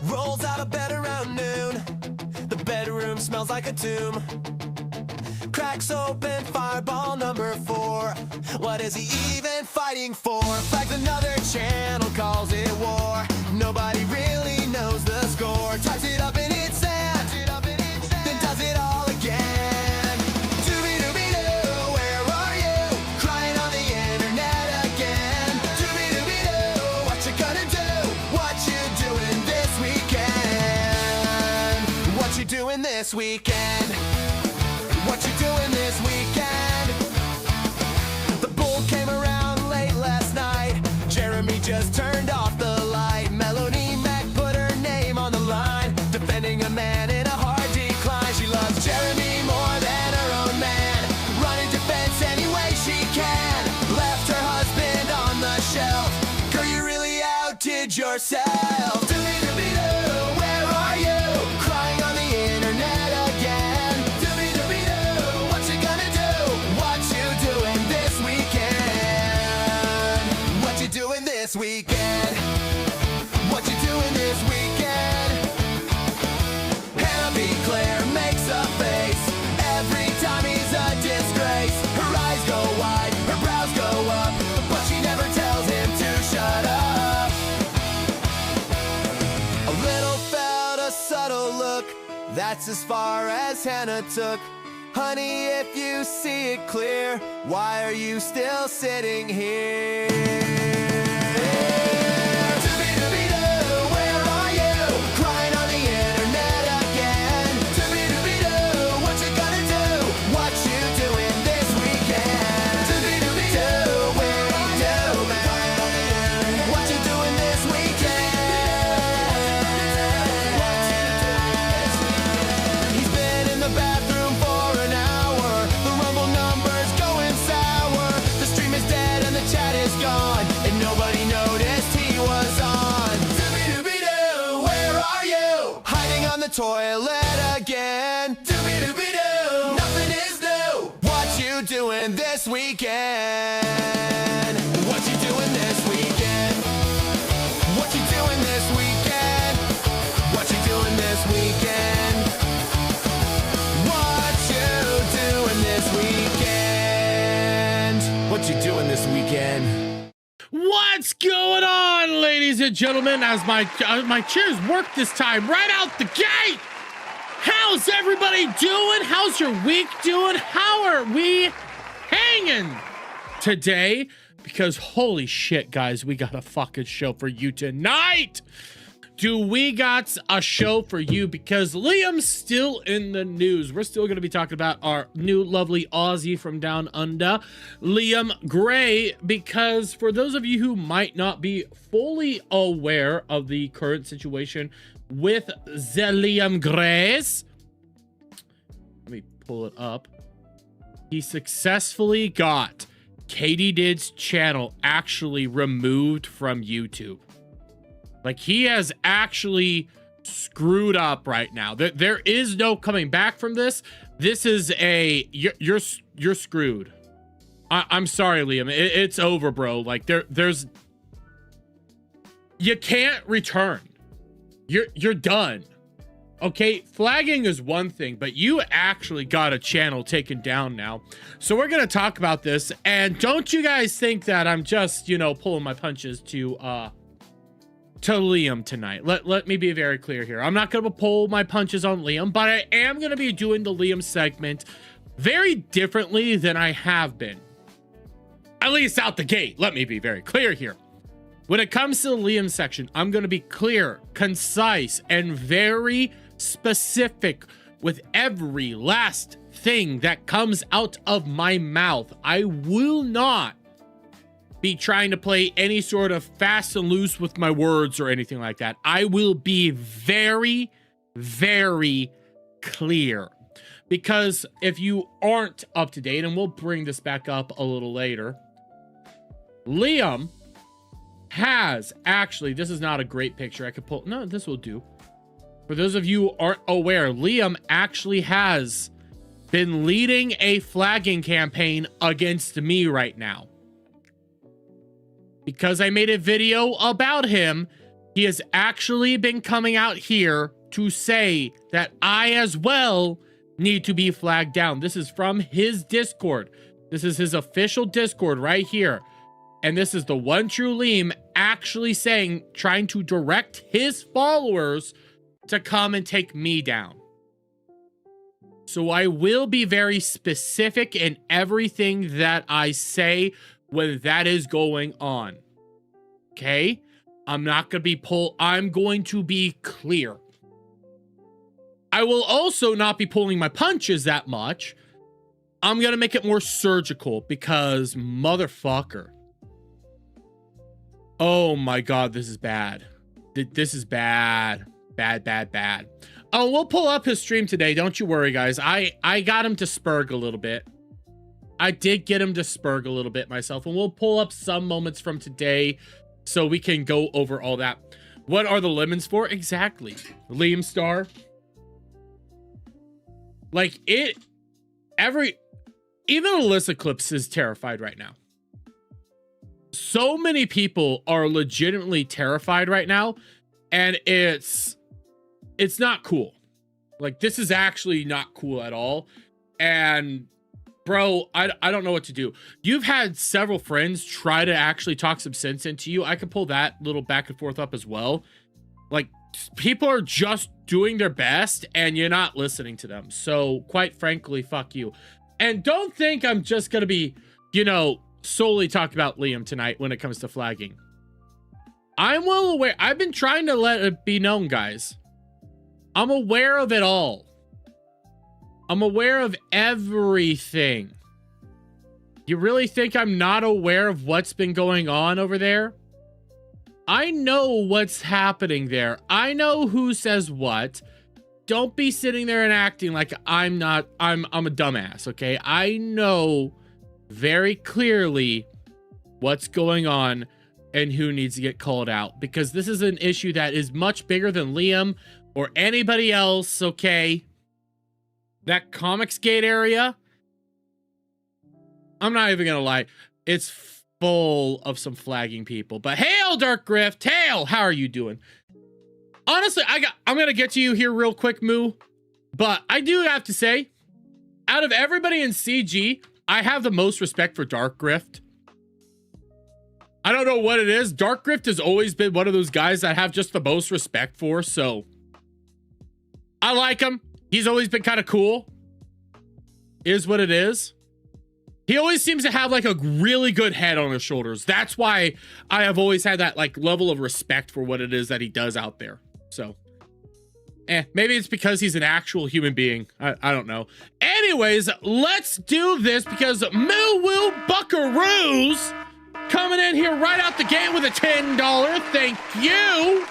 rolls out of bed around noon. The bedroom smells like a tomb. Cracks open fireball number 4. What is he even fighting for? Flags another channel, calls it war. Nobody really knows the score. Types it up and hits send, then does it all again. Doobie-doobie-doo, where are you? Crying on the internet again. Doobie-doobie-doo, what you gonna do? What you doing this weekend? What you doing this weekend? What you doing this weekend? The bull came around late last night. Jeremy just turned off the light. Melanie Mac put her name on the line, defending a man in a hard decline. She loves Jeremy more than her own man, running defense any way she can. Left her husband on the shelf. Girl, you really outdid yourself. Doobie-doobie-doo, where are you? Crying on the internet again. Doobie-doobie-doo, what you gonna do? What you doing this weekend? What you doing this weekend? What you doing this weekend? Hannah B. Claire makes a face every time he's a disgrace. Her eyes go wide, her brows go up, but she never tells him to shut up. A little felt a subtle look, that's as far as Hannah took. Honey, if you see it clear, why are you still sitting here? Doobie-doobie-doo, where are you? Crying on the internet again. Doobie-doobie-doo, what you gonna do? What you doing this weekend? Doobie-doobie-doo, where are you, man? What you doing this weekend? He's been in the bathroom for an hour. The Rumble number's going sour. The stream is dead and the chat is gone, and nobody noticed he was on. Doobie-doobie-doo, where are you? Hiding on the toilet again. Doobie-doobie-doo, nothing is new. What you doing this weekend? What you doing this weekend? What you doing this weekend? What you doing this weekend? What you doing this weekend? What you doing this weekend? What's going on, ladies and gentlemen? As my chairs work this time right out the gate. How's everybody doing? How's your week doing? How are we hanging today? Because holy shit, guys, we got a fucking show for you tonight. Do we got a show for you? Because Liam's still in the news. We're still going to be talking about our new lovely Aussie from down under, Liam Gray, because for those of you who might not be fully aware of the current situation with the Liam Grays, let me pull it up. He successfully got Katie Did's channel actually removed from YouTube. Like, he has actually screwed up right now. There is no coming back from this. This is a you're screwed. I'm sorry, Liam. It's over, bro. Like, there's you can't return. You're done. Okay, flagging is one thing, but you actually got a channel taken down now. So we're gonna talk about this, and don't you guys think that I'm just, you know, pulling my punches to Liam tonight. Let me be very clear here. I'm not gonna pull my punches on Liam, but I am gonna be doing the Liam segment very differently than I have been. At least out the gate. Let me be very clear here. When it comes to the Liam section, I'm gonna be clear, concise, and very specific with every last thing that comes out of my mouth. I will not be trying to play any sort of fast and loose with my words or anything like that. I will be very, very clear. Because if you aren't up to date, and we'll bring this back up a little later, Liam has actually, this is not a great picture. I could pull, no, this will do. For those of you who aren't aware, Liam actually has been leading a flagging campaign against me right now. Because I made a video about him He has actually been coming out here to say that I as well need to be flagged down. This is from his Discord. This is his official Discord right here. And this is the one true Liam actually saying, trying to direct his followers to come and take me down. So I will be very specific in everything that I say when that is going on. Okay? I'm not going to be I'm going to be clear. I will also not be pulling my punches that much. I'm going to make it more surgical because motherfucker. Oh my God, this is bad. This is bad. Bad. Oh, we'll pull up his stream today. Don't you worry, guys. I got him to spurg a little bit. I did get him to spurg a little bit myself. And we'll pull up some moments from today so we can go over all that. What are the lemons for? Exactly. Liam Star. Like it, even Alyssa Clips is terrified right now. So many people are legitimately terrified right now. And it's not cool. Like, this is actually not cool at all. And bro, I don't know what to do. You've had several friends try to actually talk some sense into you. I could pull that little back and forth up as well. Like, people are just doing their best and you're not listening to them. So quite frankly, fuck you. And don't think I'm just going to be, you know, solely talking about Liam tonight when it comes to flagging. I'm well aware. I've been trying to let it be known, guys. I'm aware of it all. I'm aware of everything. You really think I'm not aware of what's been going on over there? I know what's happening there. I know who says what. Don't be sitting there and acting like I'm a dumbass, okay? I know very clearly what's going on and who needs to get called out, because this is an issue that is much bigger than Liam or anybody else, okay? That Comicsgate area, I'm not even gonna lie, it's full of some flagging people. But hail, Dark Grift, hail, how are you doing? Honestly, I'm gonna get to you here real quick, Moo, but I do have to say, out of everybody in CG, I have the most respect for Dark Grift. I don't know what it is. Dark Grift has always been one of those guys that I have just the most respect for, so I like him. He's always been kind of cool. Is what it is. He always seems to have like a really good head on his shoulders. That's why I have always had that like level of respect for what it is that he does out there. So, maybe it's because he's an actual human being. I don't know. Anyways, let's do this because Moo Woo Buckaroos coming in here right out the gate with a $10. Thank you.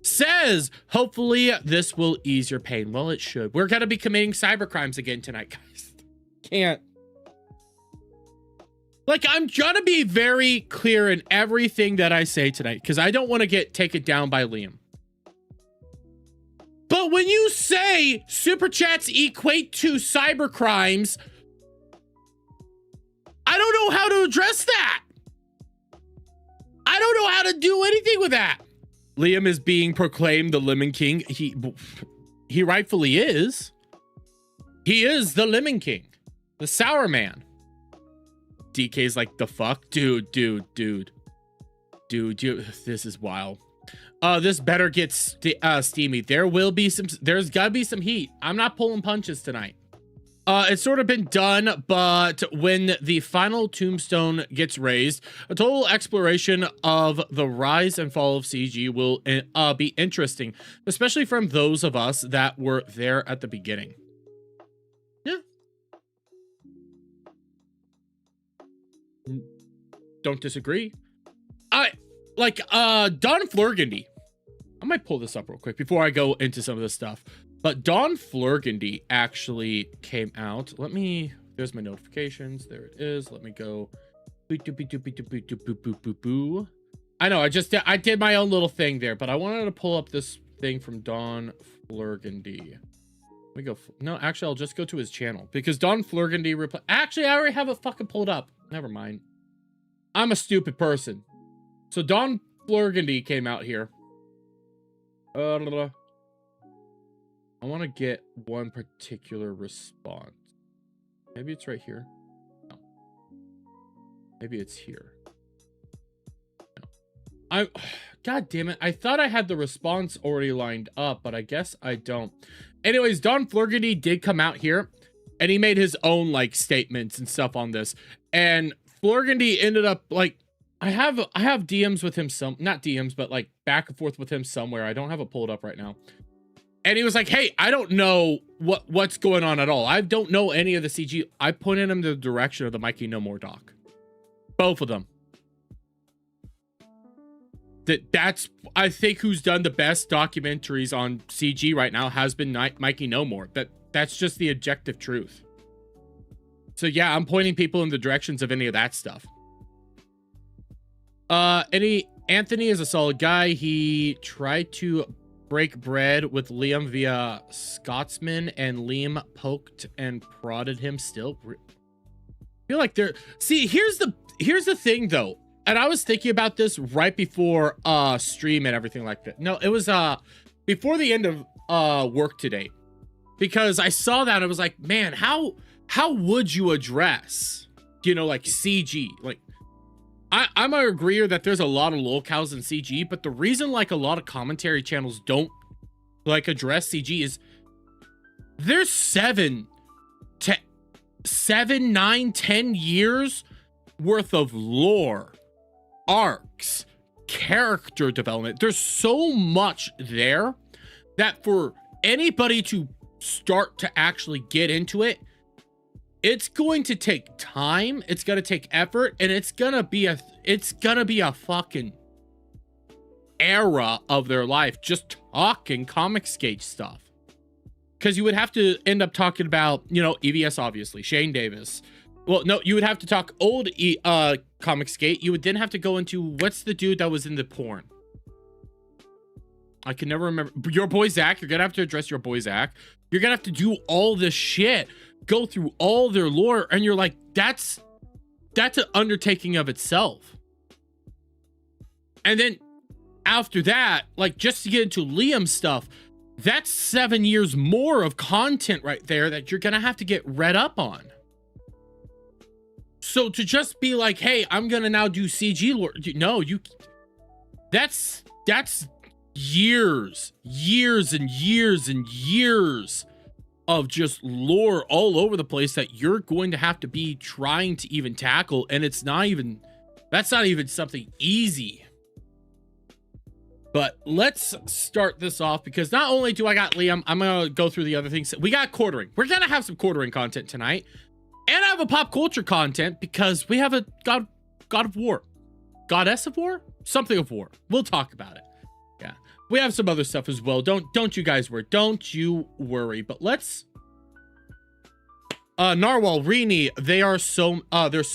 Says, hopefully this will ease your pain. Well, it should. We're going to be committing cybercrimes again tonight, guys. Can't. Like, I'm trying to be very clear in everything that I say tonight because I don't want to get taken down by Liam. But when you say super chats equate to cybercrimes, I don't know how to address that. I don't know how to do anything with that. Liam is being proclaimed the Lemon King. He rightfully is. He is the Lemon King. The Sour Man. DK's like, the fuck? Dude. This is wild. This better get steamy. There's gotta be some heat. I'm not pulling punches tonight. It's sort of been done, but when the final tombstone gets raised, a total exploration of the rise and fall of CG will be interesting, especially from those of us that were there at the beginning. Yeah. Don't disagree. Don Flurgandy. I might pull this up real quick before I go into some of this stuff. But Don Flurgandy actually came out. There's my notifications. There it is. Let me go. I know, I did my own little thing there, but I wanted to pull up this thing from Don Flurgandy. Let me go. No, actually, I'll just go to his channel because Don Flurgandy actually, I already have it fucking pulled up. Never mind. I'm a stupid person. So Don Flurgandy came out here I want to get one particular response. Maybe it's right here. No. Maybe it's here. No. God damn it. I thought I had the response already lined up, but I guess I don't. Anyways, Don Flurgady did come out here and he made his own like statements and stuff on this. And Flurgady ended up like, I have DMs with him, not DMs, but like back and forth with him somewhere. I don't have it pulled up right now. And he was like, hey, I don't know what's going on at all. I don't know any of the CG. I pointed him to the direction of the Mikey No More doc. Both of them. That's, I think, who's done the best documentaries on CG right now has been Mikey No More. That's just the objective truth. So yeah, I'm pointing people in the directions of any of that stuff. Anthony is a solid guy. He tried to break bread with Liam via Scotsman, and Liam poked and prodded him still. I feel like they're, see, here's the thing though. And I was thinking about this right before stream and everything like that. No, it was before the end of work today, because I saw that. I was like, man, how would you address, you know, like CG? Like, I'm a agreeer that there's a lot of lolcows in CG, but the reason like a lot of commentary channels don't like address CG is there's 7, 9, 10 years worth of lore, arcs, character development. There's so much there that for anybody to start to actually get into it, it's going to take time, it's going to take effort, and it's going to be a fucking era of their life just talking Comicsgate stuff. Because you would have to end up talking about, you know, EVS, obviously, Shane Davis. Well, no, you would have to talk old Comicsgate. You would then have to go into, what's the dude that was in the porn? I can never remember. Your boy Zach. You're going to have to address your boy Zach. You're going to have to do all this shit. Go through all their lore. And you're like, that's an undertaking of itself. And then after that, like, just to get into Liam's stuff, that's 7 years more of content right there that you're going to have to get read up on. So to just be like, hey, I'm going to now do CG lore. No, that's years and years of just lore all over the place that you're going to have to be trying to even tackle. And that's not even something easy. But let's start this off, because not only do I got Liam, I'm going to go through the other things. We got quartering. We're going to have some quartering content tonight. And I have a pop culture content because we have a God of War. Goddess of War? Something of War. We'll talk about it. Yeah. We have some other stuff as well. Don't you guys worry. Don't you worry. But let's... Narwhal, Rini, there's so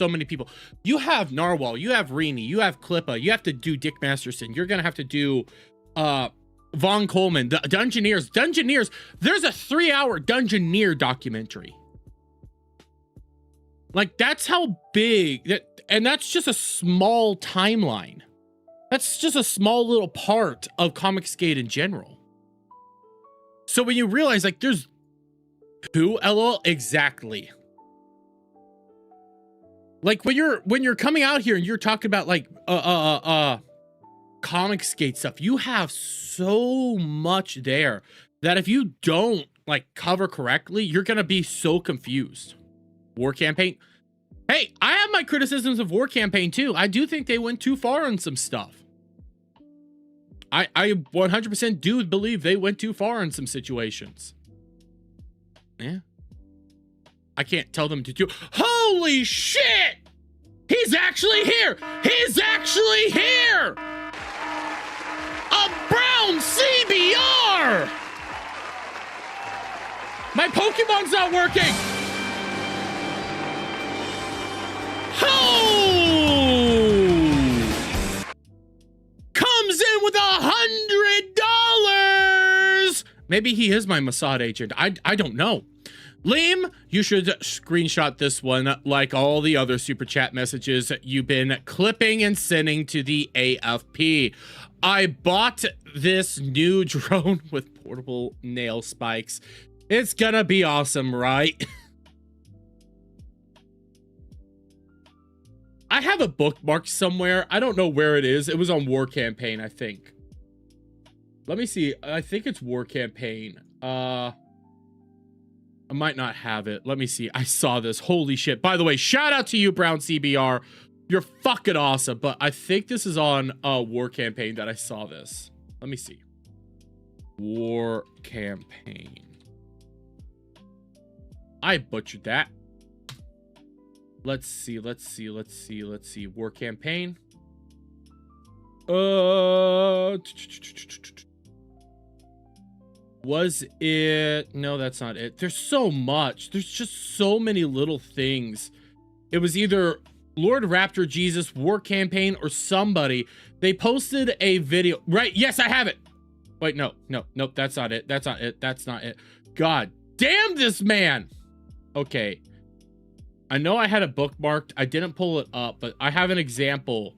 many people. You have Narwhal, you have Rini, you have Klippa, you have to do Dick Masterson. You're gonna have to do Von Coleman, the Dungeoneers. There's a 3-hour Dungeoneer documentary. Like, that's how big that, and that's just a small timeline. That's just a small little part of Comicsgate in general. So when you realize, like, there's who, LOL, exactly. Like, when you're coming out here and you're talking about like Comicsgate stuff, you have so much there that if you don't like cover correctly, you're gonna be so confused. War Campaign. Hey, I have my criticisms of War Campaign too. I do think they went too far on some stuff. I 100% do believe they went too far in some situations. Yeah. I can't tell them to do. Holy shit! He's actually here! He's actually here! A brown CBR! My Pokemon's not working! Oh! Comes in with $100! Maybe he is my Mossad agent. I don't know. Liam, you should screenshot this one like all the other super chat messages you've been clipping and sending to the AFP. I bought this new drone with portable nail spikes. It's gonna be awesome, right? I have a bookmark somewhere. I don't know where it is. It was on War Campaign, I think. Let me see. I think it's War Campaign. I might not have it. Let me see. I saw this. Holy shit. By the way, shout out to you, Brown CBR. You're fucking awesome. But I think this is on War Campaign that I saw this. Let me see. War Campaign. I butchered that. Let's see. War Campaign. Was it? No, that's not it. There's so much. There's just so many little things. It was either Lord Raptor Jesus, War Campaign, or somebody. They posted a video. Right. Yes, I have it. Wait, nope. That's not it. That's not it. God damn this man. Okay. I know I had it bookmarked. I didn't pull it up, but I have an example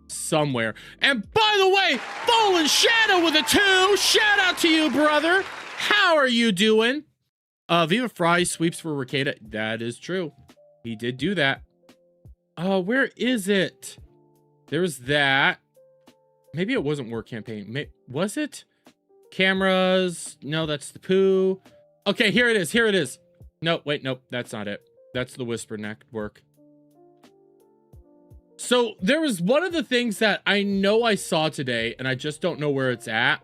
somewhere. And by the way, Fallen Shadow with a 2. Shout out to you, brother. How are you doing? Viva Fry sweeps for Ricada. That is true. He did do that. Where is it? There's that. Maybe it wasn't War Campaign. Was it? Cameras. No, that's the poo. Okay, here it is. No, wait, nope. That's not it. That's the Whisper Network. So there was one of the things that I know I saw today, and I just don't know where it's at.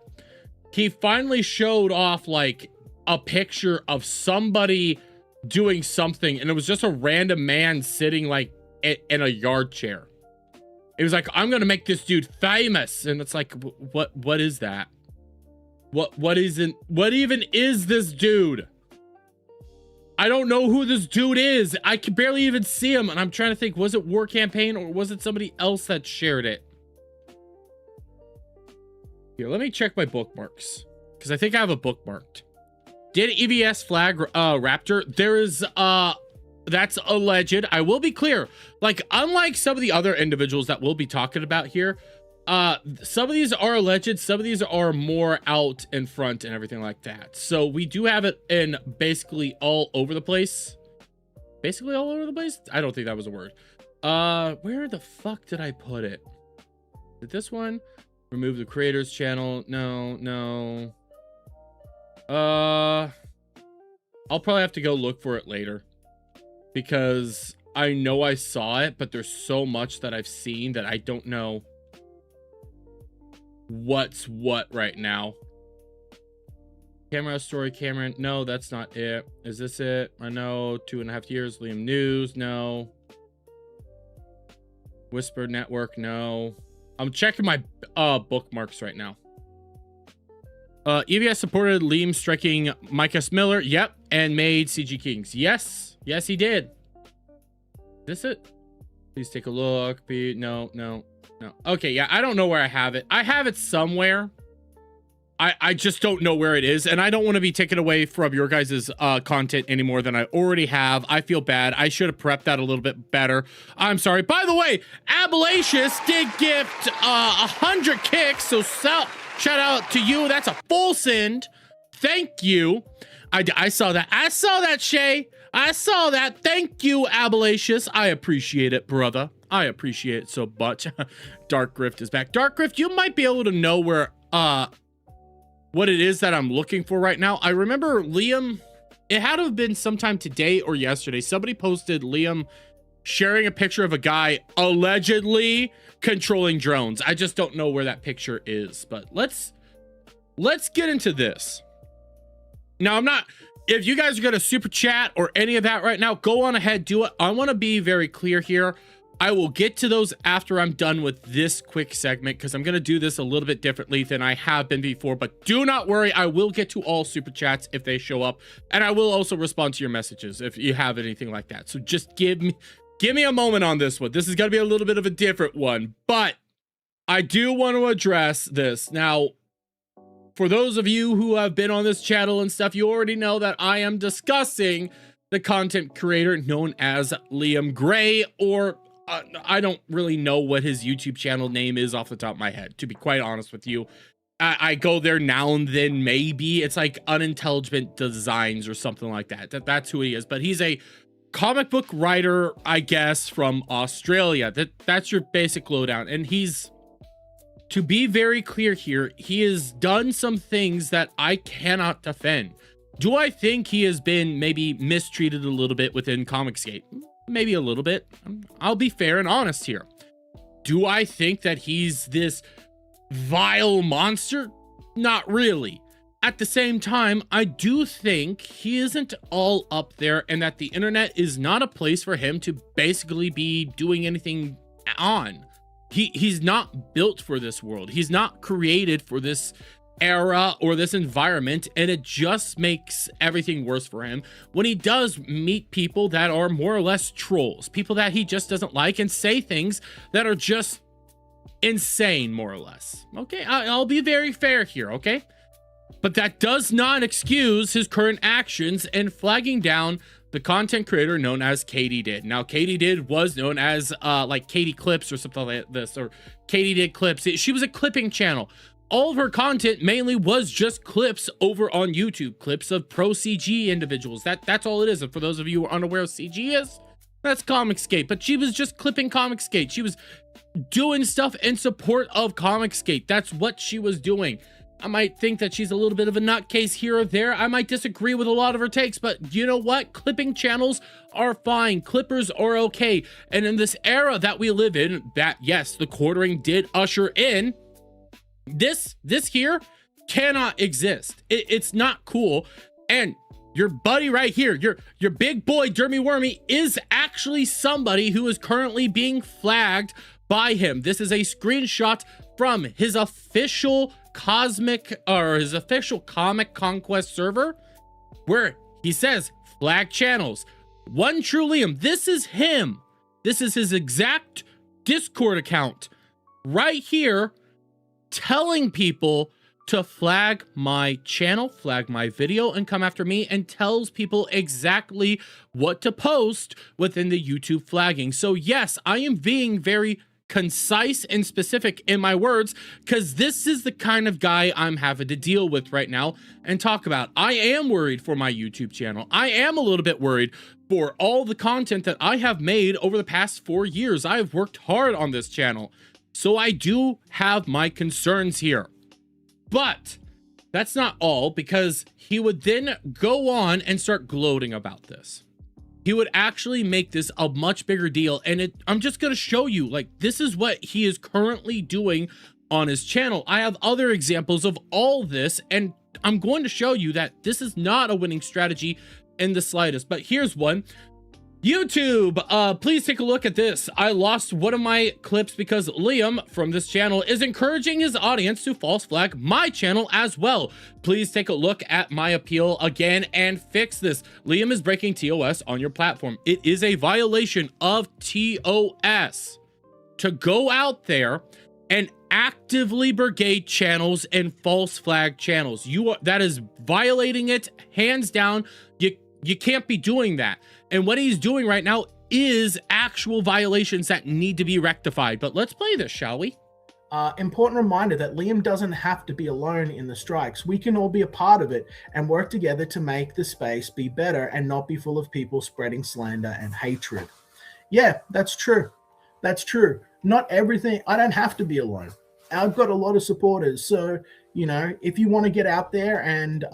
He finally showed off like a picture of somebody doing something, and it was just a random man sitting like in a yard chair. It was like, I'm gonna make this dude famous, and it's like, what is that? What even is this dude? I don't know who this dude is. I can barely even see him, and I'm trying to think, was it War Campaign or was it somebody else that shared it? Here, let me check my bookmarks, because I think I have a bookmarked. Did EVS flag Raptor? There is that's alleged. I will be clear, like, unlike some of the other individuals that we'll be talking about here, some of these are alleged, some of these are more out in front and everything like that. So we do have it in basically all over the place. Basically all over the place? I don't think that was a word. Where the fuck did I put it? Did this one? Remove the creators channel. No. I'll probably have to go look for it later, because I know I saw it, but there's so much that I've seen that I don't know what's what right now. Camera story, Cameron. No, that's not it. Is this it? I know. 2.5 years. Liam News. No. Whisper Network. No. I'm checking my bookmarks right now. EVS supported Liam striking Micah Miller. Yep. And made CG Kings. Yes, he did. Is this it? Please take a look. No. Okay, yeah, I don't know where I have it. I have it somewhere. I just don't know where it is, and I don't want to be taken away from your guys' content any more than I already have. I feel bad. I should have prepped that a little bit better. I'm sorry. By the way, Ablacious did gift 100 kicks, so shout out to you. That's a full send. Thank you. I saw that. I saw that, Shay. I saw that. Thank you, Ablacious. I appreciate it, brother. I appreciate it so much. Dark Grift is back. Dark Grift, you might be able to know where what it is that I'm looking for right now. I remember Liam, it had to have been sometime today or yesterday. Somebody posted Liam sharing a picture of a guy allegedly controlling drones. I just don't know where that picture is, but let's get into this. Now, if you guys are gonna super chat or any of that right now, go on ahead, do it. I want to be very clear here. I will get to those after I'm done with this quick segment, because I'm going to do this a little bit differently than I have been before. But do not worry, I will get to all super chats if they show up, and I will also respond to your messages if you have anything like that. So just give me a moment on this one. This is going to be a little bit of a different one, but I do want to address this. Now, for those of you who have been on this channel and stuff, you already know that I am discussing the content creator known as Liam Gray, or I don't really know what his YouTube channel name is off the top of my head, to be quite honest with you. I go there now and then, maybe. It's like Unintelligent Designs or something like that. That's who he is. But he's a comic book writer, I guess, from Australia. That's your basic lowdown. And he's, to be very clear here, he has done some things that I cannot defend. Do I think he has been maybe mistreated a little bit within Comicsgate? Maybe a little bit. I'll be fair and honest here. Do I think that he's this vile monster? Not really. At the same time, I do think he isn't all up there, and that the internet is not a place for him to basically be doing anything on. He's not built for this world. He's not created for this era or this environment, and it just makes everything worse for him when he does meet people that are more or less trolls, people that he just doesn't like, and say things that are just insane, more or less. Okay, I'll be very fair here, okay? But that does not excuse his current actions in flagging down the content creator known as Katie Did. Now, Katie Did was known as like Katie Clips or something like this, or Katie Did Clips. She was a clipping channel. All of her content mainly was just clips over on YouTube, clips of pro CG individuals. That's all it is. And for those of you who are unaware of CG is, that's Comicsgate. But she was just clipping Comicsgate. She was doing stuff in support of Comicsgate. That's what she was doing. I might think that she's a little bit of a nutcase here or there. I might disagree with a lot of her takes, but you know what? Clipping channels are fine. Clippers are okay. And in this era that we live in, that, yes, the quartering did usher in, this here cannot exist. It's not cool. And your buddy right here, your big boy Dermy Wormy, is actually somebody who is currently being flagged by him. This is a screenshot from his official Comic Conquest server, where he says flag channels. One True Liam. This is him. This is his exact Discord account right here, telling people to flag my channel, flag my video, and come after me, and tells people exactly what to post within the YouTube flagging. So yes, I am being very concise and specific in my words, because this is the kind of guy I'm having to deal with right now and talk about. I am worried for my YouTube channel. I am a little bit worried for all the content that I have made over the past 4 years. I have worked hard on this channel, so I do have my concerns here. But that's not all, because he would then go on and start gloating about this. He would actually make this a much bigger deal. And I'm just going to show you, like, this is what he is currently doing on his channel. I have other examples of all this, and I'm going to show you that this is not a winning strategy in the slightest. But here's one. YouTube, please take a look at this. I lost one of my clips because Liam from this channel is encouraging his audience to false flag my channel as well. Please take a look at my appeal again and fix this. Liam is breaking TOS on your platform. It is a violation of TOS to go out there and actively brigade channels and false flag channels. That is violating it, hands down. You can't be doing that. And what he's doing right now is actual violations that need to be rectified. But let's play this, shall we? Important reminder that Liam doesn't have to be alone in the strikes. We can all be a part of it and work together to make the space be better and not be full of people spreading slander and hatred. Yeah, that's true. That's true. Not everything. I don't have to be alone. I've got a lot of supporters. So, you know, if you want to get out there and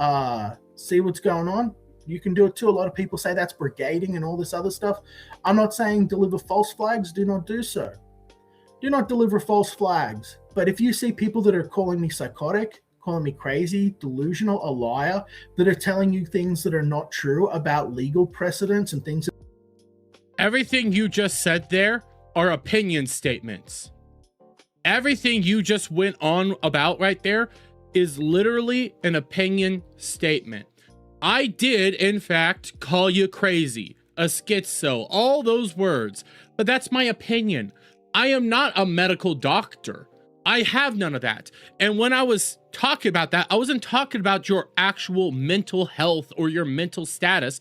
see what's going on, you can do it too. A lot of people say that's brigading and all this other stuff. I'm not saying deliver false flags. Do not do so. Do not deliver false flags. But if you see people that are calling me psychotic, calling me crazy, delusional, a liar, that are telling you things that are not true about legal precedents and things. Everything you just said there are opinion statements. Everything you just went on about right there is literally an opinion statement. I did, in fact, call you crazy, a schizo, all those words, but that's my opinion. I am not a medical doctor. I have none of that. And when I was talking about that, I wasn't talking about your actual mental health or your mental status.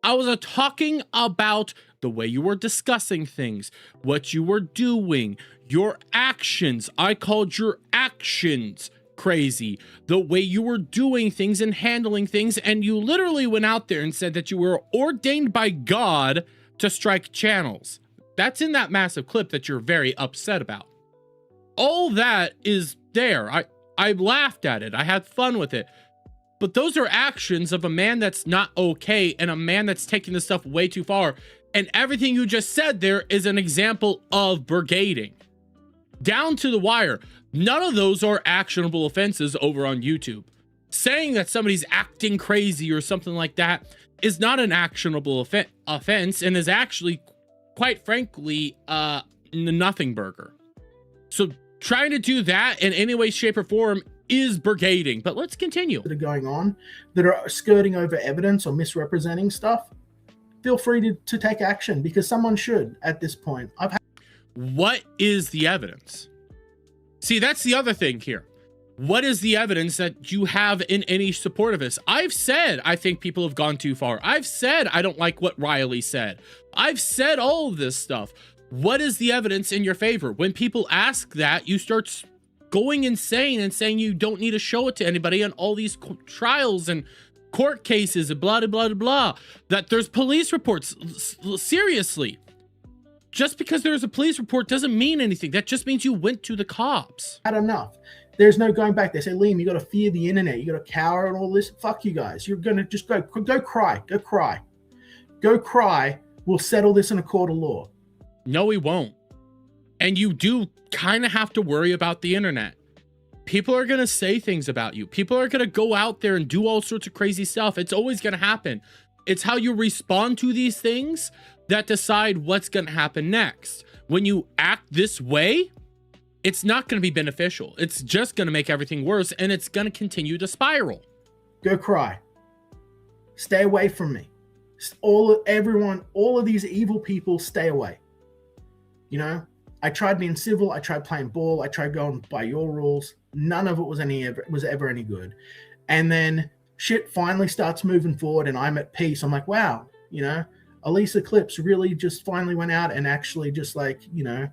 I was talking about the way you were discussing things, what you were doing, your actions. I called your actions crazy, the way you were doing things and handling things, and you literally went out there and said that you were ordained by God to strike channels. That's in that massive clip that you're very upset about. All that is there. I laughed at it. I had fun with it. But those are actions of a man that's not okay and a man that's taking this stuff way too far. And everything you just said there is an example of brigading. Down to the wire. None of those are actionable offenses over on YouTube. Saying that somebody's acting crazy or something like that is not an actionable offense and is actually, quite frankly, nothing burger. So trying to do that in any way, shape, or form is brigading. But let's continue. That are going on, that are skirting over evidence or misrepresenting stuff, feel free to take action, because someone should at this point. What is the evidence? See, that's the other thing here. What is the evidence that you have in any support of this? I've said I think people have gone too far. I've said I don't like what Riley said. I've said all of this stuff. What is the evidence in your favor? When people ask that, you start going insane and saying you don't need to show it to anybody on all these trials and court cases and blah, blah, blah, blah. That there's police reports. Seriously. Just because there's a police report doesn't mean anything. That just means you went to the cops. Had enough. There's no going back. They say, Liam, you got to fear the internet. You got to cower and all this. Fuck you guys. You're going to just go cry. Go cry. Go cry. We'll settle this in a court of law. No, we won't. And you do kind of have to worry about the internet. People are going to say things about you. People are going to go out there and do all sorts of crazy stuff. It's always going to happen. It's how you respond to these things that decide what's going to happen next. When you act this way, it's not going to be beneficial. It's just going to make everything worse, and it's going to continue to spiral. Go cry. Stay away from me. All of these evil people, stay away. You know, I tried being civil. I tried playing ball. I tried going by your rules. None of it was ever any good. And then shit finally starts moving forward, and I'm at peace. I'm like, wow, you know, Elisa Clips really just finally went out and actually just like, you know,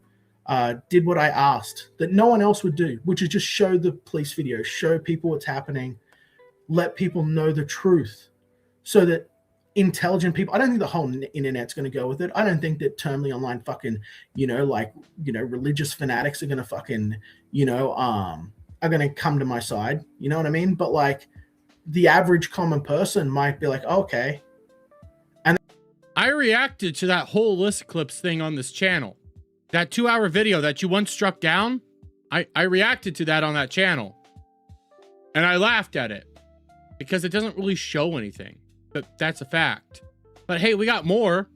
did what I asked that no one else would do, which is just show the police video, show people what's happening, let people know the truth, so that intelligent people, I don't think the whole internet's going to go with it. I don't think that terminally online fucking, you know, like, you know, religious fanatics are going to fucking, you know, are going to come to my side. You know what I mean? But like the average common person might be like, oh, okay. And I reacted to that whole Alyssa Clips thing on this channel. That 2-hour video that you once struck down, I reacted to that on that channel. And I laughed at it because it doesn't really show anything. But that's a fact. But hey, we got more.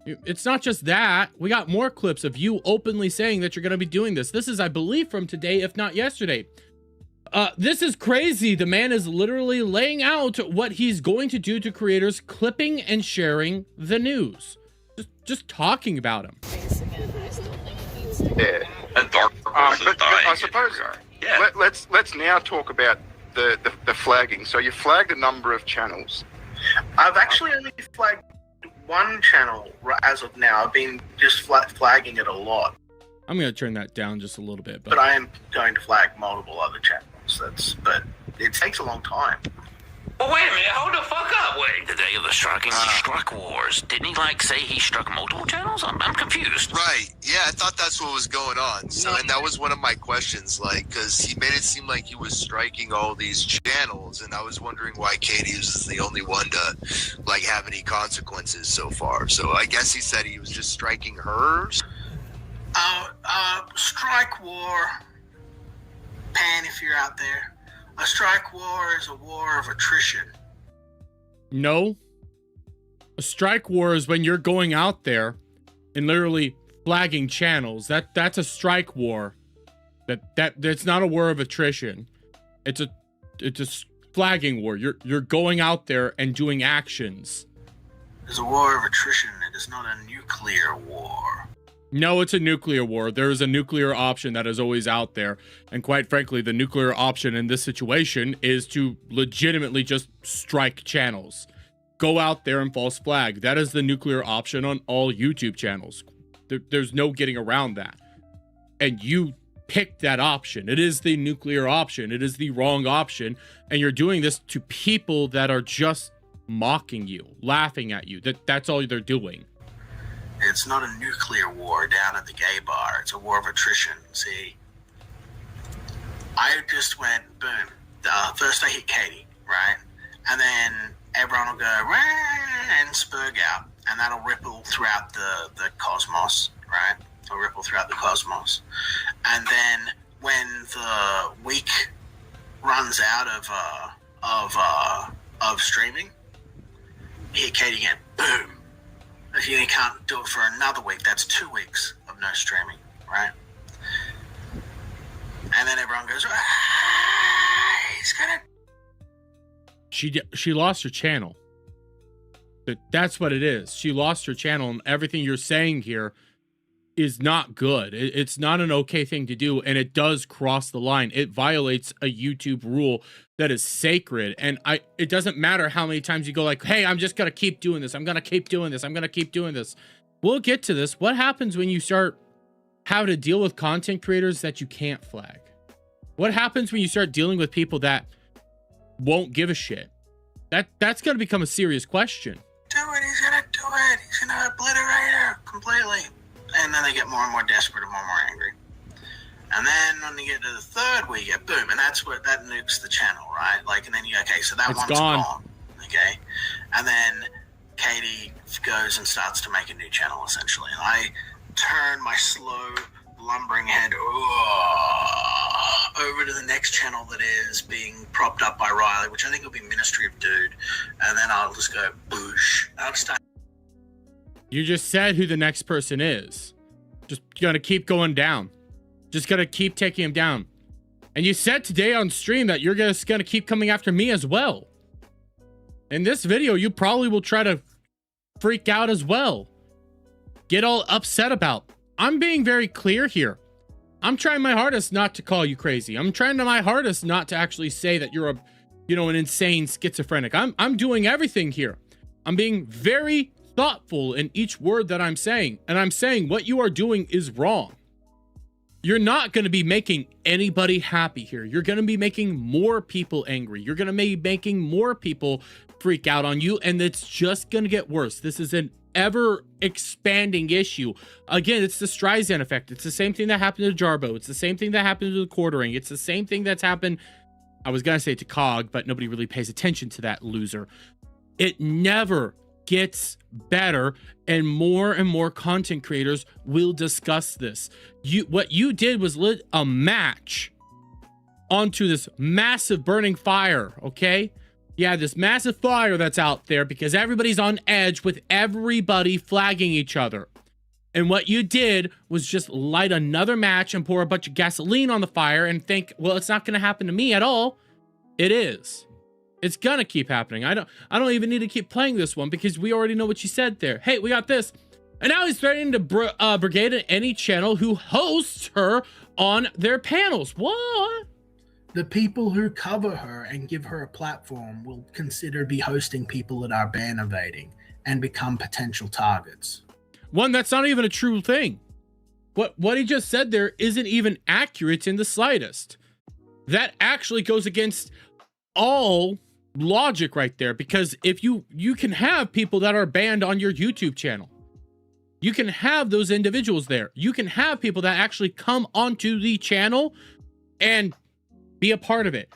It's not just that. We got more clips of you openly saying that you're going to be doing this. This is, I believe, from today, if not yesterday. This is crazy. The man is literally laying out what he's going to do to creators, clipping and sharing the news. Just talking about him. Yeah, And dark person but dying I suppose everywhere. let's now talk about the flagging. So you flagged a number of channels. I've actually only flagged one channel as of now. I've been just flagging it a lot, I'm going to turn that down just a little bit. but I am going to flag multiple other channels. But it takes a long time. Well, wait a minute, hold the fuck up, wait. The day of the striking, he struck wars. Didn't he, like, say he struck multiple channels? I'm confused. Right. Yeah, I thought that's what was going on. So, and that was one of my questions, like, because he made it seem like he was striking all these channels, and I was wondering why Katie was the only one to, like, have any consequences so far. So I guess he said he was just striking hers. Strike war, Pan, if you're out there. A strike war is a war of attrition. No. A strike war is when you're going out there and literally flagging channels. That's a strike war. That's not a war of attrition. It's a flagging war. You're going out there and doing actions. It's a war of attrition. It is not a nuclear war. No, it's a nuclear war. There is a nuclear option that is always out there. And quite frankly, the nuclear option in this situation is to legitimately just strike channels. go out there and false flag. That is the nuclear option on all YouTube channels. There's no getting around that. And you picked that option. It is the nuclear option. It is the wrong option. And you're doing this to people that are just mocking you, laughing at you. That's all they're doing. It's not a nuclear war down at the gay bar. It's a war of attrition. See, I just went, boom. First I hit Katie, right? And then everyone will go, "Rah," and spurg out. And that'll ripple throughout the cosmos, right? It'll ripple throughout the cosmos. And then when the week runs out of streaming, hit Katie again, boom. If you can't do it for another week, that's 2 weeks of no streaming, right? And then everyone goes, he's gonna. She lost her channel. That's what it is. She lost her channel, and everything you're saying here is not good. It's not an okay thing to do, and it does cross the line. It violates a YouTube rule that is sacred, and it doesn't matter how many times you go like, hey, I'm just gonna keep doing this. I'm gonna keep doing this. I'm gonna keep doing this. We'll get to this. What happens when you start having to deal with content creators that you can't flag? What happens when you start dealing with people that won't give a shit? That's gonna become a serious question. Do it, he's gonna do it. He's gonna obliterate her completely. And then they get more and more desperate and more and more angry. And then when you get to the third week, boom, and that's what that nukes the channel, right? Like, and then you okay, so that it's one's gone. Okay. And then Katie goes and starts to make a new channel essentially. And I turn my slow, lumbering head over to the next channel that is being propped up by Riley, which I think will be Ministry of Dude. And then I'll just go boosh. I'll start. You just said who the next person is. Just gonna keep going down. Just gonna keep taking him down. And you said today on stream that you're just gonna keep coming after me as well. In this video, you probably will try to freak out as well. Get all upset about. I'm being very clear here. I'm trying my hardest not to call you crazy. I'm trying my hardest not to actually say that you're an insane schizophrenic. I'm doing everything here. I'm being very thoughtful in each word that I'm saying. And I'm saying what you are doing is wrong. You're not going to be making anybody happy here. You're going to be making more people angry. You're going to be making more people freak out on you. And it's just going to get worse. This is an ever expanding issue. Again, it's the Streisand effect. It's the same thing that happened to Jarbo. It's the same thing that happened to the quartering. It's the same thing that's happened. I was going to say to Cog, but nobody really pays attention to that loser. It never gets better, and more content creators will discuss this. What you did was lit a match onto this massive burning fire, okay? Yeah, this massive fire that's out there because everybody's on edge with everybody flagging each other. And what you did was just light another match and pour a bunch of gasoline on the fire and think, well, it's not going to happen to me at all. It is. It's gonna keep happening. I don't even need to keep playing this one because we already know what you said there. Hey, we got this. And now he's threatening to brigade any channel who hosts her on their panels. What? The people who cover her and give her a platform will consider be hosting people that are ban evading and become potential targets. One, that's not even a true thing. What he just said there isn't even accurate in the slightest. That actually goes against all logic right there, because if you can have people that are banned on your YouTube channel, you can have those individuals there, you can have people that actually come onto the channel and be a part of it.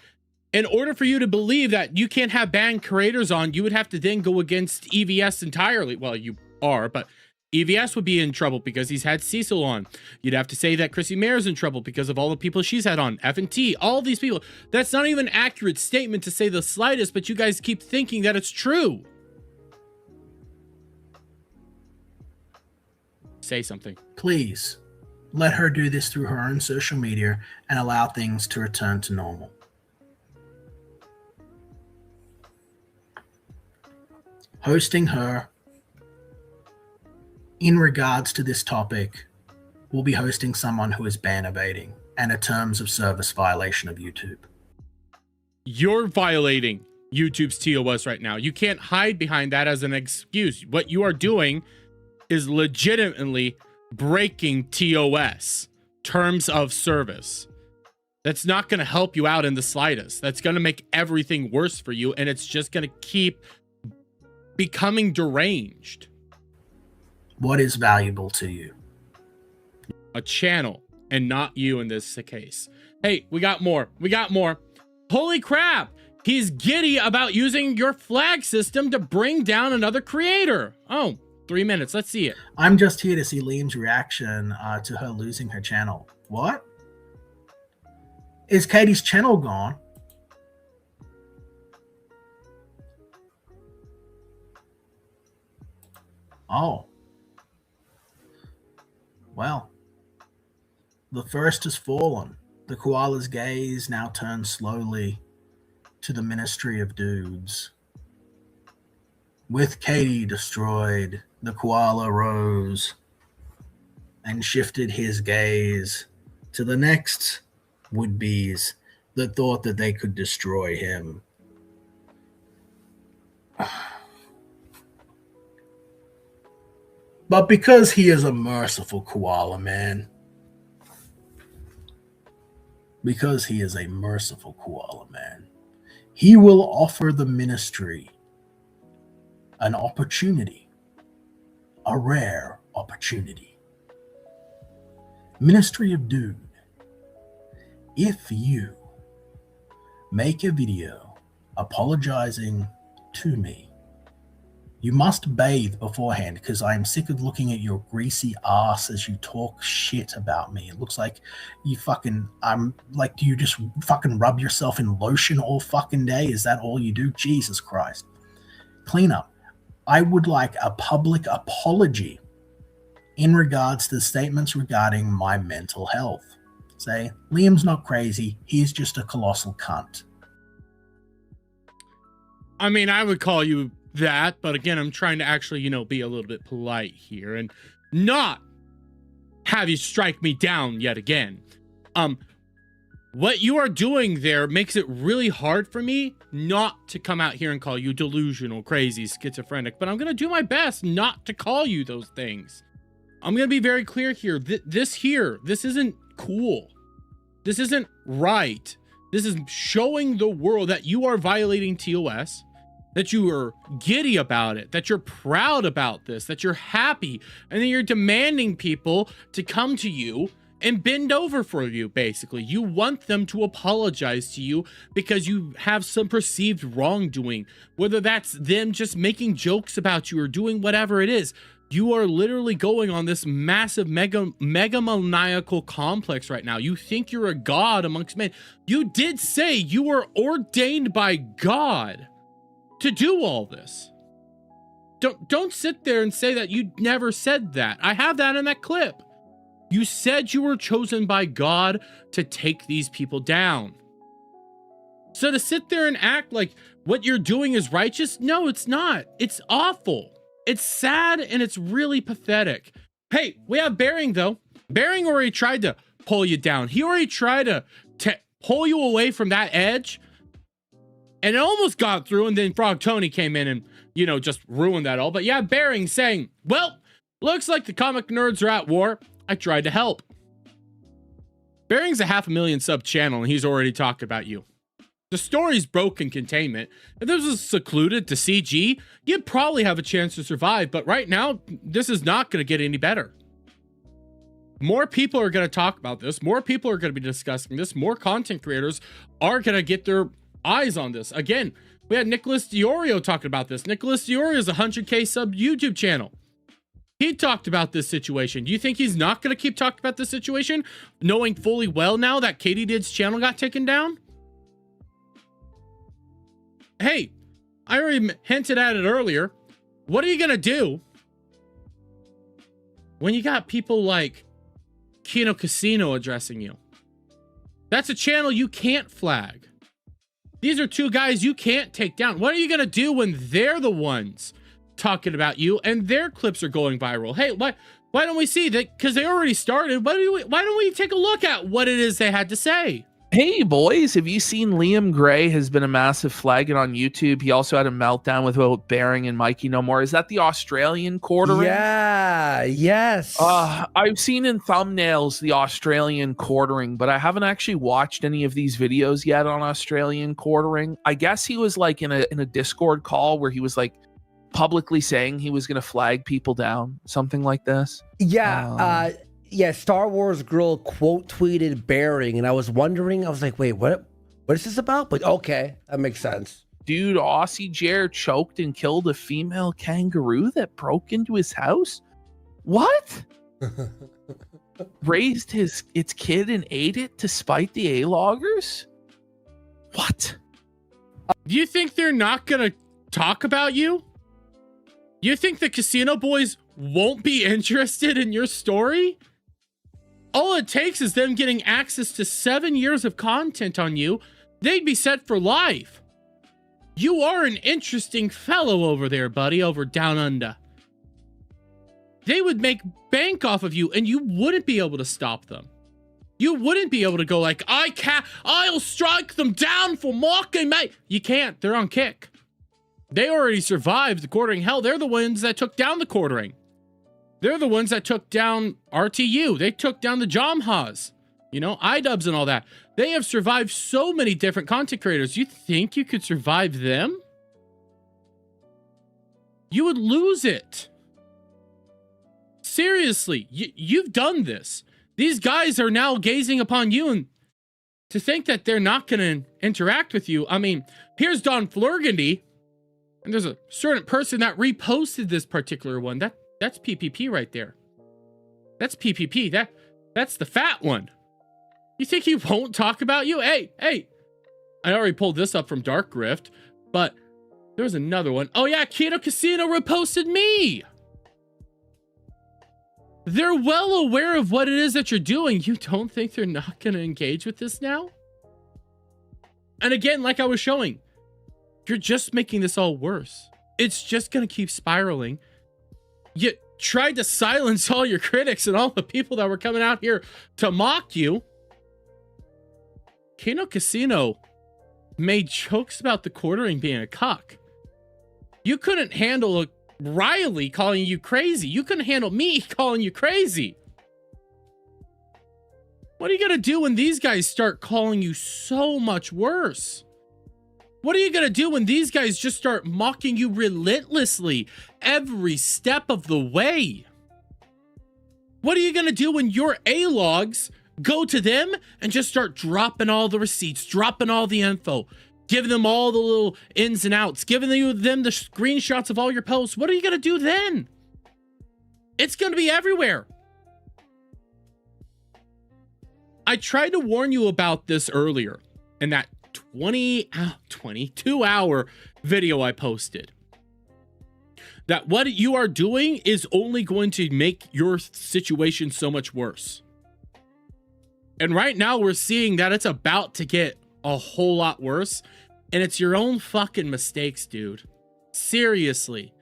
In order for you to believe that you can't have banned creators on, you would have to then go against EVS entirely. Well, you are, but EVS would be in trouble because he's had Cecil on. You'd have to say that Chrissy Mayer's in trouble because of all the people she's had on. F&T, all these people. That's not even an accurate statement to say the slightest, but you guys keep thinking that it's true. Say something. Please, let her do this through her own social media and allow things to return to normal. Hosting her in regards to this topic, we'll be hosting someone who is ban evading and a terms of service violation of YouTube. You're violating YouTube's TOS right now. You can't hide behind that as an excuse. What you are doing is legitimately breaking TOS, terms of service. That's not going to help you out in the slightest. That's going to make everything worse for you, and it's just going to keep becoming deranged. What is valuable to you? A channel, and not you in this case. Hey, we got more. We got more. Holy crap! He's giddy about using your flag system to bring down another creator. Oh, 3 minutes. Let's see it. I'm just here to see Liam's reaction to her losing her channel. What? Is Katie's channel gone? Oh. Well. The first has fallen. The koala's gaze now turns slowly to the Ministry of Dudes. With Katie destroyed, the koala rose and shifted his gaze to the next would-be's that thought that they could destroy him. But because he is a merciful koala man, he will offer the ministry an opportunity, a rare opportunity. Ministry of Dude, if you make a video apologizing to me, you must bathe beforehand because I am sick of looking at your greasy ass as you talk shit about me. It looks like you fucking, do you just fucking rub yourself in lotion all fucking day? Is that all you do? Jesus Christ. Clean up. I would like a public apology in regards to the statements regarding my mental health. Say, Liam's not crazy. He's just a colossal cunt. I mean, I would call you that, but again, I'm trying to actually, be a little bit polite here and not have you strike me down yet again. What you are doing there makes it really hard for me not to come out here and call you delusional, crazy, schizophrenic, but I'm going to do my best not to call you those things. I'm going to be very clear here. This isn't cool. This isn't right. This is showing the world that you are violating TOS, that you are giddy about it, that you're proud about this, that you're happy, and then you're demanding people to come to you and bend over for you, basically. You want them to apologize to you because you have some perceived wrongdoing, whether that's them just making jokes about you or doing whatever it is. You are literally going on this massive megamaniacal complex right now. You think you're a god amongst men. You did say you were ordained by God to do all this. Don't sit there and say that you never said that. I have that in that clip. You said you were chosen by God to take these people down. So to sit there and act like what you're doing is righteous, no, it's not. It's awful. It's sad and it's really pathetic. Hey, we have Bering though. Bering already tried to pull you down. He already tried to pull you away from that edge. And it almost got through, and then Frog Tony came in and, just ruined that all. But yeah, Bering saying, well, looks like the comic nerds are at war. I tried to help. Bering's a 500,000 sub channel, and he's already talked about you. The story's broke in containment. If this was secluded to CG, you'd probably have a chance to survive. But right now, this is not going to get any better. More people are going to talk about this. More people are going to be discussing this. More content creators are going to get their eyes on this. Again, we had Nicholas Diorio talking about this. Nicholas Diorio is a 100K sub YouTube channel. He talked about this situation. Do you think he's not going to keep talking about this situation, knowing fully well now that Katie Did's channel got taken down? Hey, I already hinted at it earlier. What are you going to do when you got people like Kino Casino addressing you? That's a channel you can't flag. These are two guys you can't take down. What are you going to do when they're the ones talking about you and their clips are going viral? Hey, why don't we see that? Because they already started. Why don't we take a look at what it is they had to say? Hey boys, have you seen Liam Gray has been a massive flagging on YouTube? He also had a meltdown with about Bearing and Mikey No More. Is that the Australian quartering? Yeah, yes. I've seen in thumbnails the Australian quartering, but I haven't actually watched any of these videos yet on Australian quartering. I guess he was like in a Discord call where he was like publicly saying he was going to flag people down, something like this. Yeah, yeah, Star Wars Girl quote tweeted Bearing, and I was wondering, I was like, wait, what is this about? But okay, that makes sense. Dude, Aussie Jer choked and killed a female kangaroo that broke into his house? What? Raised its kid and ate it to spite the A-loggers? What? Do you think they're not gonna talk about you? You think the casino boys won't be interested in your story? All it takes is them getting access to 7 years of content on you. They'd be set for life. You are an interesting fellow over there, buddy, over down under. They would make bank off of you, and you wouldn't be able to stop them. You wouldn't be able to go like, I'll strike them down for mocking me. You can't. They're on kick. They already survived the quartering. Hell, they're the ones that took down the quartering. They're the ones that took down RTU. They took down the Jomhas, you know, iDubbbz and all that. They have survived so many different content creators. You think you could survive them? You would lose it. Seriously, you've done this. These guys are now gazing upon you, and to think that they're not going to interact with you. I mean, here's Don Flurgandy, and there's a certain person that reposted this particular one. That's PPP right there. That's PPP. That's the fat one. You think he won't talk about you? Hey. I already pulled this up from Dark Rift, but there was another one. Oh yeah, Keto Casino reposted me. They're well aware of what it is that you're doing. You don't think they're not going to engage with this now? And again, like I was showing, you're just making this all worse. It's just going to keep spiraling. You tried to silence all your critics and all the people that were coming out here to mock you. Kano Casino made jokes about the quartering being a cuck. You couldn't handle Riley calling you crazy. You couldn't handle me calling you crazy. What are you going to do when these guys start calling you so much worse? What are you going to do when these guys just start mocking you relentlessly every step of the way? What are you going to do when your A-logs go to them and just start dropping all the receipts, dropping all the info, giving them all the little ins and outs, giving them the screenshots of all your posts? What are you going to do then? It's going to be everywhere. I tried to warn you about this earlier in that 22-hour video I posted, that what you are doing is only going to make your situation so much worse. And right now we're seeing that it's about to get a whole lot worse, and it's your own fucking mistakes, dude. Seriously.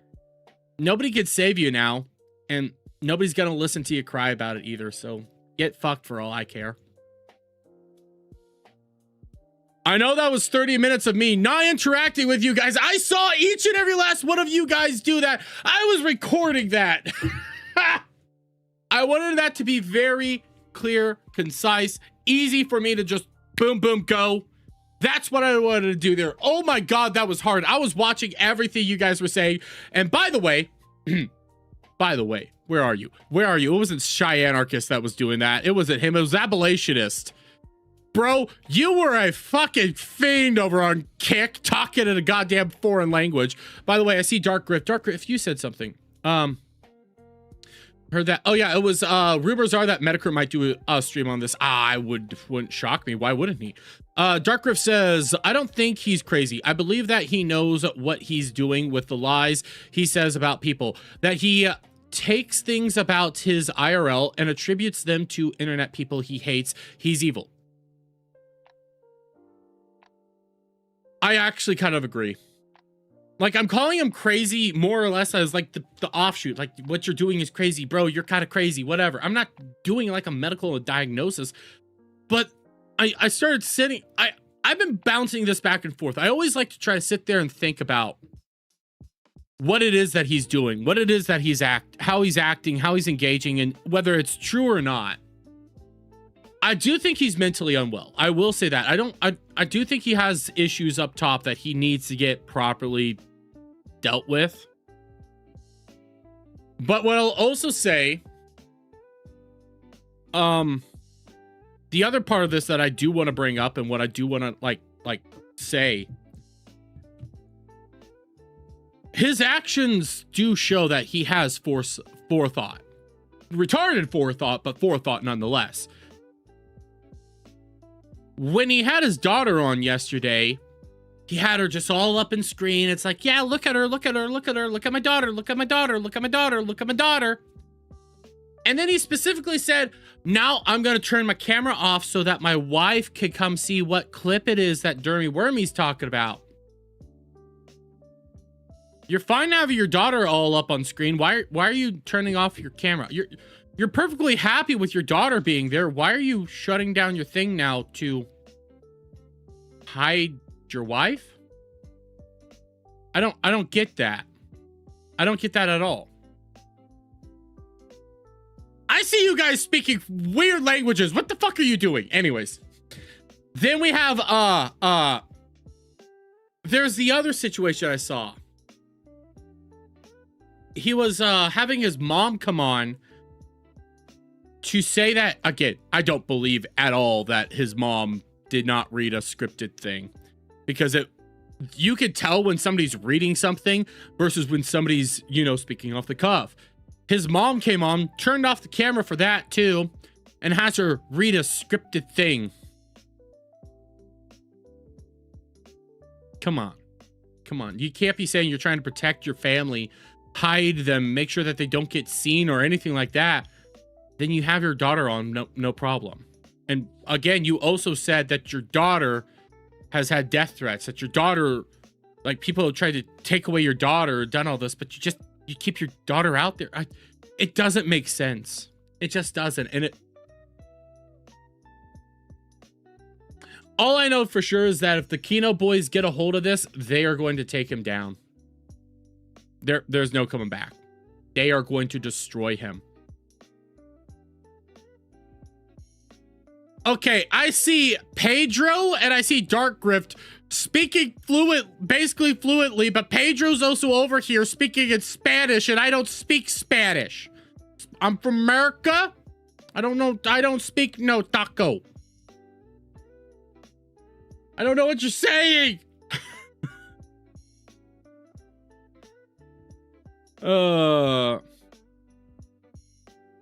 Nobody can save you now, and nobody's gonna listen to you cry about it either, so get fucked for all I care. I know that was 30 minutes of me not interacting with you guys. I saw each and every last one of you guys do that. I was recording that. I wanted that to be very clear, concise, easy for me to just boom, boom, go. That's what I wanted to do there. Oh my God, that was hard. I was watching everything you guys were saying. And by the way, where are you? Where are you? It wasn't Shy Anarchist that was doing that. It wasn't him. It was Abolitionist. Bro, you were a fucking fiend over on Kick, talking in a goddamn foreign language. By the way, I see Dark Rift. Dark Rift, you said something. Heard that. Oh yeah, it was rumors are that Metacritic might do a stream on this. Wouldn't shock me. Why wouldn't he? Dark Rift says, I don't think he's crazy. I believe that he knows what he's doing with the lies he says about people. That he takes things about his IRL and attributes them to internet people he hates. He's evil. I actually kind of agree. Like, I'm calling him crazy more or less as like the offshoot. Like, what you're doing is crazy, bro. You're kind of crazy, whatever. I'm not doing like a medical diagnosis, but I started sitting, I've been bouncing this back and forth. I always like to try to sit there and think about what it is that he's doing, what it is that how he's acting, how he's engaging, and whether it's true or not. I do think he's mentally unwell. I will say that. I do think he has issues up top that he needs to get properly dealt with. But what I'll also say, the other part of this that I do want to bring up and what I do want to like say, his actions do show that he has forethought. Retarded forethought, but forethought nonetheless. When he had his daughter on yesterday, he had her just all up in screen. It's like, yeah, look at her, look at her, look at her, look at my daughter, look at my daughter, look at my daughter, look at my daughter. And then he specifically said, now I'm going to turn my camera off so that my wife could come see what clip it is that Dermy Wormy's talking about. You're fine having your daughter all up on screen. Why are you turning off your camera? You're perfectly happy with your daughter being there. Why are you shutting down your thing now to hide your wife? I don't get that. I don't get that at all. I see you guys speaking weird languages. What the fuck are you doing? Anyways, then we have there's the other situation I saw. He was having his mom come on to say that, again, I don't believe at all that his mom did not read a scripted thing, because you could tell when somebody's reading something versus when somebody's, speaking off the cuff. His mom came on, turned off the camera for that too, and has her read a scripted thing. Come on. You can't be saying you're trying to protect your family, hide them, make sure that they don't get seen or anything like that. Then you have your daughter on, no problem. And again, you also said that your daughter has had death threats, that your daughter, like, people have tried to take away your daughter, done all this, but you keep your daughter out there. It doesn't make sense. It just doesn't. And all I know for sure is that if the Kino boys get a hold of this, they are going to take him down. There's no coming back. They are going to destroy him. Okay, I see Pedro and I see Dark Grift speaking basically fluently, but Pedro's also over here speaking in Spanish, and I don't speak Spanish. I'm from America. I don't speak no taco. I don't know what you're saying.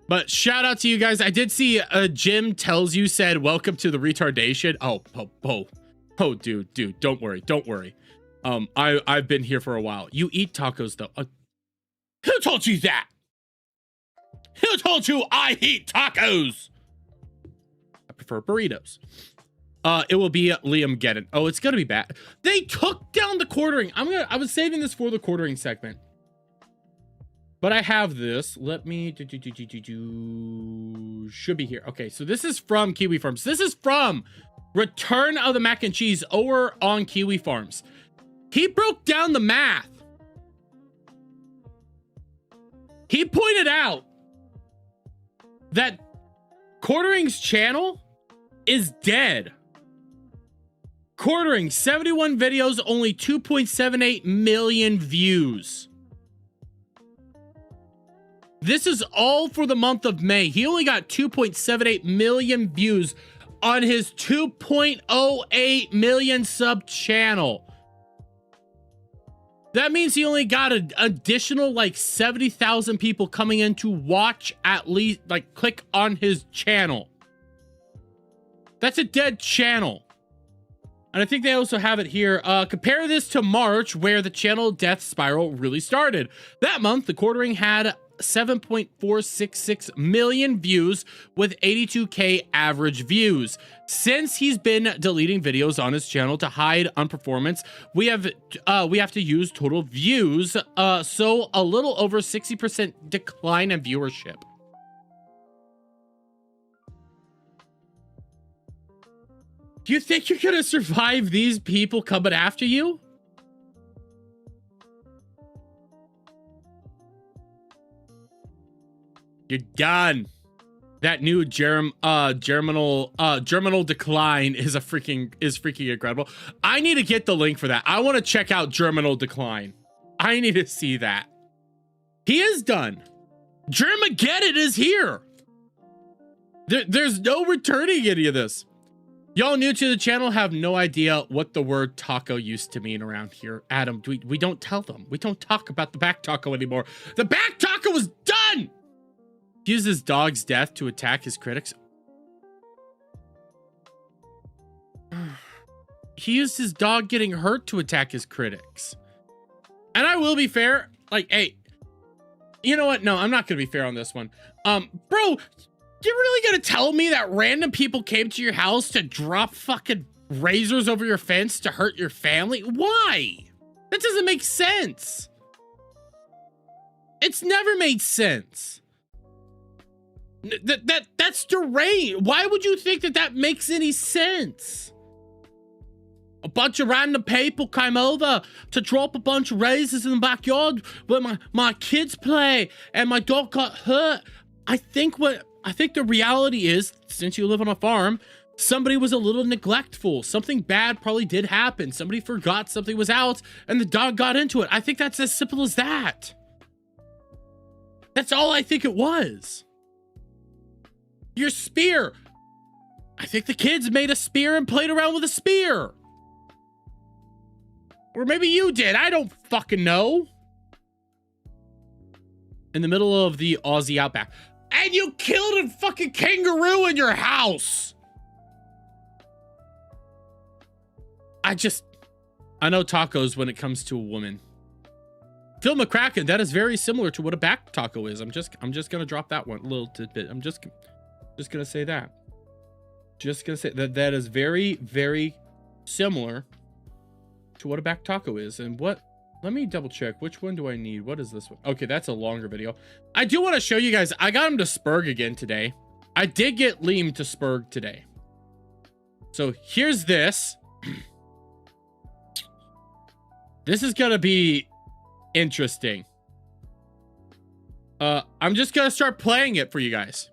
But shout out to you guys. I did see Jim Tells You said, welcome to the retardation. Oh, dude, don't worry. I've been here for a while. You eat tacos though. Who told you that? Who told you I eat tacos? I prefer burritos. It will be Liam Gedden. Oh, it's gonna be bad. They took down the quartering. I was saving this for the quartering segment. But I have this. Let me should be here. Okay, so this is from Kiwi Farms. This is from Return of the Mac and Cheese over on Kiwi Farms. He broke down the math. He pointed out that Quartering's channel is dead. Quartering, 71 videos, only 2.78 million views. This is all for the month of May. He only got 2.78 million views on his 2.08 million sub channel. That means he only got an additional like 70,000 people coming in to watch, at least, like, click on his channel. That's a dead channel. And I think they also have it here. Compare this to March, where the channel death spiral really started. That month, the Quartering had 7.466 million views with 82k average views. Since he's been deleting videos on his channel to hide unperformance, we have to use total views, so a little over 60% decline in viewership. Do you think you're gonna survive these people coming after you? You're done. That new germinal decline is freaking incredible. I need to get the link for that. I want to check out germinal decline. I need to see that. He is done. Germageddon is here. There's no returning any of this. Y'all new to the channel have no idea what the word taco used to mean around here. Adam, we don't tell them. We don't talk about the back taco anymore. The back taco was done. He used his dog's death to attack his critics. He used his dog getting hurt to attack his critics. And I will be fair. Like, hey, you know what? No, I'm not going to be fair on this one. Bro, you're really going to tell me that random people came to your house to drop fucking razors over your fence to hurt your family? Why? That doesn't make sense. It's never made sense. That's deranged. Why would you think that makes any sense? A bunch of random people came over to drop a bunch of razors in the backyard where my kids play and my dog got hurt. I think the reality is, since you live on a farm, somebody was a little neglectful. Something bad probably did happen. Somebody forgot something was out and the dog got into it. I think that's as simple as that. That's all I think it was. Your spear. I think the kids made a spear and played around with a spear. Or maybe you did. I don't fucking know. In the middle of the Aussie outback. And you killed a fucking kangaroo in your house. I know tacos when it comes to a woman. Phil McCracken, that is very similar to what a back taco is. I'm just gonna drop that one little tidbit. I'm just gonna say that. Just gonna say that is very, very similar to what a back taco is. And what, let me double check. Which one do I need? What is this one? Okay, that's a longer video. I do want to show you guys. I got him to Spurg again today. I did get Liam to Spurg today. So here's this. This is gonna be interesting. I'm just gonna start playing it for you guys.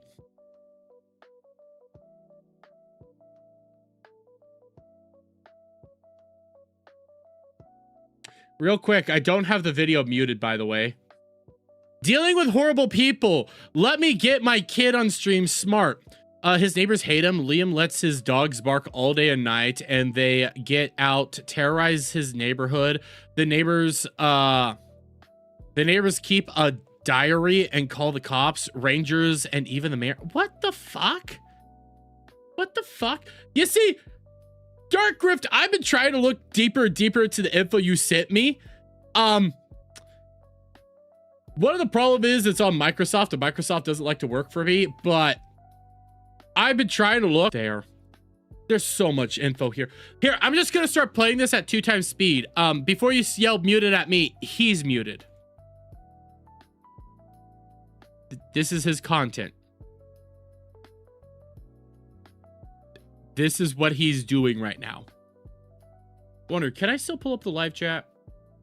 Real quick, I don't have the video muted, by the way. Dealing with horrible people. Let me get my kid on stream smart. His neighbors hate him. Liam lets his dogs bark all day and night, and they get out, terrorize his neighborhood. The neighbors keep a diary and call the cops, rangers, and even the mayor. What the fuck? What the fuck? You see, Dark Rift, I've been trying to look deeper and deeper into the info you sent me. One of the problem is it's on Microsoft, and Microsoft doesn't like to work for me, but I've been trying to look there. There's so much info here. Here, I'm just gonna start playing this at 2x speed. Before you yell muted at me, he's muted. This is his content. This is what he's doing right now. Wonder, can I still pull up the live chat?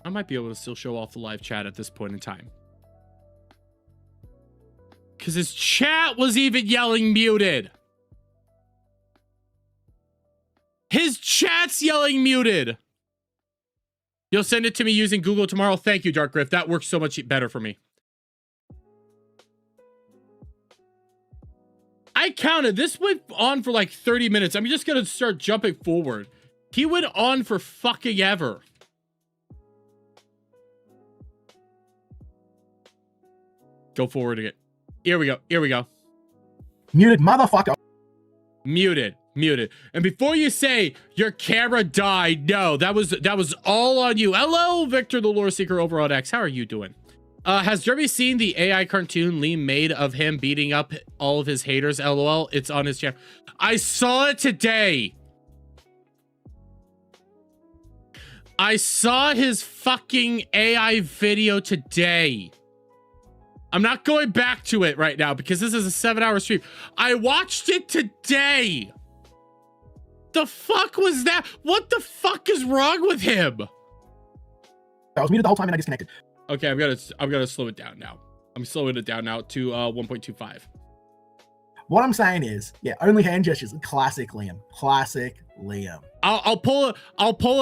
I might be able to still show off the live chat at this point in time. Because his chat was even yelling muted. His chat's yelling muted. You'll send it to me using Google tomorrow. Thank you, Dark Griff. That works so much better for me. I counted. This went on for like 30 minutes. I'm just going to start jumping forward. He went on for fucking ever. Go forward again. Here we go. Here we go. Muted, motherfucker. Muted. Muted. And before you say your camera died, no, that was all on you. Hello, Victor the Lore Seeker over on X. How are you doing? Has Derby seen the AI cartoon Liam made of him beating up all of his haters? LOL. It's on his channel. I saw it today. I saw his fucking AI video today. I'm not going back to it right now because this is a 7-hour stream. I watched it today. the fuck was that? What the fuck is wrong with him? I was muted the whole time and I disconnected. Okay, I'm gonna slow it down now. I'm slowing it down now to 1.25. What I'm saying is, yeah, only hand gestures. Classic Liam. Classic Liam. I'll pull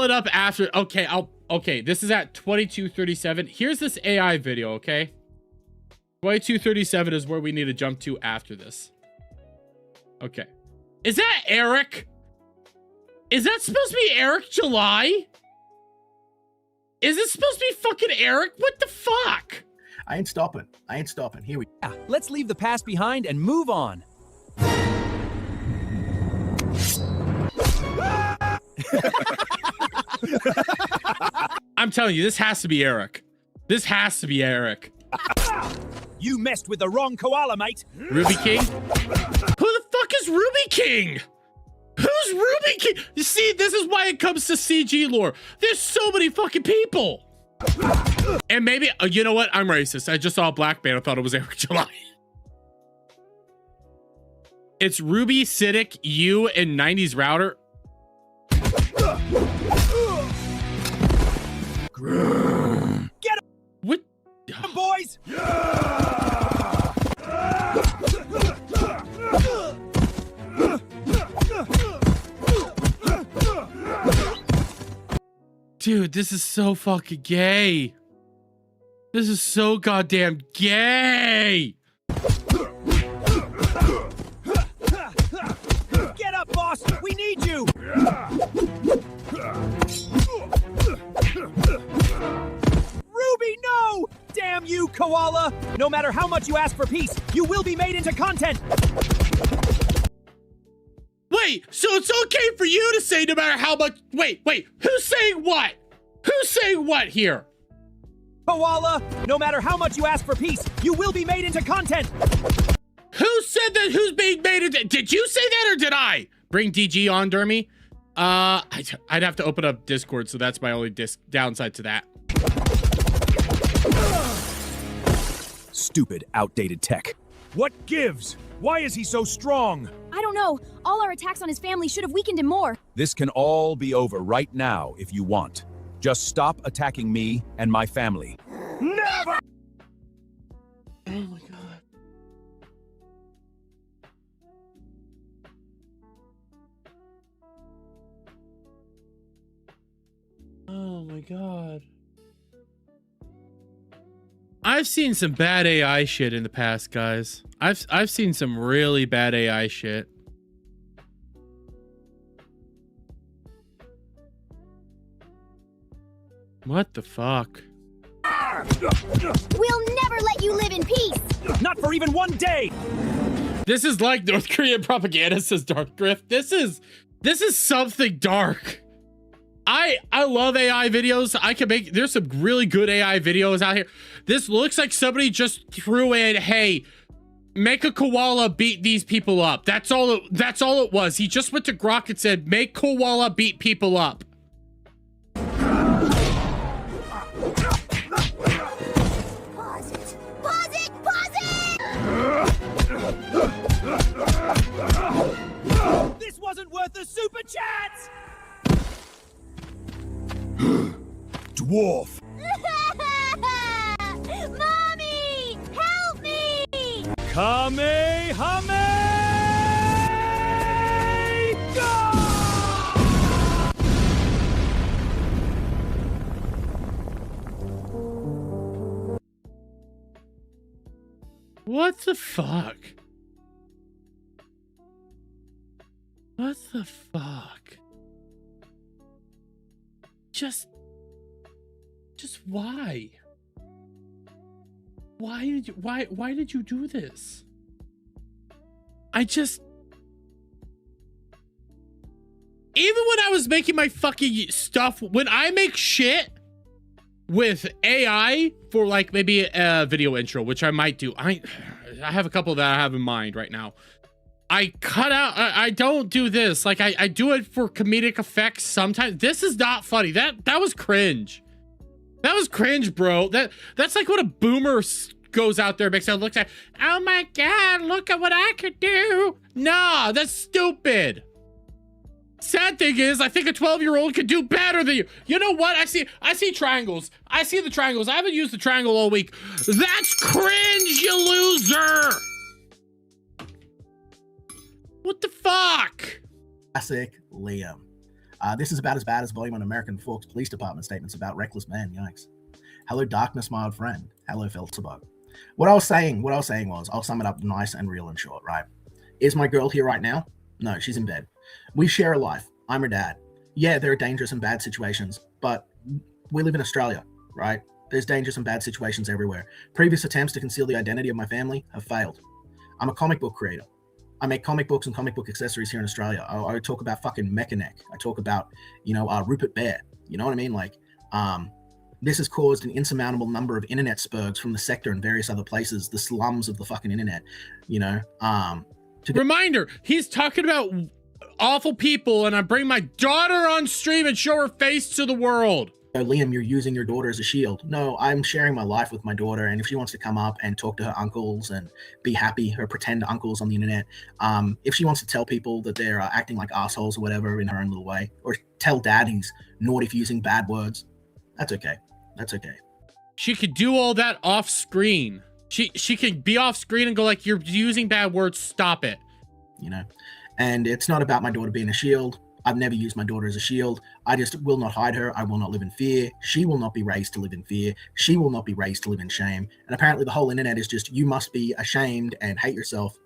it up after. Okay, this is at 22:37. Here's this AI video, okay? 22:37 is where we need to jump to after this. Okay. Is that Eric? Is that supposed to be Eric July? Is it supposed to be fucking Eric? What the fuck? I ain't stopping. Here we go. Let's leave the past behind and move on. I'm telling you, this has to be Eric. This has to be Eric. You messed with the wrong koala, mate. Ruby King? Who the fuck is Ruby King? Who's Ruby King? You see, this is why it comes to CG lore. There's so many fucking people. And maybe, you know what? I'm racist. I just saw a black man. I thought it was Eric July. It's Ruby, Siddick, you, and 90s Router. Get him! What? Boys! Dude, this is so fucking gay. This is so goddamn gay. Get up, boss! We need you! Ruby, no! Damn you, koala! No matter how much you ask for peace, you will be made into content! Wait, so it's okay for you to say no matter how much... Wait, who's saying what? Who's saying what here? Koala, no matter how much you ask for peace, you will be made into content! Who said that? Who's being made into... Did you say that or did I? Bring DG on, Dermy? I'd have to open up Discord, so that's my only downside to that. Stupid, outdated tech. What gives? Why is he so strong? I don't know. All our attacks on his family should have weakened him more. This can all be over right now if you want. Just stop attacking me and my family. Never! Oh my god. Oh my god. I've seen some bad AI shit in the past, guys. I've seen some really bad AI shit. What the fuck? We'll never let you live in peace. Not for even one day! This is like North Korean propaganda, says Dark Griff. This is something dark. I love AI videos. There's some really good AI videos out here. This looks like somebody just threw in, hey, make a koala beat these people up. That's all it was. He just went to Grok and said, make koala beat people up. Pause it! Pause it! Pause it! This wasn't worth the super chats! Dwarf! Mommy! Help me! Kamehameha! What the fuck? What the fuck? Just why? Why did you do this? Even when I was making my fucking stuff, when I make shit with AI for like maybe a video intro, which I might do. I have a couple that I have in mind right now. I cut out, I don't do this. Like I do it for comedic effects sometimes. This is not funny. That was cringe. That was cringe, bro. That's like what a boomer goes out there and makes it look like, oh my God, look at what I could do. Nah, that's stupid. Sad thing is, I think a 12-year-old could do better than you. You know what? I see triangles. I see the triangles. I haven't used the triangle all week. That's cringe, you loser. What the fuck? Classic Liam. This is about as bad as volume on American Forks Police Department statements about reckless men. Yikes. Hello, darkness, my old friend. Hello, Feltzebug. What I was saying was, I'll sum it up nice and real and short, right? Is my girl here right now? No, she's in bed. We share a life. I'm her dad. Yeah, there are dangerous and bad situations, but we live in Australia, right? There's dangerous and bad situations everywhere. Previous attempts to conceal the identity of my family have failed. I'm a comic book creator. I make comic books and comic book accessories here in Australia. I talk about fucking Mechaneck. I talk about, Rupert Bear. You know what I mean? Like, this has caused an insurmountable number of internet spurgs from the sector and various other places, the slums of the fucking internet, Reminder, he's talking about awful people, and I bring my daughter on stream and show her face to the world. Liam, you're using your daughter as a shield. No, I'm sharing my life with my daughter, and if she wants to come up and talk to her uncles and be happy, her pretend uncles on the internet, if she wants to tell people that they're acting like assholes or whatever in her own little way, or tell dad he's naughty for using bad words, that's okay. That's okay. She could do all that off screen. She could be off screen and go like, you're using bad words, stop it. And it's not about my daughter being a shield. I've never used my daughter as a shield. I just will not hide her. I will not live in fear. She will not be raised to live in fear. She will not be raised to live in shame. And apparently the whole internet is just, you must be ashamed and hate yourself.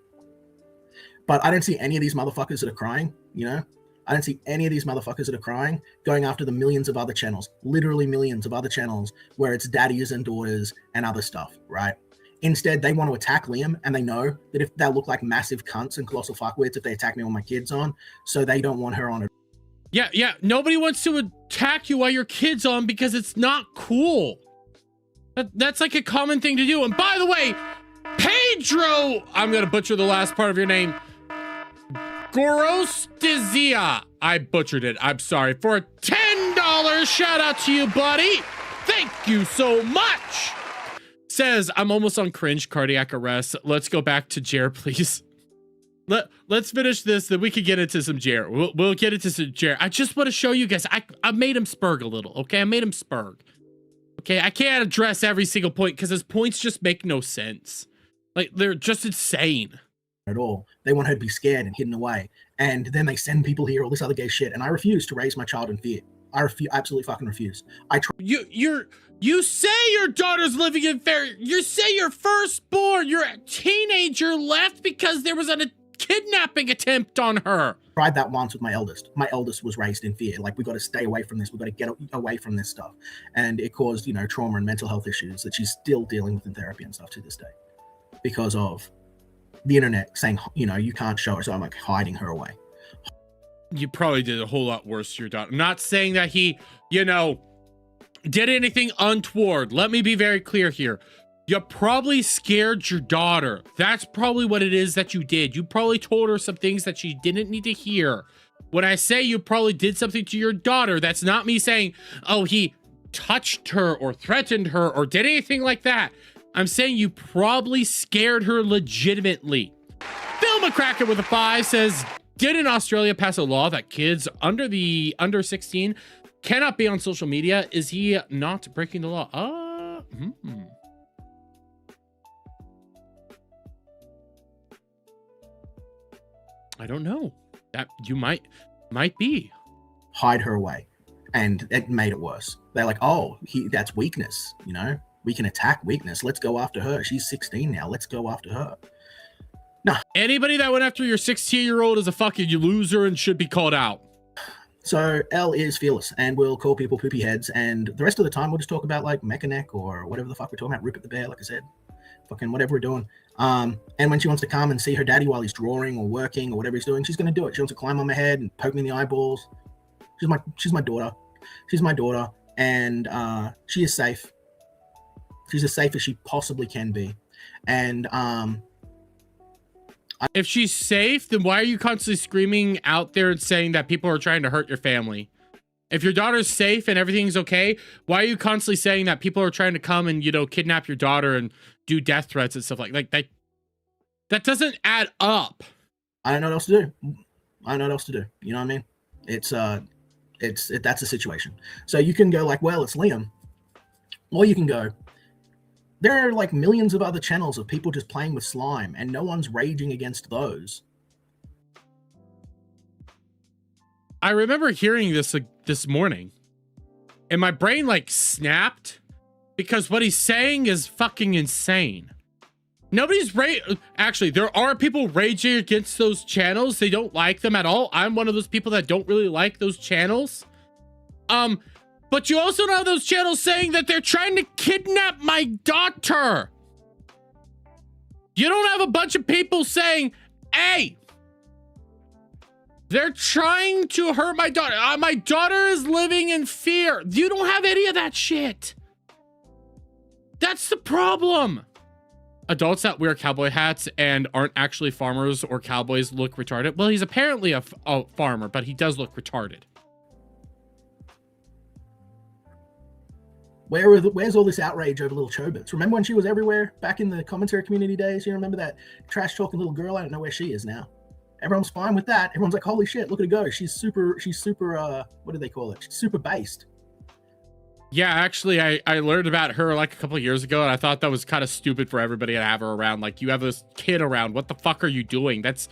But I don't see any of these motherfuckers that are crying, I don't see any of these motherfuckers that are crying going after the millions of other channels, literally millions of other channels where it's daddies and daughters and other stuff, right? Instead, they want to attack Liam, and they know that if they'll look like massive cunts and colossal fuckwits if they attack me with my kids on, so they don't want her on it. Yeah. Nobody wants to attack you while your kid's on because it's not cool. That's like a common thing to do. And by the way, Pedro, I'm going to butcher the last part of your name. Gorostizia. I butchered it. I'm sorry. For a $10 shout out to you, buddy. Thank you so much. Says, I'm almost on cringe cardiac arrest. Let's go back to Jer, please. Let's finish this, then we can get into some Jer. We'll get into some Jer. I just want to show you guys. I made him spurg a little, okay? I made him spurg. Okay, I can't address every single point because his points just make no sense. Like, they're just insane. At all. They want her to be scared and hidden away. And then they send people here, all this other gay shit. And I refuse to raise my child in fear. I absolutely fucking refuse. You say your daughter's living in fear. You say your firstborn, your teenager left because there was a kidnapping attempt on her. Tried that once with my eldest. My eldest was raised in fear. Like, we got to stay away from this. We got to get away from this stuff. And it caused, trauma and mental health issues that she's still dealing with in therapy and stuff to this day because of the internet saying, you can't show her. So I'm like hiding her away. You probably did a whole lot worse to your daughter. I'm not saying that he, did anything untoward. Let me be very clear here. You probably scared your daughter. That's probably what it is that you did. You probably told her some things that she didn't need to hear. When I say you probably did something to your daughter, that's not me saying, oh, he touched her or threatened her or did anything like that. I'm saying you probably scared her legitimately. Phil McCracken with a 5 says, didn't Australia pass a law that kids under 16 cannot be on social media? Is he not breaking the law? I don't know. That you might be. Hide her away. And it made it worse. They're like, oh, that's weakness, We can attack weakness. Let's go after her. She's 16 now. Let's go after her. No. Anybody that went after your 16-year-old is a fucking loser and should be called out. So L is fearless and we'll call people poopy heads, and the rest of the time we'll just talk about like Mechaneck or whatever the fuck we're talking about, Rupert the Bear, like I said, fucking whatever we're doing. And when she wants to come and see her daddy while he's drawing or working or whatever he's doing, she's gonna do it. She wants to climb on my head and poke me in the eyeballs. She's my daughter. She's my daughter, and she is safe. She's as safe as she possibly can be. And if she's safe, then why are you constantly screaming out there and saying that people are trying to hurt your family? If your daughter's safe and everything's okay, why are you constantly saying that people are trying to come and, kidnap your daughter and do death threats and stuff like that? That doesn't add up. I don't know what else to do. You know what I mean? That's a situation. So you can go like, well, it's Liam, or you can go, there are like millions of other channels of people just playing with slime, and no one's raging against those. I remember hearing this this morning, and my brain like snapped because what he's saying is fucking insane. Nobody's actually, there are people raging against those channels. They don't like them at all. I'm one of those people that don't really like those channels. But you also know those channels saying that they're trying to kidnap my daughter. You don't have a bunch of people saying, hey, they're trying to hurt my daughter. My daughter is living in fear. You don't have any of that shit. That's the problem. Adults that wear cowboy hats and aren't actually farmers or cowboys look retarded. Well, he's apparently a farmer, but he does look retarded. Where's all this outrage over little Chobits? Remember when she was everywhere back in the commentary community days? You remember that trash talking little girl? I don't know where she is now. Everyone's fine with that. Everyone's like, holy shit, look at her go. She's super, what do they call it? She's super based. Yeah, actually, I learned about her like a couple of years ago, and I thought that was kind of stupid for everybody to have her around. Like, you have this kid around. What the fuck are you doing? That's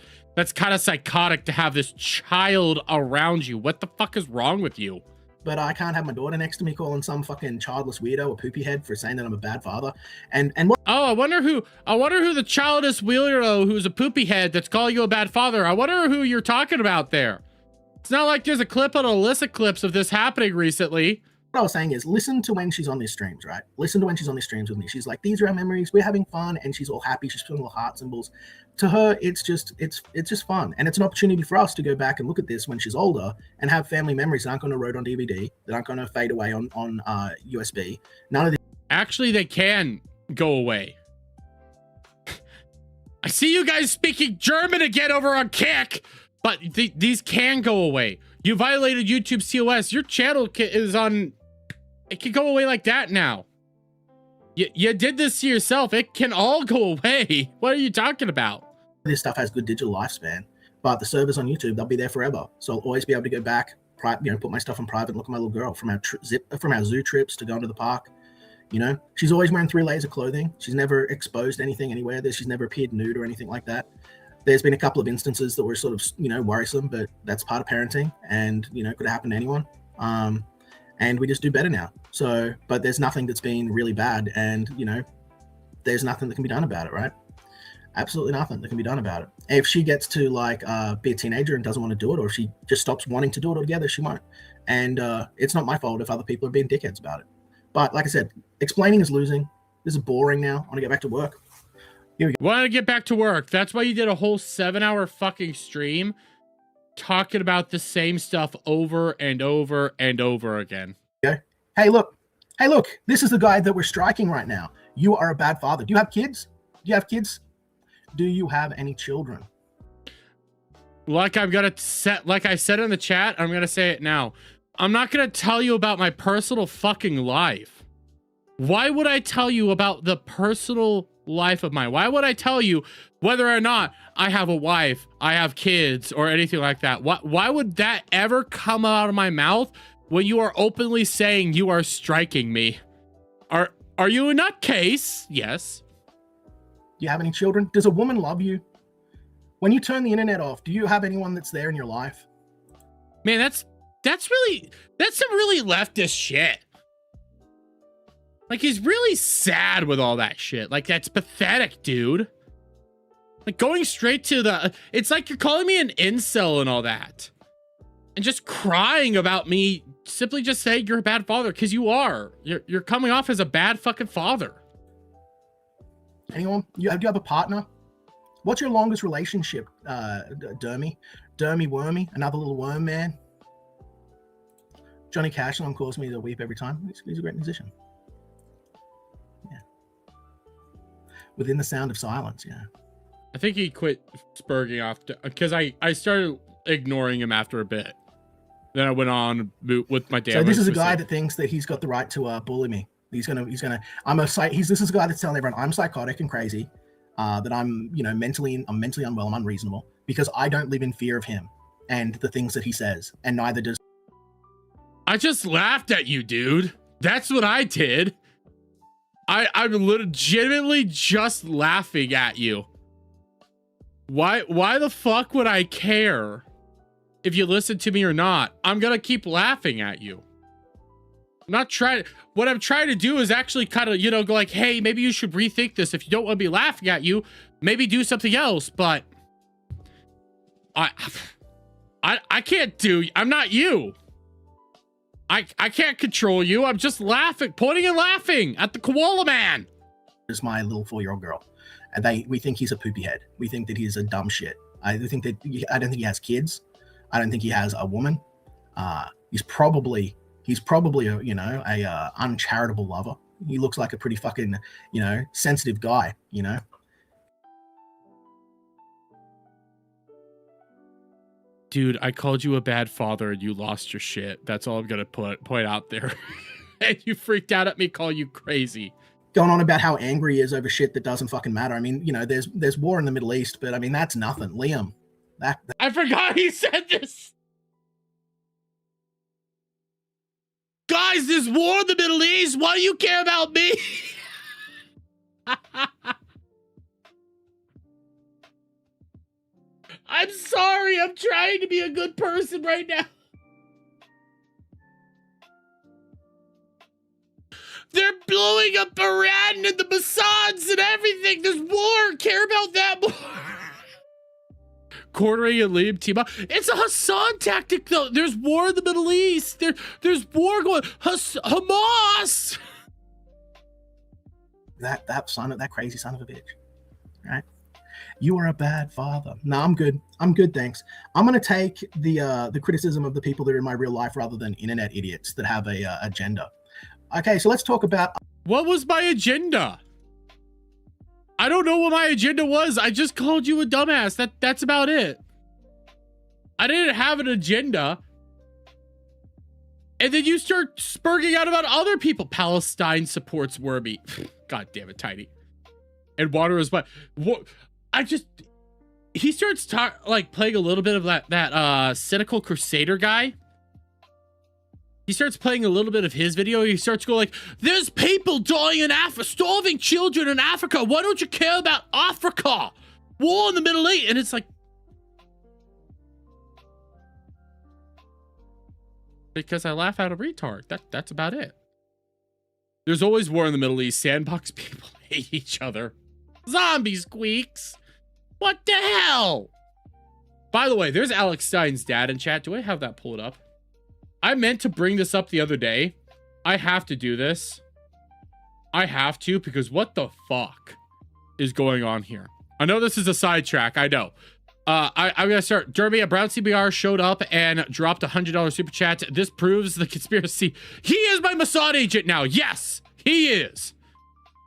kind of psychotic to have this child around you. What the fuck is wrong with you? But I can't have my daughter next to me calling some fucking childless weirdo a poopy head for saying that I'm a bad father. And what? Oh, I wonder who the childless weirdo who's a poopy head that's calling you a bad father. I wonder who you're talking about there. It's not like there's a clip on illicit clips of this happening recently. What I was saying is, listen to when she's on these streams, right? Listen to when she's on these streams with me. She's like, these are our memories. We're having fun, and she's all happy. She's putting little heart symbols. To her, it's just fun, and it's an opportunity for us to go back and look at this when she's older and have family memories that aren't going to erode on DVD, that aren't going to fade away on USB. None of the Actually, they can go away. I see you guys speaking German again over on Kick, but these can go away. You violated YouTube's TOS. Your channel is on. It can go away like that now. You did this to yourself. It can all go away. What are you talking about? This stuff has good digital lifespan, but the servers on YouTube, they'll be there forever. So I'll always be able to go back, put my stuff in private, and look at my little girl from our zoo trips to going to the park. You know, she's always wearing 3 layers of clothing. She's never exposed anything anywhere. She's never appeared nude or anything like that. There's been a couple of instances that were sort of, worrisome, but that's part of parenting, and could happen to anyone. And we just do better now. So, but there's nothing that's been really bad, and there's nothing that can be done about it, right? Absolutely nothing that can be done about it. If she gets to be a teenager and doesn't want to do it, or if she just stops wanting to do it altogether, she won't. And it's not my fault if other people are being dickheads about it. But like I said, explaining is losing. This is boring now. I want to get back to work. Here we go. Want to get back to work. That's why you did a whole 7-hour fucking stream talking about the same stuff over and over and over again. Okay. Hey, look. This is the guy that we're striking right now. You are a bad father. Do you have kids? Do you have any children? Like I said in the chat, I'm gonna say it now. I'm not gonna tell you about my personal fucking life. Why would I tell you about the personal life of mine? Why would I tell you whether or not I have a wife, I have kids, or anything like that? Why would that ever come out of my mouth when you are openly saying you are striking me? Are you a nutcase? Yes. Do you have any children? Does a woman love you? When you turn the internet off, do you have anyone that's there in your life? Man, that's some really leftist shit. Like, he's really sad with all that shit. Like, that's pathetic, dude. Like, going straight to it's like you're calling me an incel and all that. And just crying about me simply just saying you're a bad father, because you are. You're coming off as a bad fucking father. Anyone? Do you have a partner? What's your longest relationship, Dermy? Dermy Wormy, another little worm man. Johnny Cash calls me to weep every time. He's a great musician. Yeah. Within the sound of silence, yeah. I think he quit spurging off because I started ignoring him after a bit. Then I went on with my dad. So this is a guy that thinks that he's got the right to bully me. This is a guy that's telling everyone I'm psychotic and crazy, that I'm mentally unwell, I'm unreasonable because I don't live in fear of him. and the things that he says, and neither does. I just laughed at you, dude. That's what I did. I'm legitimately just laughing at you. Why the fuck would I care if you listen to me or not? I'm gonna keep laughing at you. I'm not trying. What I'm trying to do is actually kind of, you know, go like, hey, maybe you should rethink this. If you don't want to be laughing at you, maybe do something else. But I can't do. I'm not you. I can't control you. I'm just laughing, pointing and laughing at the koala man. Is my little 4-year-old girl, and we think he's a poopy head. We think that he's a dumb shit. I don't think he has kids. I don't think he has a woman. He's probably a, you know, a uncharitable lover. He looks like a pretty fucking, you know, sensitive guy, you know. Dude, I called you a bad father and you lost your shit. That's all I'm gonna point out there. And you freaked out at me, call you crazy. Going on about how angry he is over shit that doesn't fucking matter. I mean, you know, there's war in the Middle East, but I mean, that's nothing. Liam, that I forgot he said this. Guys, there's war in the Middle East. Why do you care about me? I'm sorry. I'm trying to be a good person right now. They're blowing up Iran and the Mossads and everything. There's war. Care about that more. Quartering and Liam team up. It's a Hassan tactic, though. There's war in the Middle East. There's war going. Hamas. That crazy son of a bitch, right? You are a bad father. No, I'm good. I'm good, thanks. I'm gonna take the criticism of the people that are in my real life rather than internet idiots that have a agenda. Okay, so let's talk about what was my agenda. I don't know what my agenda was. I just called you a dumbass. That's about it. I didn't have an agenda. And then you start spurging out about other people. Palestine supports Wormy. God damn it, Tiny. And water is what he starts playing a little bit of that cynical crusader guy. He starts playing a little bit of his video. He starts going like, there's people dying in Africa, starving children in Africa. Why don't you care about Africa? War in the Middle East. And it's like, because I laugh at a retard. That's about it. There's always war in the Middle East. Sandbox people hate each other. Zombie squeaks. What the hell? By the way, there's Alex Stein's dad in chat. Do I have that pulled up? I meant to bring this up the other day. I have to do this. I have to, because what the fuck is going on here? I know this is a sidetrack. I know. I'm gonna start. Derby, a Brown CBR showed up and dropped $100 super chat. This proves the conspiracy. He is my Mossad agent now. Yes, he is.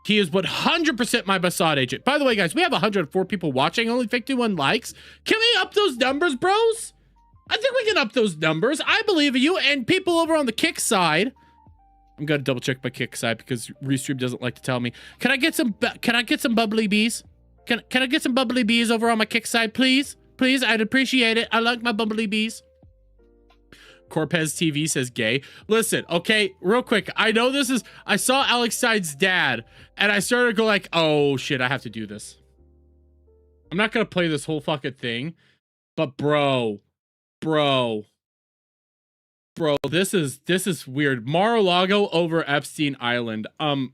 He is 100% my Mossad agent. By the way, guys, we have 104 people watching, only 51 likes. Can we up those numbers, bros? I think we can up those numbers. I believe in you. And people over on the Kick side, I'm gonna double check my Kick side because Restream doesn't like to tell me. Can I get some bubbly bees? Can I get some bubbly bees over on my Kick side, please? Please, I'd appreciate it. I like my bubbly bees. Corpez TV says gay. Listen, okay, real quick. I know this is. I saw Alex Stein's dad, and I started to go like, oh shit, I have to do this. I'm not gonna play this whole fucking thing, but bro, this is weird. Mar-a-Lago over Epstein Island. I'm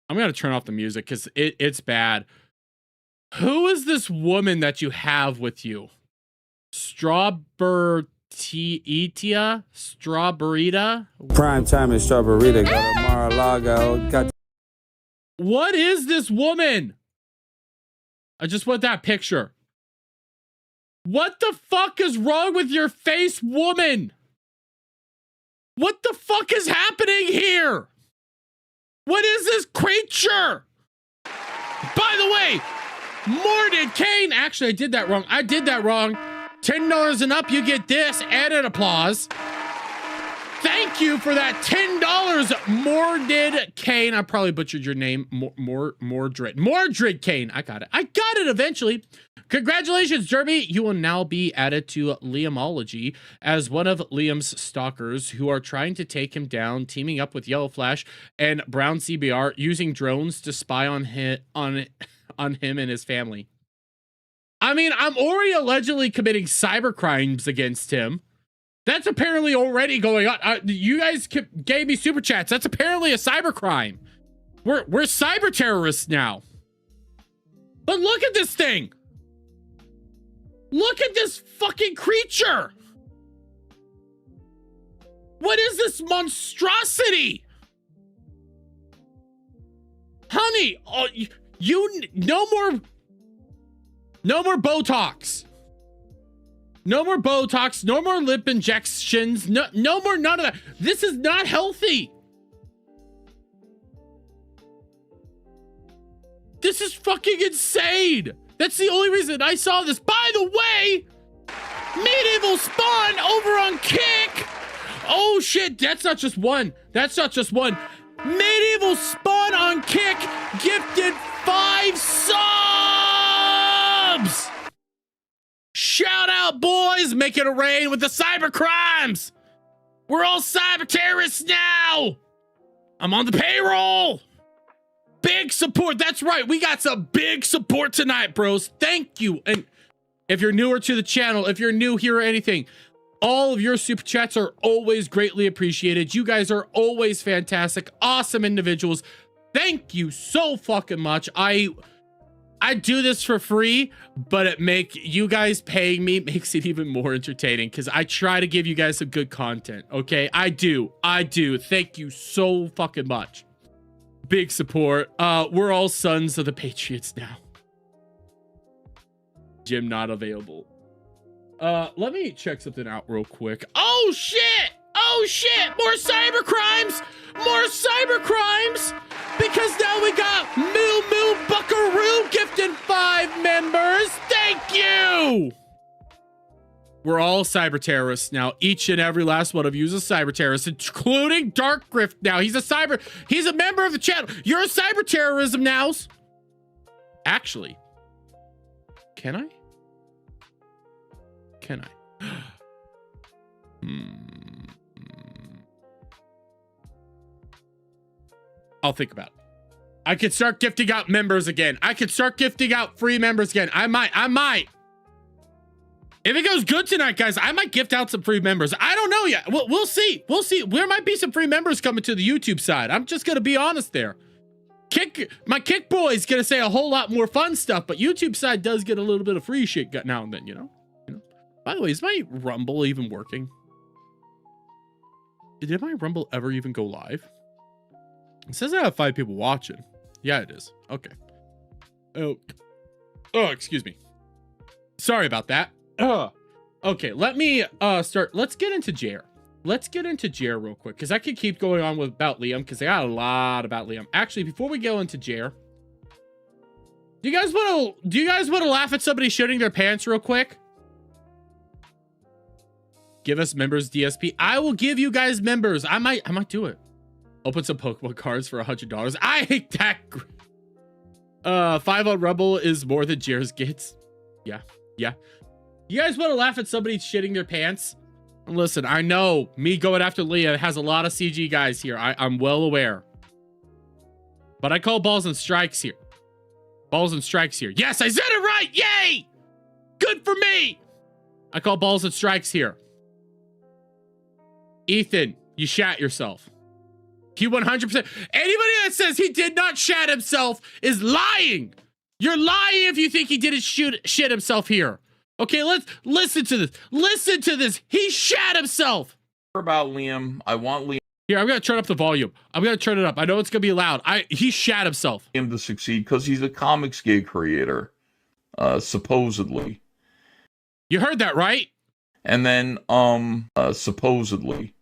gonna turn off the music because it's bad. Who is this woman that you have with you? Strawberita? Prime time in Strawberita. Go to Mar-a-Lago. What is this woman? I just want that picture. What the fuck is wrong with your face, woman? What the fuck is happening here? What is this creature? By the way, Mordid Kane. Actually, I did that wrong. $10 and up, you get this and an applause. Thank you for that $10, Mordid Kane. I probably butchered your name. Mordred Kane. I got it eventually. Congratulations, Derby. You will now be added to Liamology as one of Liam's stalkers who are trying to take him down, teaming up with Yellow Flash and Brown CBR, using drones to spy on him and his family. I mean, I'm already allegedly committing cyber crimes against him. That's apparently already going on. You guys gave me super chats. That's apparently a cyber crime. We're cyber terrorists now. But look at this thing. Look at this fucking creature. What is this monstrosity? Honey, no more Botox. No more Botox, no more lip injections, no more none of that. This is not healthy. This is fucking insane. That's the only reason I saw this. By the way, Medieval Spawn over on Kick. Oh shit, that's not just one. That's not just one. Medieval Spawn on Kick gifted 5 subs. Shout out, boys, making it rain with the cyber crimes. We're all cyber terrorists now. I'm on the payroll. Big support. That's right. We got some big support tonight, bros. Thank you. And if you're newer to the channel, if you're new here or anything, all of your super chats are always greatly appreciated. You guys are always fantastic, awesome individuals. Thank you so fucking much. I do this for free, but you guys paying me makes it even more entertaining because I try to give you guys some good content. Okay, I do. Thank you so fucking much. Big support. We're all sons of the Patriots now. Jim not available. Let me check something out real quick. Oh shit! Oh shit! More cyber crimes! More cyber crimes! Because now we got Moo Moo Buckaroo gifting 5 members. Thank you! We're all cyber terrorists now. Each and every last one of you is a cyber terrorist, including Dark Grift now. He's a member of the channel. You're a cyber terrorism now. Actually, can I? Can I? I'll think about it. I could start gifting out members again. I could start gifting out free members again. I might. If it goes good tonight, guys, I might gift out some free members. I don't know yet. We'll see. We'll see. There might be some free members coming to the YouTube side. I'm just going to be honest there. My Kick boy is going to say a whole lot more fun stuff, but YouTube side does get a little bit of free shit now and then, you know? By the way, is my Rumble even working? Did my Rumble ever even go live? It says I have 5 people watching. Yeah, it is. Okay. Oh, excuse me. Sorry about that. Okay, let me start. Let's get into Jer. Let's get into Jer real quick because I could keep going on about Liam because I got a lot about Liam. Actually, before we go into Jer, do you guys want to laugh at somebody shitting their pants real quick? Give us members DSP. I will give you guys members. I might do it. Open some Pokemon cards for $100. I hate that. 5 on Rumble is more than Jer's gets. Yeah. You guys want to laugh at somebody shitting their pants? Listen, I know me going after Leah has a lot of CG guys here. I'm well aware. But I call balls and strikes here. Balls and strikes here. Yes, I said it right. Yay! Good for me. I call balls and strikes here. Ethan, you shat yourself. You 100%. Anybody that says he did not shat himself is lying. You're lying if you think he didn't shit himself here. Okay, let's listen to this. Listen to this. He shat himself. About Liam, I want Liam. Here, I'm gonna turn up the volume. I'm gonna turn it up. I know it's gonna be loud. He shat himself. Him to succeed because he's a comics gig creator, supposedly. You heard that right? And then, supposedly.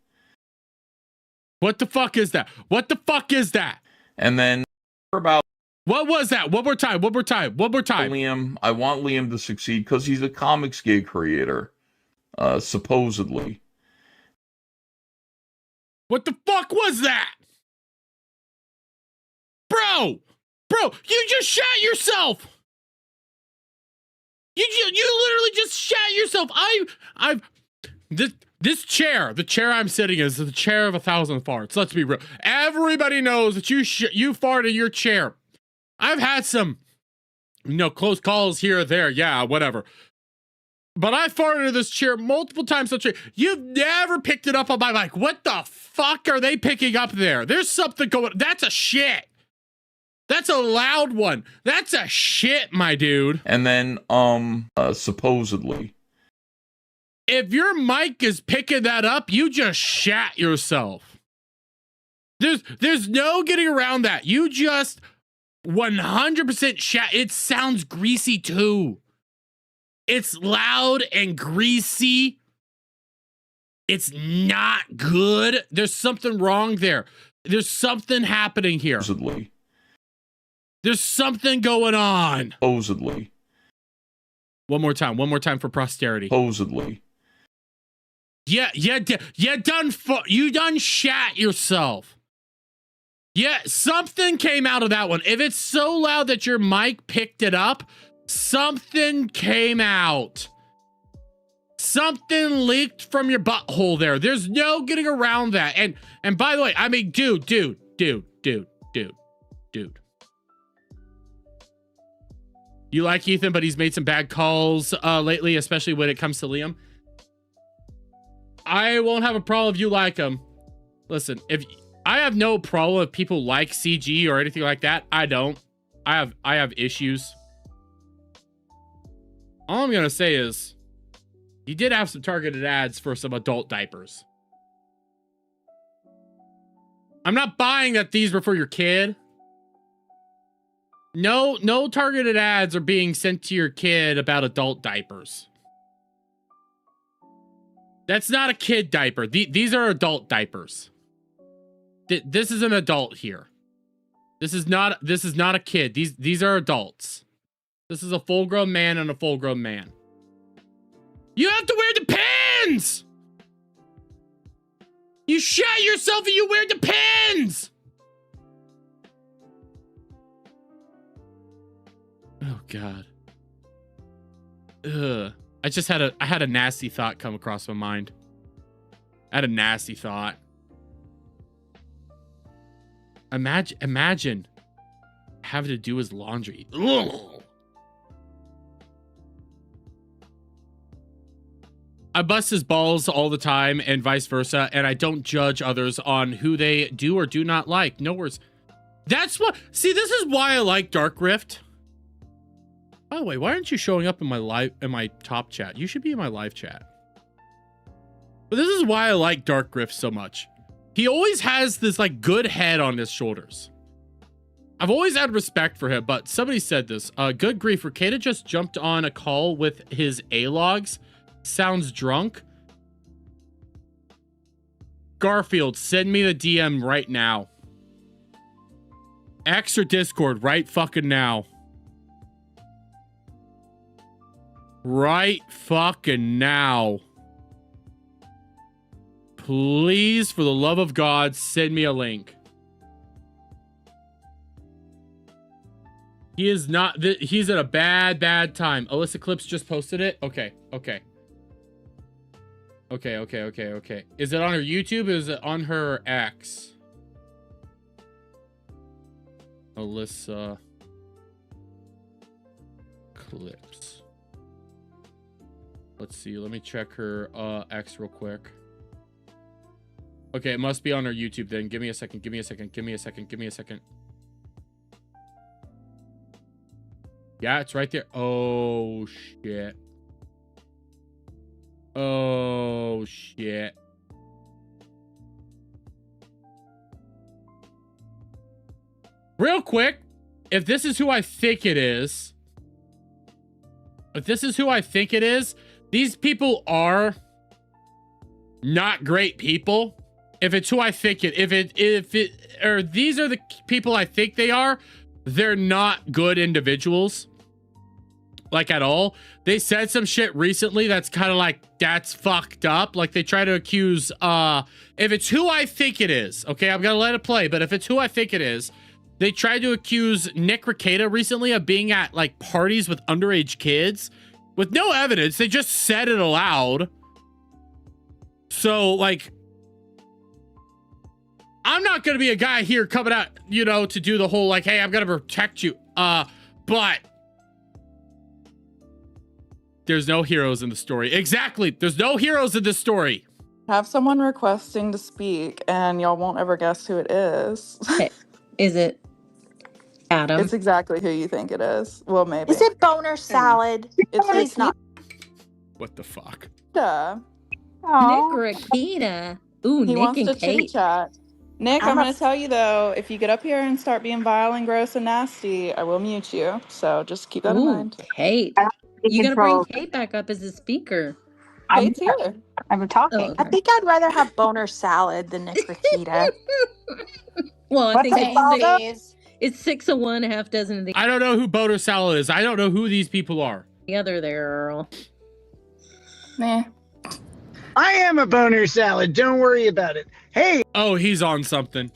What the fuck is that? What the fuck is that? And then about. What was that? One more time. Liam, I want Liam to succeed because he's a comics gig creator, supposedly. What the fuck was that? Bro, you just shot yourself. You literally just shat yourself. This chair, the chair I'm sitting in, is the chair of 1,000 farts. Let's be real. Everybody knows that you fart in your chair. I've had some, close calls here or there. Yeah, whatever. But I farted in this chair multiple times. You've never picked it up on my mic. What the fuck are they picking up there? There's something going. That's a shit. That's a loud one. That's a shit, my dude. And then, supposedly, if your mic is picking that up, you just shat yourself. There's no getting around that. You just 100% shat. It sounds greasy too. It's loud and greasy. It's not good. There's something wrong there. There's something happening here. Supposedly. There's something going on. Supposedly. One more time for posterity. Supposedly. Yeah, you done shat yourself. Yeah, something came out of that one. If it's so loud that your mic picked it up, something came out. Something leaked from your butthole there. There's no getting around that. And by the way, I mean, dude. You like Ethan, but he's made some bad calls lately, especially when it comes to Liam. I won't have a problem if you like him. Listen, I have no problem if people like CG or anything like that. I don't. I have issues. All I'm gonna say is, he did have some targeted ads for some adult diapers. I'm not buying that these were for your kid. No targeted ads are being sent to your kid about adult diapers. That's not a kid diaper. These are adult diapers. This is an adult here. This is not a kid. These are adults. This is a full-grown man and a full-grown man. You have to wear the pins! You shat yourself and you wear the pins! Oh God. Ugh. I had a nasty thought come across my mind. I had a nasty thought. Imagine having to do his laundry. Ugh. I bust his balls all the time and vice versa, and I don't judge others on who they do or do not like. No words. That's what. See, this is why I like Dark Rift. By the way, why aren't you showing up in my top chat? You should be in my live chat. But this is why I like Dark Rift so much. He always has this like good head on his shoulders. I've always had respect for him, but somebody said this. Good grief, Ricada just jumped on a call with his A-logs. Sounds drunk. Garfield, send me the DM right now. X or Discord right fucking now. Right fucking now. Please, for the love of God, send me a link. He is not, he's at a bad time. Alyssa Clips just posted it. Okay. Is it on her YouTube or is it on her X? Alyssa Clips. Let's see. Let me check her X real quick. Okay, it must be on her YouTube then. Give me a second. Yeah, it's right there. Oh, shit. Real quick, if this is who I think it is, these people are not great people. If it's who I think or these are the people I think they are, they're not good individuals. Like at all. They said some shit recently that's kind of like, that's fucked up. Like they try to accuse, if it's who I think it is, okay, I'm gonna let it play, but if it's who I think it is, they tried to accuse Nick Ricada recently of being at like parties with underage kids with no evidence. They just said it aloud. So, like, I'm not going to be a guy here coming out, you know, to do the whole, like, hey, I'm going to protect you. But there's no heroes in the story. Exactly. There's no heroes in this story. Have someone requesting to speak, and y'all won't ever guess who it is. Is it Adam? It's exactly who you think it is. Well, maybe. Is it boner salad? It's not. What the fuck? Duh. Nick Rakita. Ooh, He Nick wants and to Kate. chit chat. Nick, I'm I'm going a- to tell you though, if you get up here and start being vile and gross and nasty, I will mute you. So just keep that in Ooh, mind. Kate. You gotta bring Kate back up as a speaker. Kate's here. I'm talking. Oh, okay. I think I'd rather have boner salad than Nick Rakita. Well, I What's think it called? it's 6 of one, a half dozen of the I don't know who Boner Salad is. I don't know who these people are. other there, Earl. Nah. I am a boner salad. Don't worry about it. Hey. Oh, he's on something.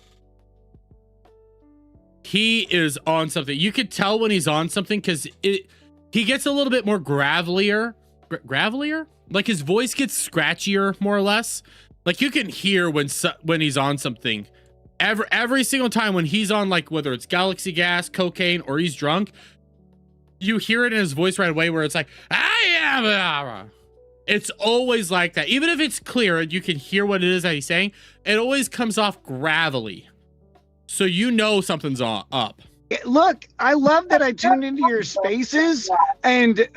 He is on something. You could tell when he's on something because he gets a little bit more gravelier. Gravelier? Like his voice gets scratchier, more or less. Like you can hear when he's on something. Every single time when he's on, like, whether it's Galaxy Gas, cocaine, or he's drunk, you hear it in his voice right away where it's like, I am. It's always like that. Even if it's clear and you can hear what it is that he's saying, it always comes off gravelly. So you know something's up. Look, I love that I tuned into your spaces, and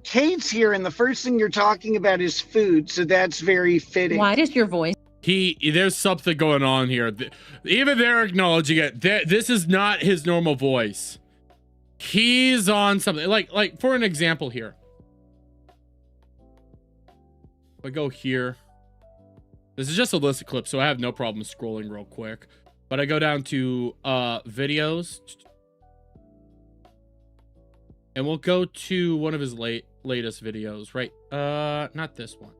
Kate's here, and the first thing you're talking about is food, so that's very fitting. Why does your voice? There's something going on here. Even they're acknowledging it. This is not his normal voice. He's on something. Like for an example here. If I go here. This is just a list of clips, so I have no problem scrolling real quick. But I go down to videos. And we'll go to one of his latest videos, right? Not this one.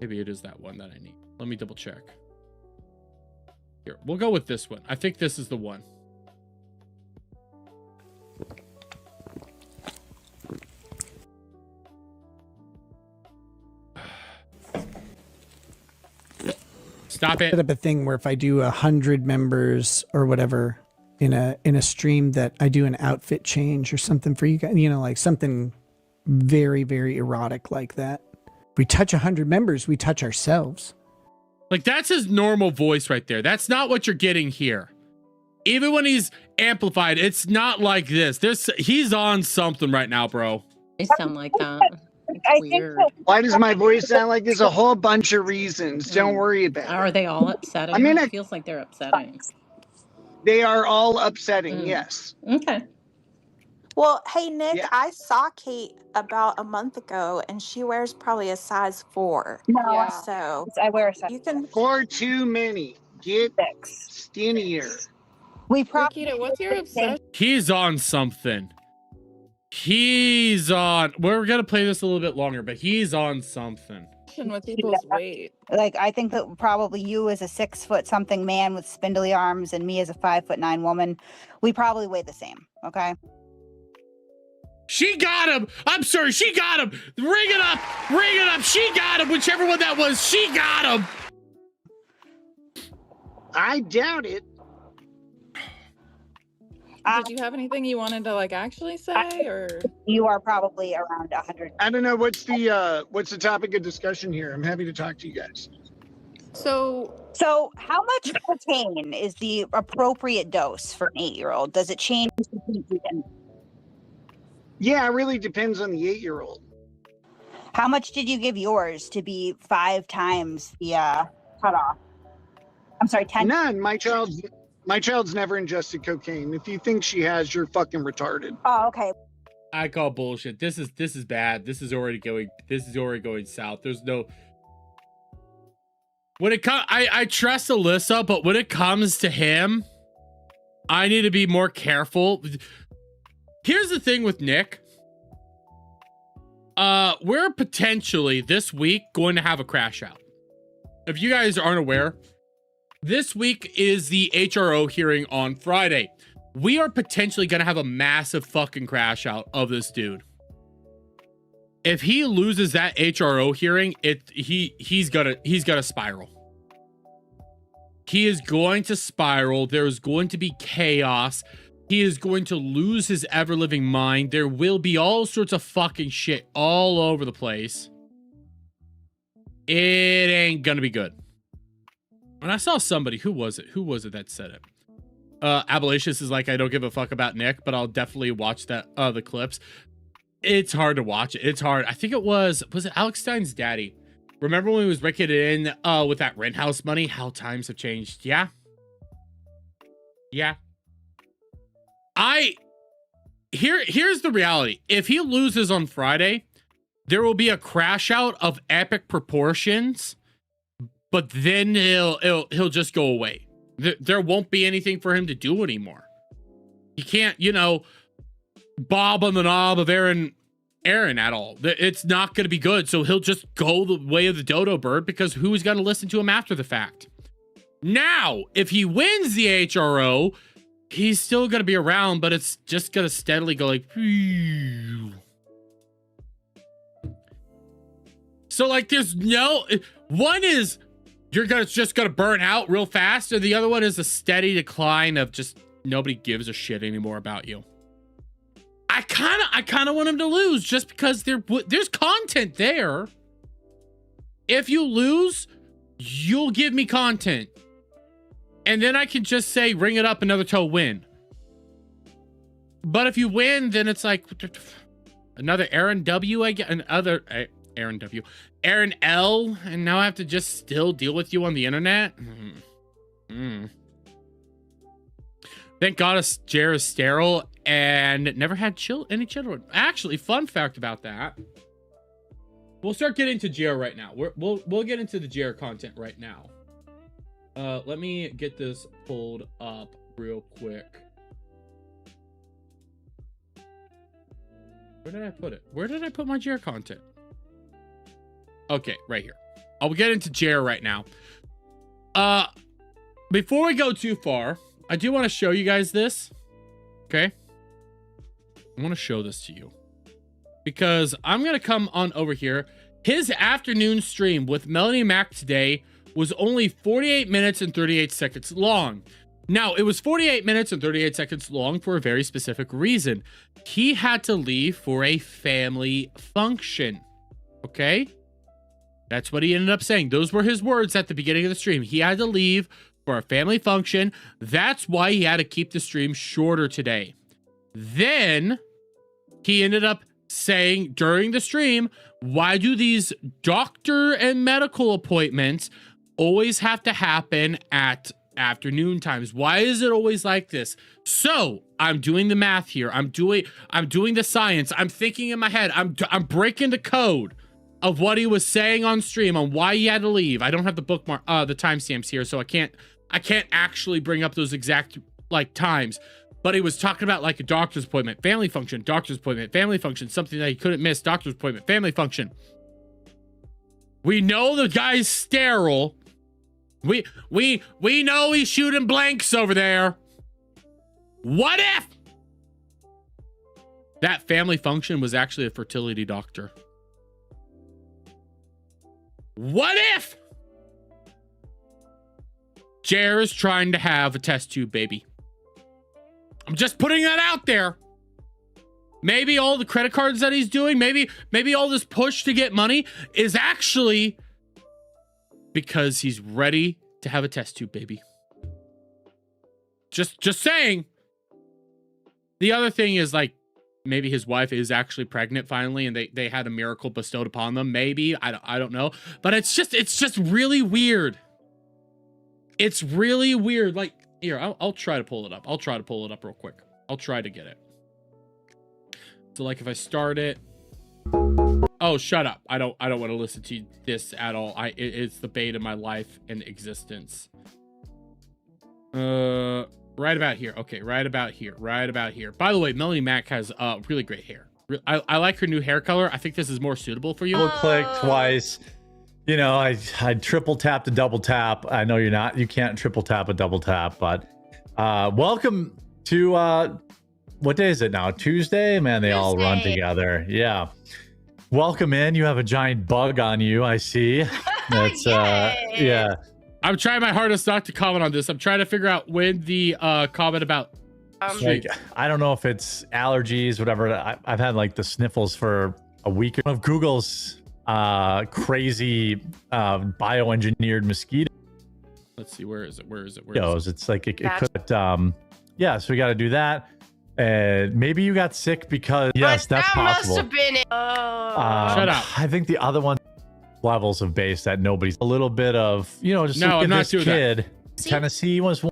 Maybe it is that one that I need. Let me double check. Here, we'll go with this one. I think this is the one. Stop it. Set up a thing where if I do 100 members or whatever in a stream, that I do an outfit change or something for you guys, you know, like something very, very erotic like that. If we touch 100 members, we touch ourselves. Like, that's his normal voice right there. That's not what you're getting here. Even when he's amplified, it's not like this. He's on something right now, bro. They sound like that. It's weird. Why does my voice sound like there's a whole bunch of reasons? Don't worry about it. Are they all upsetting? I mean, it feels like they're upsetting. They are all upsetting, yes. Okay. Well, hey, Nick, Yeah. I saw Kate about a month ago, and she wears probably a size 4. No, Yeah. So I wear a size. you can. 4 too many. Get skinnier. We probably. Rakita, what's your obsession? He's on something. He's on. We're going to play this a little bit longer, but he's on something. With people's weight. Like, I think that probably you as a 6 foot something man with spindly arms and me as a 5'9" woman, we probably weigh the same. Okay. She got him. I'm sorry. She got him. Ring it up. Ring it up. She got him. Whichever one that was. She got him. I doubt it. Did you have anything you wanted to, like, actually say, or? You are probably around 100. I don't know. What's the topic of discussion here? I'm happy to talk to you guys. So how much cocaine is the appropriate dose for an 8-year-old? Does it change? Yeah, it really depends on the 8-year-old. How much did you give yours to be 5 times the cutoff? I'm sorry, 10. None. My child's never ingested cocaine. If you think she has, you're fucking retarded. Oh, okay. I call bullshit. This is bad. This is already going south. There's no. When it comes, I trust Alyssa, but when it comes to him, I need to be more careful. Here's the thing with Nick. We're potentially this week going to have a crash out. If you guys aren't aware, this week is the HRO hearing on Friday. We are potentially going to have a massive fucking crash out of this dude. if he loses that HRO hearing, he's gonna spiral. He is going to spiral. There's going to be chaos. He is going to lose his ever-living mind. There will be all sorts of fucking shit all over the place. It ain't gonna be good. And I saw somebody, who was it that said it? Abolitionist is like, I don't give a fuck about Nick, but I'll definitely watch that the clips. It's hard to watch it. It's hard. I think it was it Alex Stein's daddy? Remember when he was breaking it in with that rent house money? How times have changed. Yeah. Yeah. Here's the reality. If he loses on Friday, there will be a crash out of epic proportions, but then he'll just go away. There won't be anything for him to do anymore. He can't, bob on the knob of Aaron at all. It's not going to be good. So he'll just go the way of the dodo bird, because who's going to listen to him after the fact? Now, if he wins the HRO, he's still going to be around, but it's just going to steadily go like, so like there's no, one is you're just going to burn out real fast, and the other one is a steady decline of just nobody gives a shit anymore about you. I kind of want him to lose, just because there's content there. If you lose, you'll give me content, and then I can just say, ring it up, another toe win. But if you win, then it's like another Aaron W. I get another Aaron W. Aaron L. And now I have to just still deal with you on the internet. Thank God Jer is sterile and never had any children. Actually, fun fact about that. We'll start getting to Jer right now. We'll get into the Jer content right now. Let me get this pulled up real quick. Where did I put it? Where did I put my Jer content? Okay, right here. I'll get into Jer right now. Before we go too far, I do want to show you guys this. Okay? I want to show this to you, because I'm going to come on over here. His afternoon stream with Melanie Mac today was only 48 minutes and 38 seconds long. Now, it was 48 minutes and 38 seconds long for a very specific reason. He had to leave for a family function. Okay? That's what he ended up saying. Those were his words at the beginning of the stream. He had to leave for a family function. That's why he had to keep the stream shorter today. Then he ended up saying during the stream, why do these doctor and medical appointments always have to happen at afternoon times? Why is it always like this? So I'm doing the math here. I'm doing the science. I'm thinking in my head. I'm breaking the code of what he was saying on stream on why he had to leave. I don't have the bookmark, the timestamps here, so I can't actually bring up those exact like times. But he was talking about like a doctor's appointment, family function, doctor's appointment, family function, something that he couldn't miss, doctor's appointment, family function. We know the guy's sterile. We know he's shooting blanks over there. What if that family function was actually a fertility doctor? What if Jer is trying to have a test tube baby? I'm just putting that out there. Maybe all the credit cards that he's doing, maybe all this push to get money is actually because he's ready to have a test tube baby. Just saying. The other thing is, like, maybe his wife is actually pregnant finally, and they had a miracle bestowed upon them. Maybe I don't know, but it's just really weird. It's really weird. Like, here, I'll try to pull it up. I'll try to pull it up real quick. I'll try to get it. So, like, if I start it. Oh, shut up! I don't want to listen to this at all. It's the bane of my life and existence. Right about here. Okay, right about here. Right about here. By the way, Melanie Mac has really great hair. I like her new hair color. I think this is more suitable for you. Double click twice. You know, I triple tap to double tap. I know you can't triple tap a double tap, but welcome to what day is it now? Tuesday? Man, they all run together. Yeah. Welcome in. You have a giant bug on you. I see. That's yeah. I'm trying my hardest not to comment on this. I'm trying to figure out when the comment about Like, I don't know if it's allergies, whatever. I've had like the sniffles for a week. One of Google's crazy bioengineered mosquito. Let's see, where is it? It's like it could. Yeah, so we got to do that. Maybe you got sick because yes, that's possible. Must have been it. Shut up. I think the other one levels of base that nobody's a little bit of just No, look I'm at not this doing kid. that. Tennessee was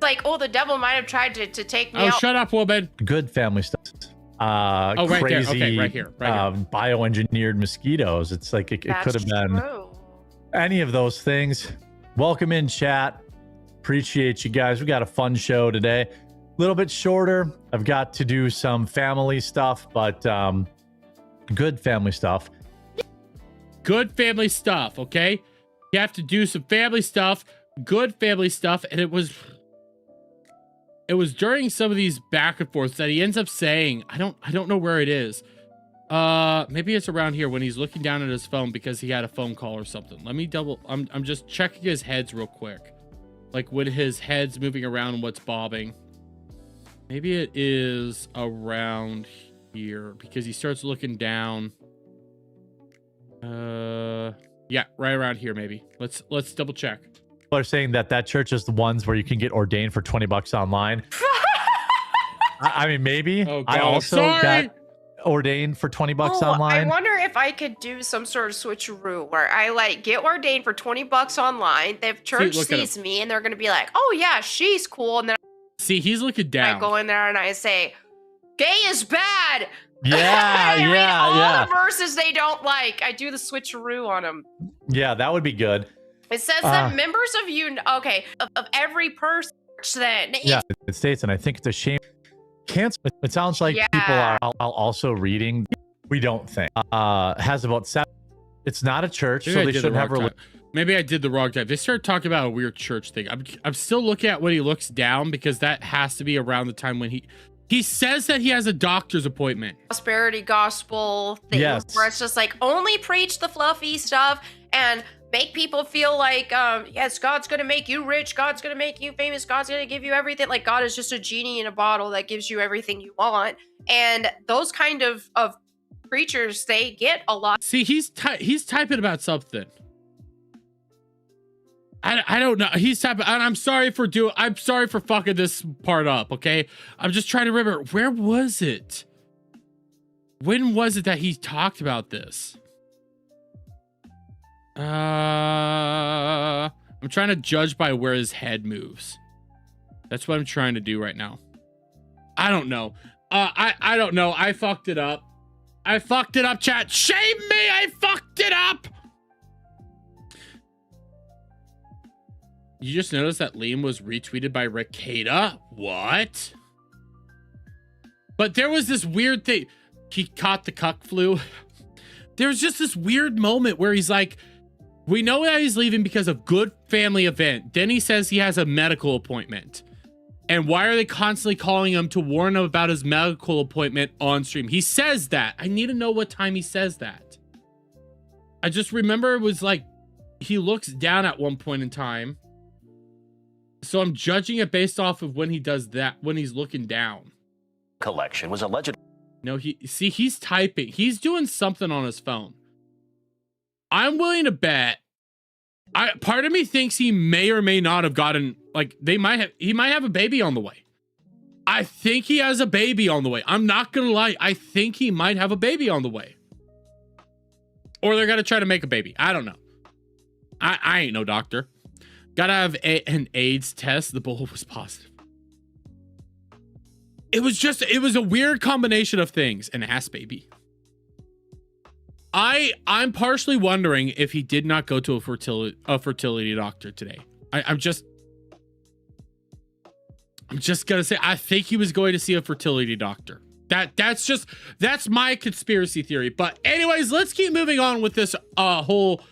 Like, oh, the devil might have tried to take me Oh, out. shut up, woman. good family stuff. Right there. Crazy, Okay, right here. bioengineered mosquitoes. It's like it could have been any of those things. Welcome in, chat. Appreciate you guys. We got a fun show today. A little bit shorter. I've got to do some family stuff, but good family stuff. Good family stuff, okay? You have to do some family stuff, good family stuff, and it was during some of these back and forths that he ends up saying, I don't know where it is. Maybe it's around here when he's looking down at his phone because he had a phone call or something. Let me I'm just checking his heads real quick. Like when his head's moving around and what's bobbing. Maybe it is around here because he starts looking down. Yeah, right around here maybe. Let's double check. People are saying that church is the ones where you can get ordained for $20 online. I mean, maybe. Oh, I also got ordained for $20 online. I wonder if I could do some sort of switcheroo where I like get ordained for $20 online. The church sees me and they're gonna be like, "Oh yeah, she's cool," and then see, he's looking down. I go in there and I say, "Gay is bad." Yeah, I read all the yeah. verses they don't like. I do the switcheroo on them. Yeah, that would be good. It says that members of every person then. Yeah, it states, and I think it's a shame. It sounds like people are also reading. We don't think has about 7. It's not a church, so they shouldn't have religion. Maybe I did the wrong time. They started talking about a weird church thing. I'm still looking at when he looks down because that has to be around the time when he says that he has a doctor's appointment. Prosperity gospel thing where it's just like only preach the fluffy stuff and make people feel like yes, God's gonna make you rich, God's gonna make you famous, God's gonna give you everything. Like God is just a genie in a bottle that gives you everything you want. And those kind of preachers, they get a lot. See, he's typing about something. I don't know. He's typing, and I'm sorry for fucking this part up, okay? I'm just trying to remember, where was it? When was it that he talked about this? I'm trying to judge by where his head moves. That's what I'm trying to do right now. I don't know. I don't know. I fucked it up. Chat. Shame me. I fucked it up. You just noticed that Liam was retweeted by Ricada? What? But there was this weird thing. He caught the cuck flu. There was just this weird moment where he's like, we know that he's leaving because of good family event. Then he says he has a medical appointment. And why are they constantly calling him to warn him about his medical appointment on stream? He says that. I need to know what time he says that. I just remember it was like, he looks down at one point in time. So I'm judging it based off of when he does that, when he's looking down. Collection was alleged. No, he's typing. He's doing something on his phone. I'm willing to bet. Part of me thinks he may or may not have gotten, like, he might have a baby on the way. I think he has a baby on the way. I'm not gonna lie. I think he might have a baby on the way. Or they're gonna try to make a baby. I don't know. I ain't no doctor. Gotta have an AIDS test. The bull was positive. It was a weird combination of things. An ass baby. I'm partially wondering if he did not go to a fertility doctor today. I'm just gonna say I think he was going to see a fertility doctor. That's my conspiracy theory. But anyways, let's keep moving on with this whole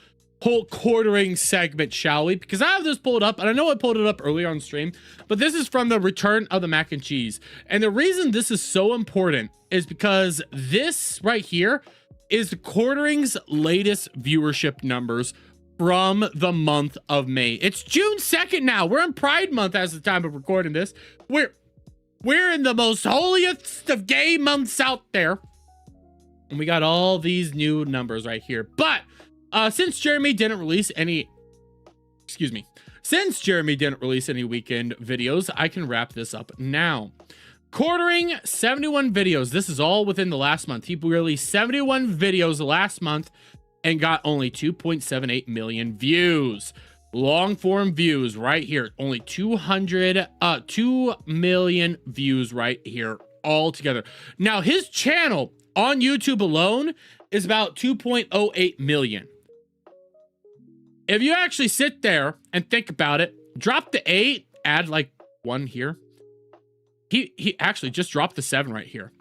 whole quartering segment, shall we? Because I have this pulled up, and I know I pulled it up earlier on stream, but this is from the return of the mac and cheese. And the reason this is so important is because this right here is the quartering's latest viewership numbers from the month of May. It's June 2nd now. We're in Pride Month as the time of recording this. We're in the most holiest of gay months out there. And we got all these new numbers right here. But since Jeremy didn't release any weekend videos, I can wrap this up now. Quartering 71 videos. This is all within the last month. He released 71 videos last month and got only 2.78 million views. Long form views right here. Only 2 million views right here all together. Now his channel on YouTube alone is about 2.08 million. If you actually sit there and think about it, drop the 8, add like 1 here. He actually just dropped the 7 right here.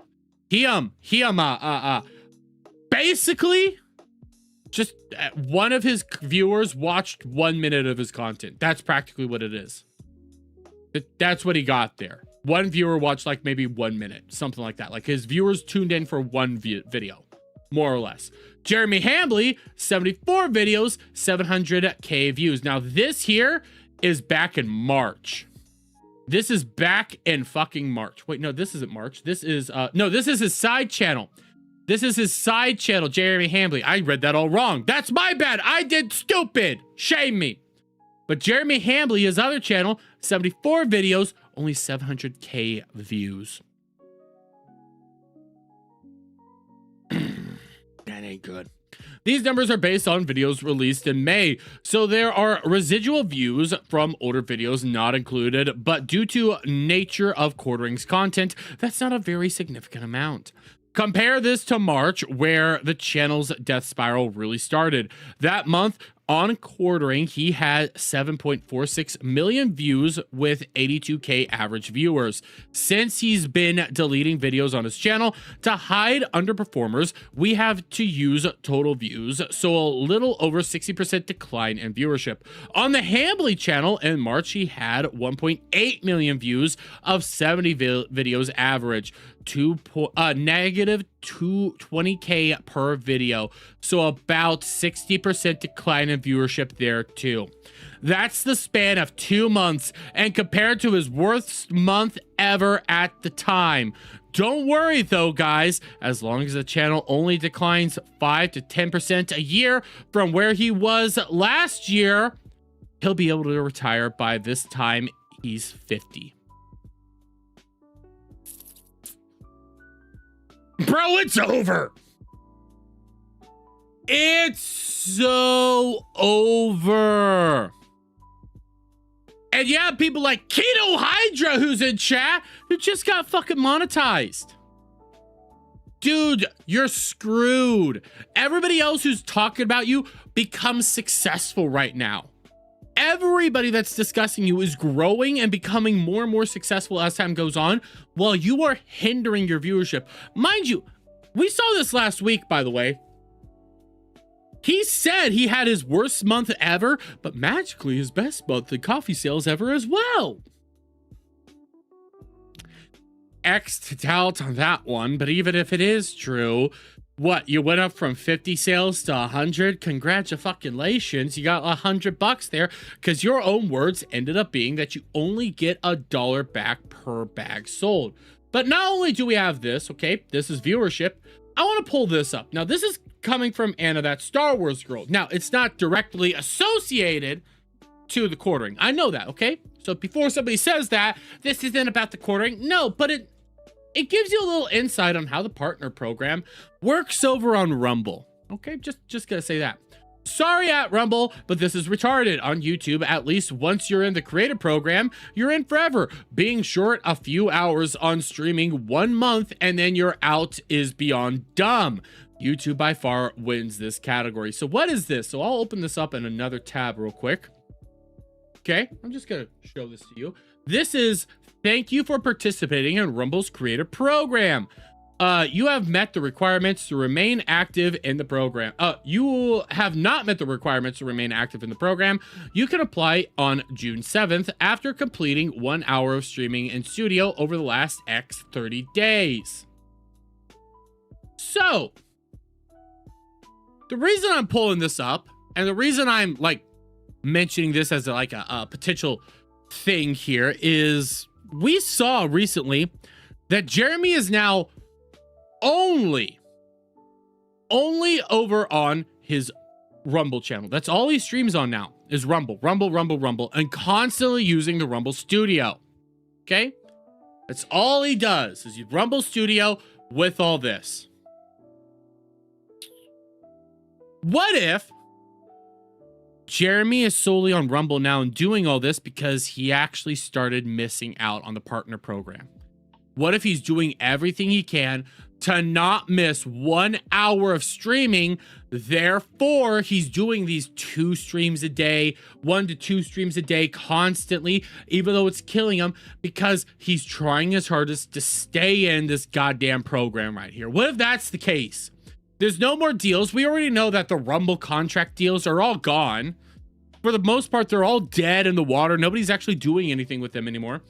Basically just one of his viewers watched 1 minute of his content. That's practically what it is. That's what he got there. One viewer watched like maybe 1 minute, something like that. Like his viewers tuned in for one video, more or less. Jeremy Hambley, 74 videos, 700K views. Now this here is back in March. This is back in fucking March. Wait, no, this isn't March. This is, no, this is his side channel. This is his side channel, Jeremy Hambley. I read that all wrong. That's my bad. I did stupid. Shame me. But Jeremy Hambley, his other channel, 74 videos, only 700K views. That ain't good. These numbers are based on videos released in May, so there are residual views from older videos not included, but due to nature of quartering's content, that's not a very significant amount. Compare this to March, where the channel's death spiral really started. That month, on quartering, he had 7.46 million views with 82K average viewers. Since he's been deleting videos on his channel to hide underperformers, we have to use total views, so a little over 60% decline in viewership. On the Hambley channel in March, he had 1.8 million views of 70 videos average. Negative 220K per video, so about 60% decline in viewership there too. That's the span of 2 months, and compared to his worst month ever at the time. Don't worry though, guys, as long as the channel only declines 5 to 10% a year from where he was last year, he'll be able to retire by this time he's 50. Bro, it's over. It's so over. And yeah, people like Keto Hydra, who's in chat, who just got fucking monetized. Dude, you're screwed. Everybody else who's talking about you becomes successful right now. Everybody that's discussing you is growing and becoming more and more successful as time goes on, while you are hindering your viewership. Mind you, we saw this last week, by the way. He said he had his worst month ever, but magically his best month in coffee sales ever as well. X to doubt on that one, but even if it is true, what, you went up from 50 sales to 100? Congratulations, you got $100 there, because your own words ended up being that you only get $1 back per bag sold. But not only do we have this, okay, this is viewership. I want to pull this up. Now, this is coming from Anna, that Star Wars girl. Now, it's not directly associated to the quartering. I know that, okay? So before somebody says that, this isn't about the quartering. No, but it gives you a little insight on how the partner program works over on Rumble. Okay, just gonna say that. Sorry at Rumble, but this is retarded. On YouTube, at least once you're in the creator program, you're in forever. Being short a few hours on streaming 1 month and then you're out is beyond dumb. YouTube by far wins this category. So what is this? So I'll open this up in another tab real quick. Okay, I'm just gonna show this to you. This is thank you for participating in Rumble's creator program. You have met the requirements to remain active in the program. You have not met the requirements to remain active in the program. You can apply on June 7th after completing 1 hour of streaming in studio over the last X 30 days. So, the reason I'm pulling this up, and the reason I'm like mentioning this as like a potential thing here, is we saw recently that Jeremy is now only over on his Rumble channel. That's all he streams on now, is Rumble, and constantly using the Rumble Studio. Okay? That's all he does, is Rumble Studio with all this. What if Jeremy is solely on Rumble now and doing all this because he actually started missing out on the partner program? What if he's doing everything he can to not miss 1 hour of streaming? Therefore, he's doing these 2 streams a day, 1 to 2 streams a day constantly, even though it's killing him, because he's trying his hardest to stay in this goddamn program right here. What if that's the case? There's no more deals. We already know that the Rumble contract deals are all gone. For the most part, they're all dead in the water. Nobody's actually doing anything with them anymore.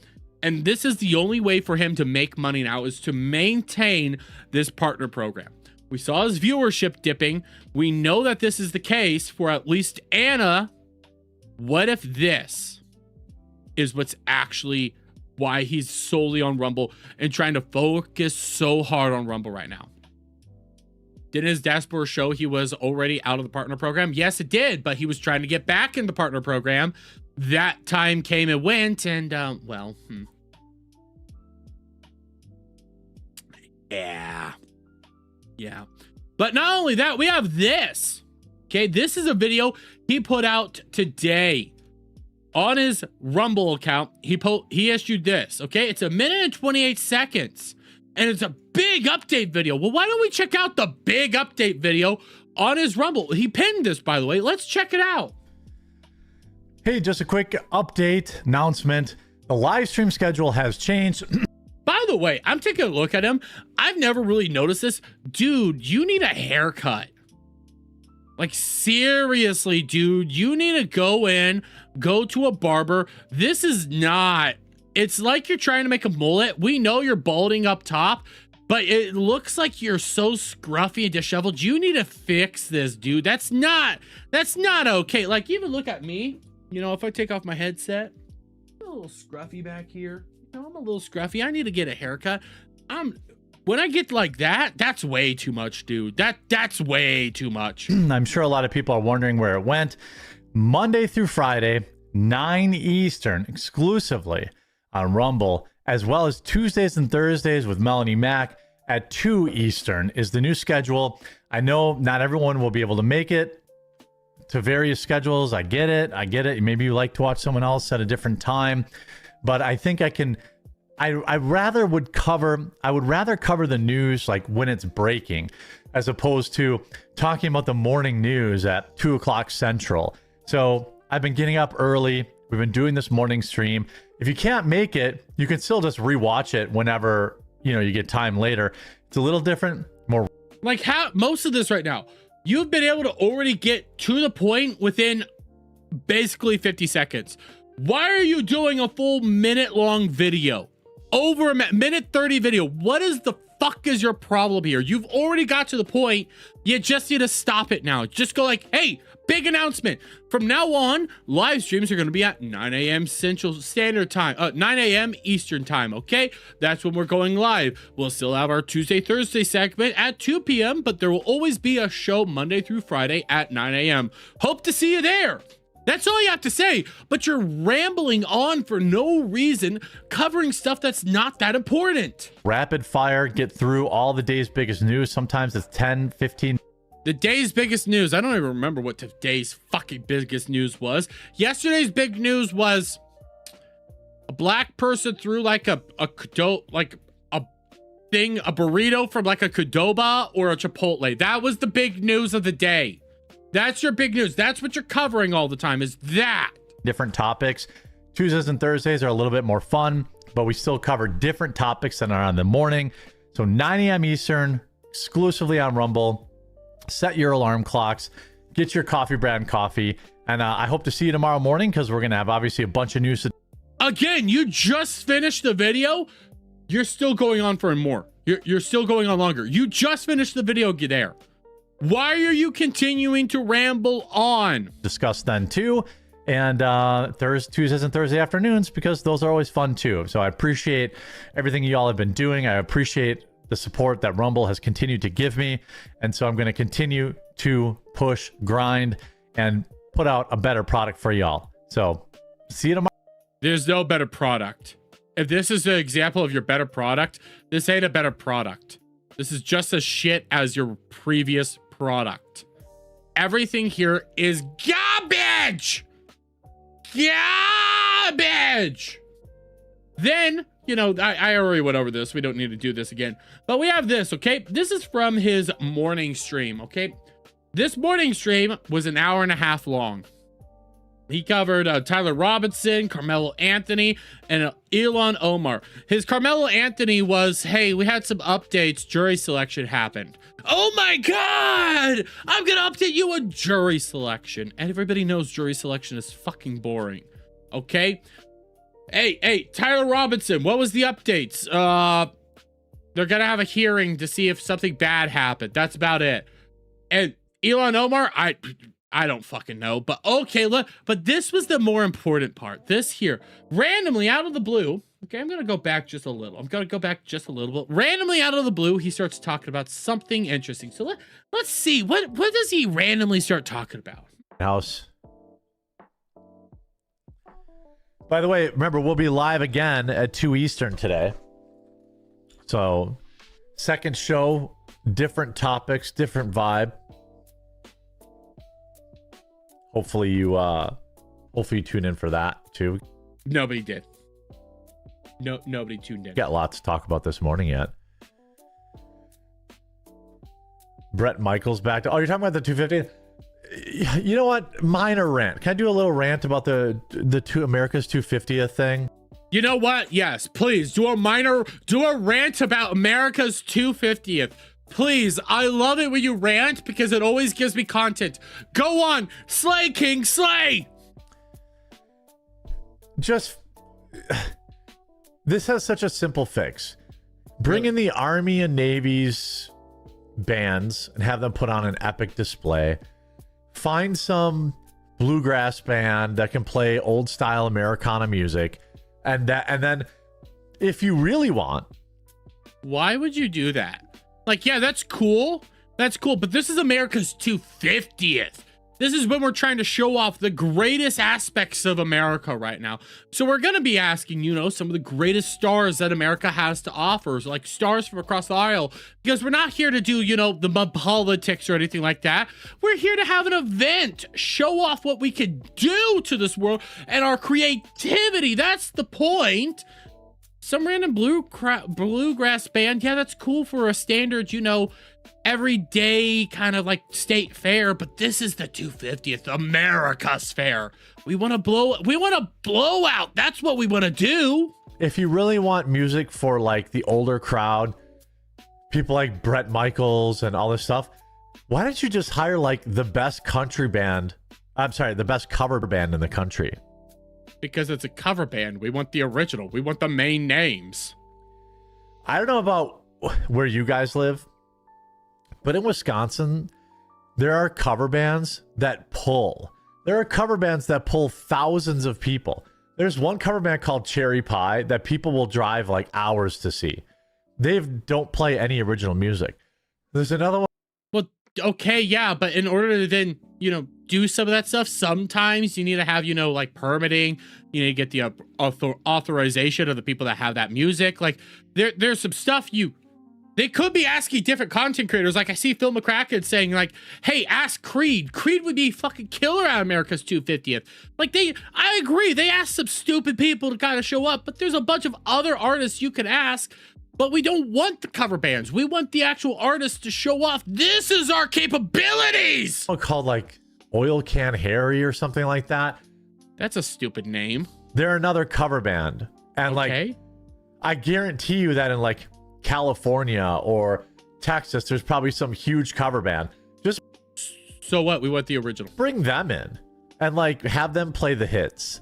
And this is the only way for him to make money now, is to maintain this partner program. We saw his viewership dipping. We know that this is the case for at least Anna. What if this is what's actually why he's solely on Rumble and trying to focus so hard on Rumble right now? Didn't his dashboard show he was already out of the partner program? Yes, it did, but he was trying to get back in the partner program. That time came and went, and yeah. But not only that, we have this. Okay, this is a video he put out today on his Rumble account. He issued this. Okay, it's 1 minute and 28 seconds, and it's a big update video. Well, why don't we check out the big update video on his Rumble? He pinned this, by the way. Let's check it out. Hey, just a quick update announcement. The live stream schedule has changed. By the way, I'm taking a look at him. I've never really noticed this. Dude, you need a haircut. Like, seriously, dude, you need to go to a barber. This is not, it's like you're trying to make a mullet. We know you're balding up top, but it looks like you're so scruffy and disheveled. You need to fix this, dude. That's not okay. Like, even look at me. You know, if I take off my headset, I'm a little scruffy back here. You know, I'm a little scruffy. I need to get a haircut. When I get like that, that's way too much, dude. That's way too much. I'm sure a lot of people are wondering where it went. Monday through Friday, 9 Eastern, exclusively on Rumble, as well as Tuesdays and Thursdays with Melanie Mack at 2 Eastern is the new schedule. I know not everyone will be able to make it to various schedules. I get it. Maybe you like to watch someone else at a different time, but I think I would rather cover the news like when it's breaking, as opposed to talking about the morning news at 2 o'clock Central. So I've been getting up early. We've been doing this morning stream. If you can't make it, you can still just rewatch it whenever, you get time later. It's a little different, more like how most of this right now, you've been able to already get to the point within basically 50 seconds. Why are you doing a full minute-long video? Over a minute 30 video. What is the fuck is your problem here? You've already got to the point. You just need to stop it now. Just go like, hey, big announcement. From now on, live streams are going to be at 9 a.m. Central Standard Time. 9 a.m. Eastern Time, okay? That's when we're going live. We'll still have our Tuesday, Thursday segment at 2 p.m., but there will always be a show Monday through Friday at 9 a.m. Hope to see you there. That's all you have to say, but you're rambling on for no reason, covering stuff that's not that important. Rapid fire, get through all the day's biggest news. Sometimes it's 10, 15. The day's biggest news. I don't even remember what today's fucking biggest news was. Yesterday's big news was a black person threw like a burrito from like a Qdoba or a Chipotle. That was the big news of the day. That's your big news. That's what you're covering all the time, is that. Different topics. Tuesdays and Thursdays are a little bit more fun, but we still cover different topics than are on the morning. So 9 a.m. Eastern, exclusively on Rumble. Set your alarm clocks. Get your coffee brand coffee. And I hope to see you tomorrow morning because we're going to have obviously a bunch of news. Again, you just finished the video. You're still going on for more. You're still going on longer. You just finished the video, Gidair. Why are you continuing to ramble on? Discuss then too. And Tuesdays and Thursday afternoons, because those are always fun too. So I appreciate everything you all have been doing. I appreciate the support that Rumble has continued to give me. And so I'm going to continue to push, grind, and put out a better product for y'all. So see you tomorrow. There's no better product. If this is an example of your better product, this ain't a better product. This is just as shit as your previous product. Everything here is garbage. Garbage. Then, you know, I already went over this. We don't need to do this again. But we have this, okay? This is from his morning stream, okay? This morning stream was an hour and a half long. He covered Tyler Robinson, Carmelo Anthony, and Elon Omar. His Carmelo Anthony was, hey, we had some updates. Jury selection happened. Oh my God! I'm going to update you on jury selection. And everybody knows jury selection is fucking boring. Okay? Hey, Tyler Robinson, what was the updates? They're going to have a hearing to see if something bad happened. That's about it. And Elon Omar, I don't fucking know, but okay, look, but this was the more important part. This here, randomly out of the blue, okay, I'm going to go back just a little. Bit. Randomly out of the blue, he starts talking about something interesting. So let's see, what does he randomly start talking about? House. By the way, remember, we'll be live again at 2 Eastern today. So, second show, different topics, different vibe. Hopefully you tune in for that too. Nobody did. Nobody tuned in. Got lots to talk about this morning yet. Brett Michaels back to. Oh, you're talking about the 250th? You know what? Minor rant. Can I do a little rant about the America's 250th thing? You know what? Yes, please do a rant about America's 250th. Please, I love it when you rant because it always gives me content. Go on, slay, King, slay. Just this has such a simple fix. Bring in the Army and Navy's bands and have them put on an epic display. Find some bluegrass band that can play old style Americana music, and then if you really want, why would you do that? Like, yeah, that's cool. That's cool. But this is America's 250th. This is when we're trying to show off the greatest aspects of America right now. So we're going to be asking, you know, some of the greatest stars that America has to offer, so like stars from across the aisle, because we're not here to do, you know, the politics or anything like that. We're here to have an event, show off what we can do to this world and our creativity. That's the point. Some random bluegrass band. Yeah, that's cool for a standard, you know, everyday kind of like state fair, but this is the 250th America's fair. We want to blow out. That's what we want to do. If you really want music for like the older crowd, people like Brett Michaels and all this stuff, why don't you just hire like the best country band? I'm sorry, the best cover band in the country. Because it's a cover band. We want the original. We want the main names. I don't know about where you guys live, but in Wisconsin, there are cover bands that pull. There are cover bands that pull thousands of people. There's one cover band called Cherry Pie that people will drive like hours to see. They don't play any original music. There's another one. Well, okay, yeah, but in order to then, you know, do some of that stuff, sometimes you need to have, you know, like permitting. You need to get the authorization of the people that have that music. Like there's some stuff they could be asking different content creators. Like I see Phil McCracken saying like, hey, ask Creed. Creed would be fucking killer at America's 250th. Like I agree. They asked some stupid people to kind of show up, but there's a bunch of other artists you can ask. But we don't want the cover bands. We want the actual artists to show off. This is our capabilities. Called like Oil Can Harry or something like that. That's a stupid name. They're another cover band. And like, I guarantee you that in like California or Texas, there's probably some huge cover band. Just so what? We want the original. Bring them in and like have them play the hits.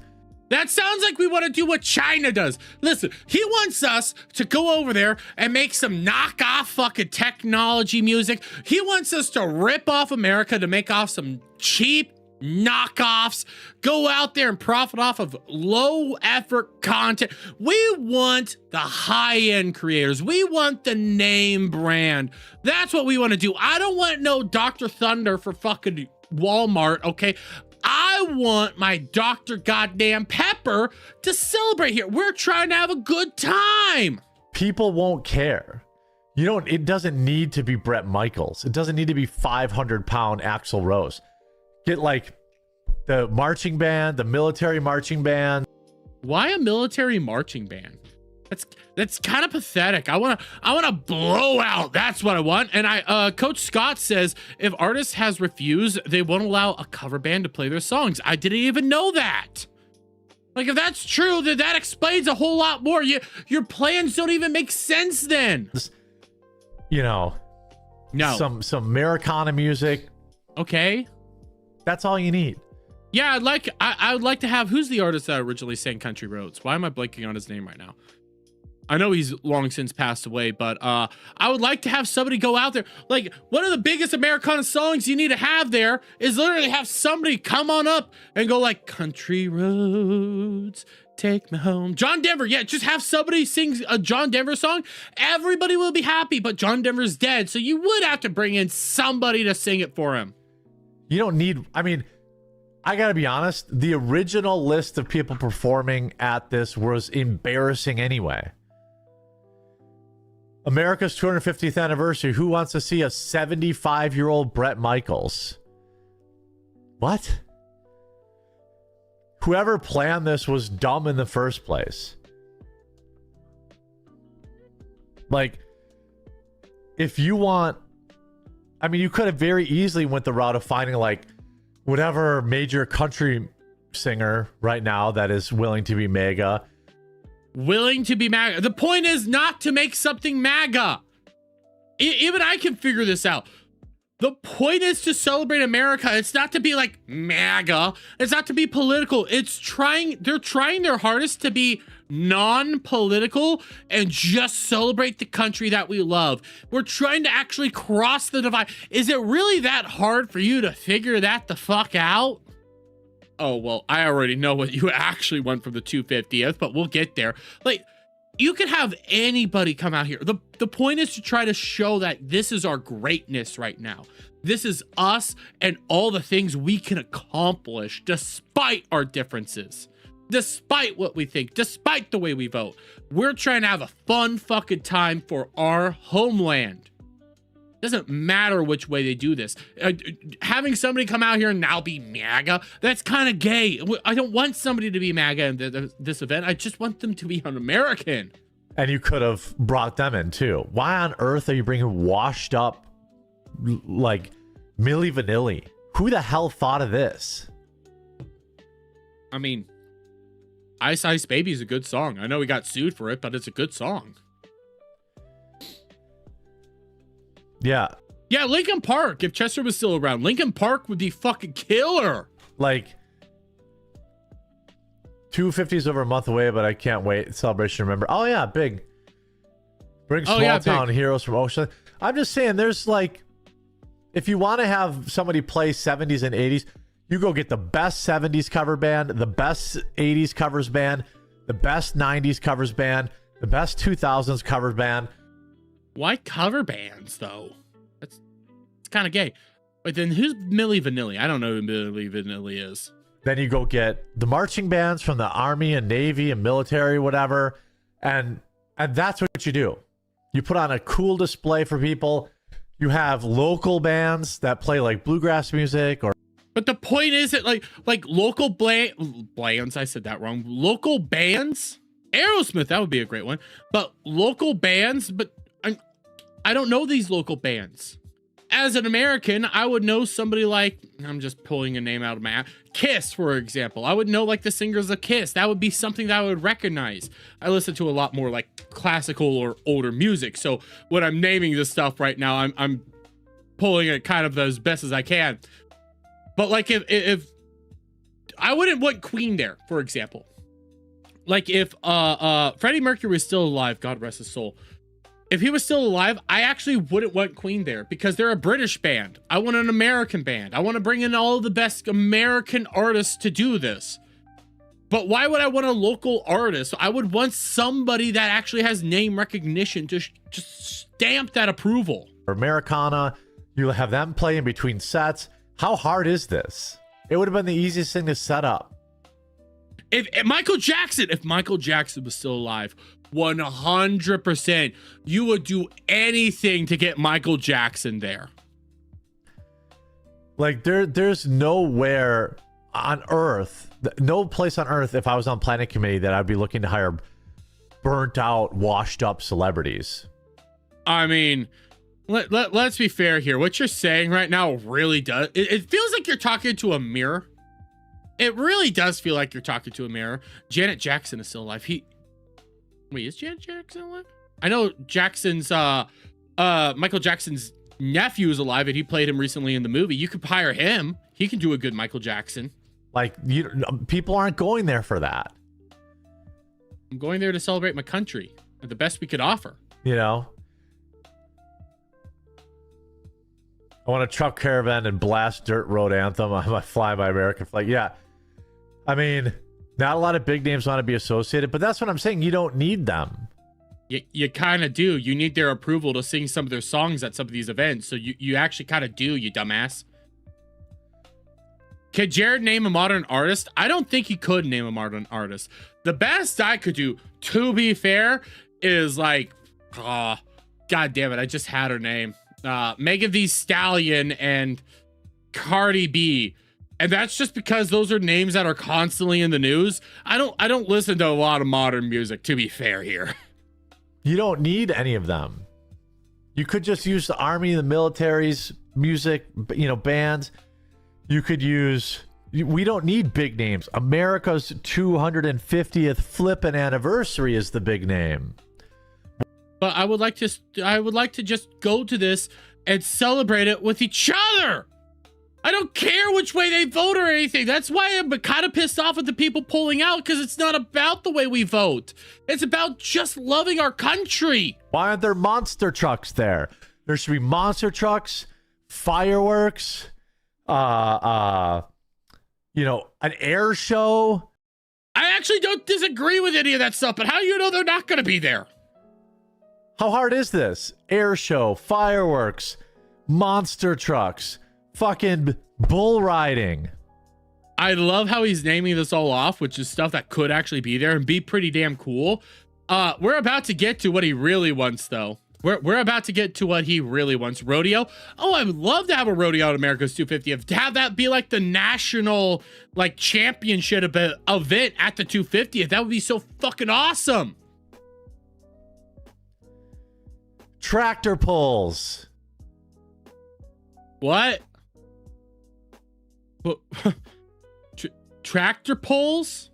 That sounds like we want to do what China does. Listen, he wants us to go over there and make some knockoff fucking technology music. He wants us to rip off America to make off some cheap knockoffs, go out there and profit off of low effort content. We want the high end creators. We want the name brand. That's what we want to do. I don't want no Dr. Thunder for fucking Walmart, okay? I want my Dr. Goddamn Pepper to celebrate here. We're trying to have a good time. People won't care. It doesn't need to be Bret Michaels. It doesn't need to be 500-pound Axl Rose. Get like the marching band, the military marching band. Why a military marching band? That's kind of pathetic. I want to blow out. That's what I want. And Coach Scott says if artist has refused, they won't allow a cover band to play their songs. I didn't even know that. Like, if that's true, then that explains a whole lot more. Your plans don't even make sense then. No. Some Americana music. Okay. That's all you need. Yeah, I would like to have, who's the artist that originally sang Country Roads? Why am I blanking on his name right now? I know he's long since passed away, but I would like to have somebody go out there. Like, one of the biggest Americana songs you need to have there is literally have somebody come on up and go like, Country Roads, take me home. John Denver, yeah, just have somebody sing a John Denver song. Everybody will be happy, but John Denver's dead, so you would have to bring in somebody to sing it for him. You don't need, I gotta be honest, the original list of people performing at this was embarrassing anyway. America's 250th anniversary. Who wants to see a 75-year-old Bret Michaels? What? Whoever planned this was dumb in the first place. Like, if you want, you could have very easily went the route of finding like whatever major country singer right now that is willing to be mega. Willing to be MAGA. The point is not to make something MAGA. Even I can figure this out. The point is to celebrate America. It's not to be like MAGA. It's not to be political. They're trying their hardest to be non-political and just celebrate the country that we love. We're trying to actually cross the divide. Is it really that hard for you to figure that the fuck out? Oh, well, I already know what you actually want from the 250th, but we'll get there. Like, you could have anybody come out here. The point is to try to show that this is our greatness right now. This is us and all the things we can accomplish despite our differences. Despite what we think, despite the way we vote. We're trying to have a fun fucking time for our homeland. Doesn't matter which way they do this. Having somebody come out here and now be MAGA, that's kind of gay. I don't want somebody to be MAGA in this event. I just want them to be an American. And you could have brought them in too. Why on earth are you bringing washed up like Milli Vanilli? Who the hell thought of this? Ice Ice Baby is a good song. I know we got sued for it, but it's a good song. Yeah. Yeah, Linkin Park. If Chester was still around, Linkin Park would be fucking killer. Like, 250 is over a month away, but I can't wait. Celebration, remember. Oh, yeah, big. Bring small town heroes from Ocean. I'm just saying, there's like, if you want to have somebody play 70s and 80s, you go get the best 70s cover band, the best 80s covers band, the best 90s covers band, the best 2000s covers band. Why cover bands, though? It's kind of gay. But then who's Milli Vanilli? I don't know who Milli Vanilli is. Then you go get the marching bands from the Army and Navy and military, whatever. And that's what you do. You put on a cool display for people. You have local bands that play like bluegrass music or. But the point is that like local bands, I said that wrong. Local bands? Aerosmith, that would be a great one. But local bands, but I don't know these local bands. as an American, I would know somebody like, I'm just pulling a name out of my ass, Kiss, for example. I would know like the singers of Kiss. That would be something that I would recognize. I listen to a lot more like classical or older music. So when I'm naming this stuff right now, I'm pulling it kind of as best as I can. But like if I wouldn't want Queen there, for example. Like if Freddie Mercury was still alive, God rest his soul. If he was still alive, I actually wouldn't want Queen there because they're a British band. I want an American band. I want to bring in all of the best American artists to do this. But why would I want a local artist? I would want somebody that actually has name recognition to just stamp that approval. Americana, you have them play in between sets. How hard is this? It would have been the easiest thing to set up. If Michael Jackson was still alive, 100%, you would do anything to get Michael Jackson there. Like there's nowhere on Earth, no place on Earth, if I was on Planet Committee, that I'd be looking to hire burnt out, washed up celebrities. I mean, let's be fair here. What you're saying right now really does. It feels like you're talking to a mirror. It really does feel like you're talking to a mirror. Janet Jackson is still alive. Wait, is Janet Jackson alive? I know Jackson's Michael Jackson's nephew is alive, and he played him recently in the movie. You could hire him. He can do a good Michael Jackson. Like, people aren't going there for that. I'm going there to celebrate my country and the best we could offer. You know? I want a truck caravan and blast Dirt Road Anthem on my Fly My American flag. Yeah. I mean, not a lot of big names want to be associated, but that's what I'm saying. You don't need them. You kind of do. You need their approval to sing some of their songs at some of these events. So you actually kind of do, you dumbass. Could Jared name a modern artist? I don't think he could name a modern artist. The best I could do, to be fair, is like, God damn it, I just had her name. Megan Thee Stallion and Cardi B. And that's just because those are names that are constantly in the news. I don't listen to a lot of modern music, to be fair here. You don't need any of them. You could just use the army, the military's music, bands. You could use... We don't need big names. America's 250th flippin' anniversary is the big name. But I would like to just go to this and celebrate it with each other. I don't care which way they vote or anything. That's why I'm kind of pissed off at the people pulling out, because it's not about the way we vote. It's about just loving our country. Why aren't there monster trucks there? There should be monster trucks, fireworks, an air show. I actually don't disagree with any of that stuff, but how do you know they're not going to be there? How hard is this? Air show, fireworks, monster trucks, fucking bull riding. I love how he's naming this all off, which is stuff that could actually be there and be pretty damn cool. We're about to get to what he really wants, though. We're about to get to what he really wants. Rodeo. Oh, I would love to have a rodeo at America's 250th. To have that be like the national championship event at the 250th. That would be so fucking awesome. Tractor pulls. What? Tractor pulls?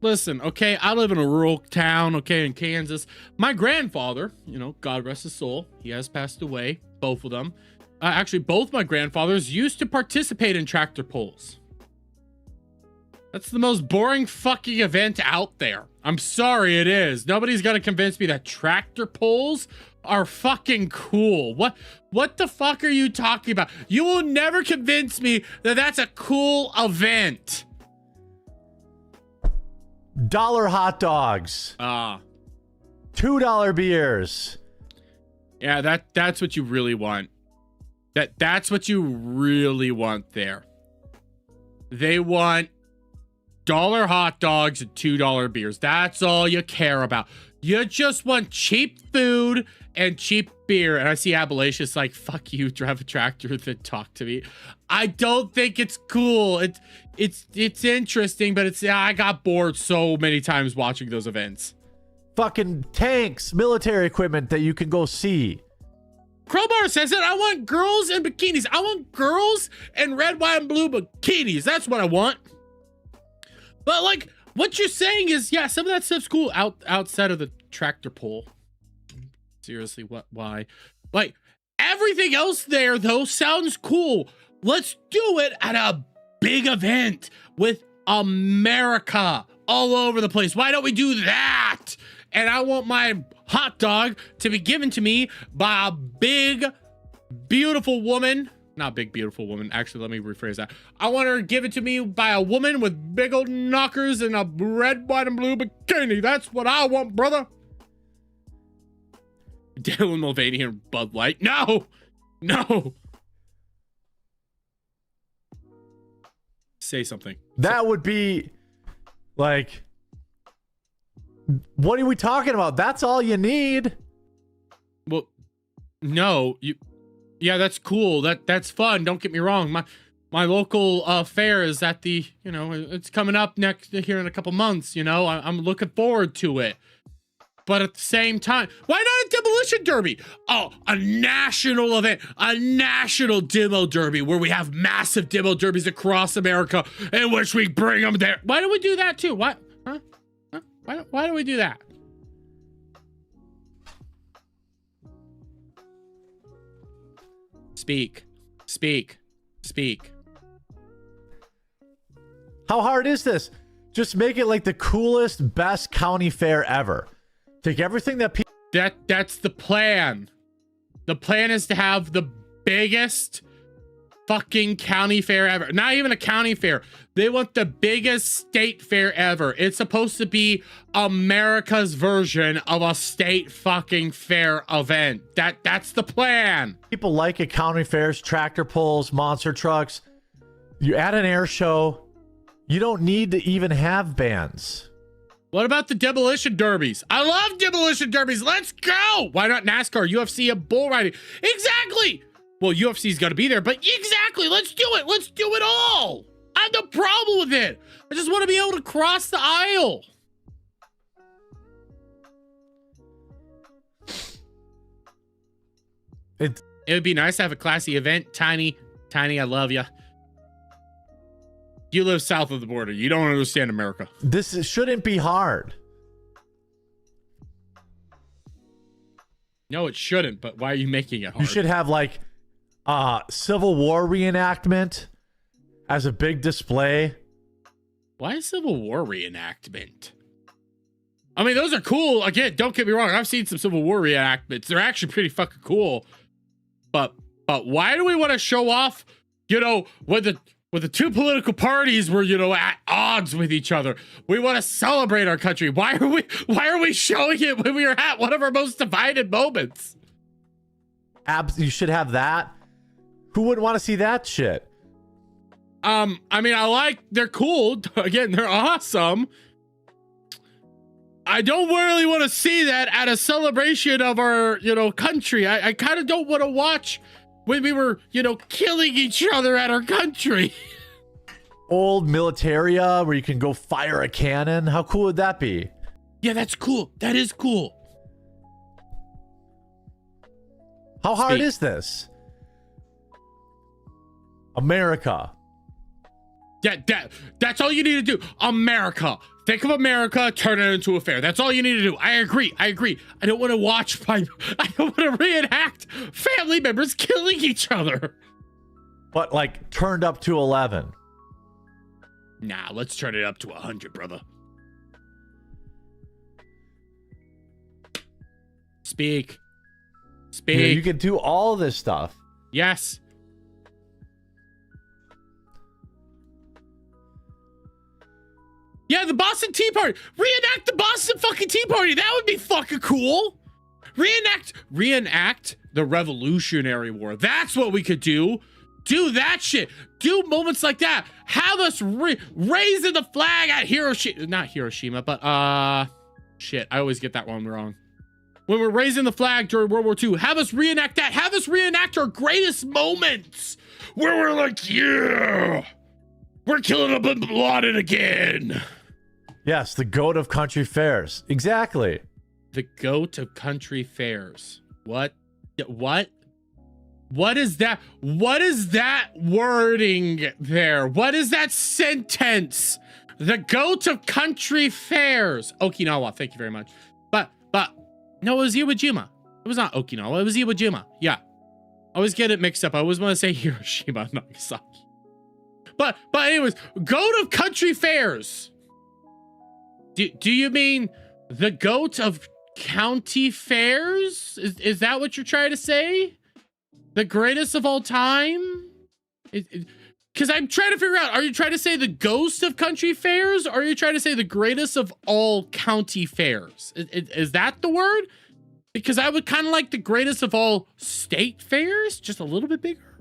Listen, okay, I live in a rural town, okay, in Kansas. My grandfather, God rest his soul, he has passed away, both of them. Actually, both my grandfathers used to participate in tractor pulls. That's the most boring fucking event out there. I'm sorry, it is. Nobody's gonna convince me that tractor pulls are fucking cool. What the fuck are you talking about? You will never convince me that that's a cool event. $1 hot dogs. $2 beers. Yeah, that's what you really want. That's what you really want there. They want $1 hot dogs and $2 beers. That's all you care about. You just want cheap food and cheap beer. And I see Appalachia's like, fuck you, drive a tractor, then talk to me. I don't think it's cool. It's interesting, but I got bored so many times watching those events. Fucking tanks, military equipment that you can go see. Crowbar says it. I want girls in bikinis. I want girls in red, white, and blue bikinis. That's what I want. But like what you're saying is, yeah, some of that stuff's cool outside of the tractor pull. Seriously, why? Like everything else there though sounds cool. Let's do it at a big event with America all over the place. Why don't we do that? And I want my hot dog to be given to me by a big, beautiful woman. Not big, beautiful woman. Actually, let me rephrase that. I want her to give it to me by a woman with big old knockers and a red, white, and blue bikini. That's what I want, brother. Dylan Mulvaney and Bud Light. No! No! Say something. That would be like, what are we talking about? That's all you need. Well, no, yeah, that's cool. That's fun. Don't get me wrong. My local fair is at the, it's coming up next here in a couple months, I'm looking forward to it. But at the same time, why not a demolition derby? Oh, a national event, a national demo derby where we have massive demo derbies across America in which we bring them there. Why don't we do that too? What? Huh? Why do we do that? Speak. How hard is this? Just make it like the coolest, best county fair ever. Take everything that people... That's the plan. The plan is to have the biggest fucking county fair ever. Not even a county fair. They want the biggest state fair ever. It's supposed to be America's version of a state fucking fair event. That's the plan. People like it. County fairs, tractor pulls, monster trucks. You add an air show. You don't need to even have bands. What about the demolition derbies? I love demolition derbies. Let's go. Why not NASCAR, UFC, and bull riding? Exactly. Well, UFC's got to be there, but exactly. Let's do it. Let's do it all. I have no problem with it. I just want to be able to cross the aisle. It would be nice to have a classy event. Tiny, I love you. You live south of the border. You don't understand America. This shouldn't be hard. No, it shouldn't, but why are you making it hard? You should have like Civil War reenactment as a big display. Why Civil War reenactment? I mean, those are cool. Again, don't get me wrong. I've seen some Civil War reenactments. They're actually pretty fucking cool. But why do we want to show off, when the two political parties were, at odds with each other? We want to celebrate our country. Why are we showing it when we are at one of our most divided moments? You should have that. Who wouldn't want to see that shit? I mean, they're cool. Again, they're awesome. I don't really want to see that at a celebration of our, country. I kind of don't want to watch when we were, killing each other at our country. Old militaria where you can go fire a cannon. How cool would that be? Yeah, that's cool. That is cool. How hard is this? America. That's all you need to do. America. Think of America, turn it into a fair. That's all you need to do. I agree. I don't want to reenact family members killing each other. But like turned up to 11. Nah, let's turn it up to 100, brother. Speak. Yeah, you can do all this stuff. Yes. Yeah, the Boston Tea Party. Reenact the Boston fucking Tea Party. That would be fucking cool. Reenact the Revolutionary War. That's what we could do. Do that shit. Do moments like that. Have us raising the flag at Hiroshima. Not Hiroshima, but shit. I always get that one wrong. When we're raising the flag during World War II, have us reenact that. Have us reenact our greatest moments where we're like, yeah, we're killing a Bin Laden again. Yes, the goat of country fairs. Exactly. The goat of country fairs. What? What is that? What is that wording there? What is that sentence? The goat of country fairs. Okinawa, thank you very much. But no, it was Iwo Jima. It was not Okinawa, it was Iwo Jima. Yeah. I always get it mixed up. I always want to say Hiroshima, Nagasaki. But anyways, goat of country fairs. Do you mean the goat of county fairs? Is that what you're trying to say? The greatest of all time? Because I'm trying to figure out, are you trying to say the ghost of country fairs? Or are you trying to say the greatest of all county fairs? Is that the word? Because I would kind of like the greatest of all state fairs, just a little bit bigger.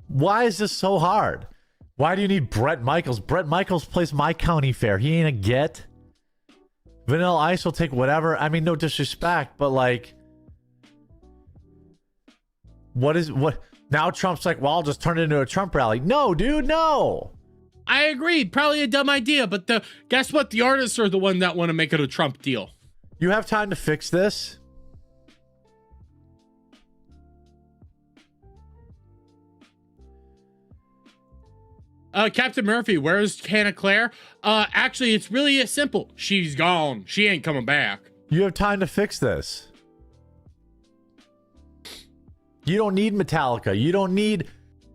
Why is this so hard? Why do you need Brett Michaels? Brett Michaels plays my county fair. He ain't a get. Vanilla Ice will take whatever. I mean, no disrespect, but like, what? Now Trump's like, well, I'll just turn it into a Trump rally. No, dude, no. I agree. Probably a dumb idea, but guess what? The artists are the one that want to make it a Trump deal. You have time to fix this? Captain Murphy, where's Hannah Claire? Actually, it's really simple. She's gone. She ain't coming back. You have time to fix this. You don't need Metallica. You don't need...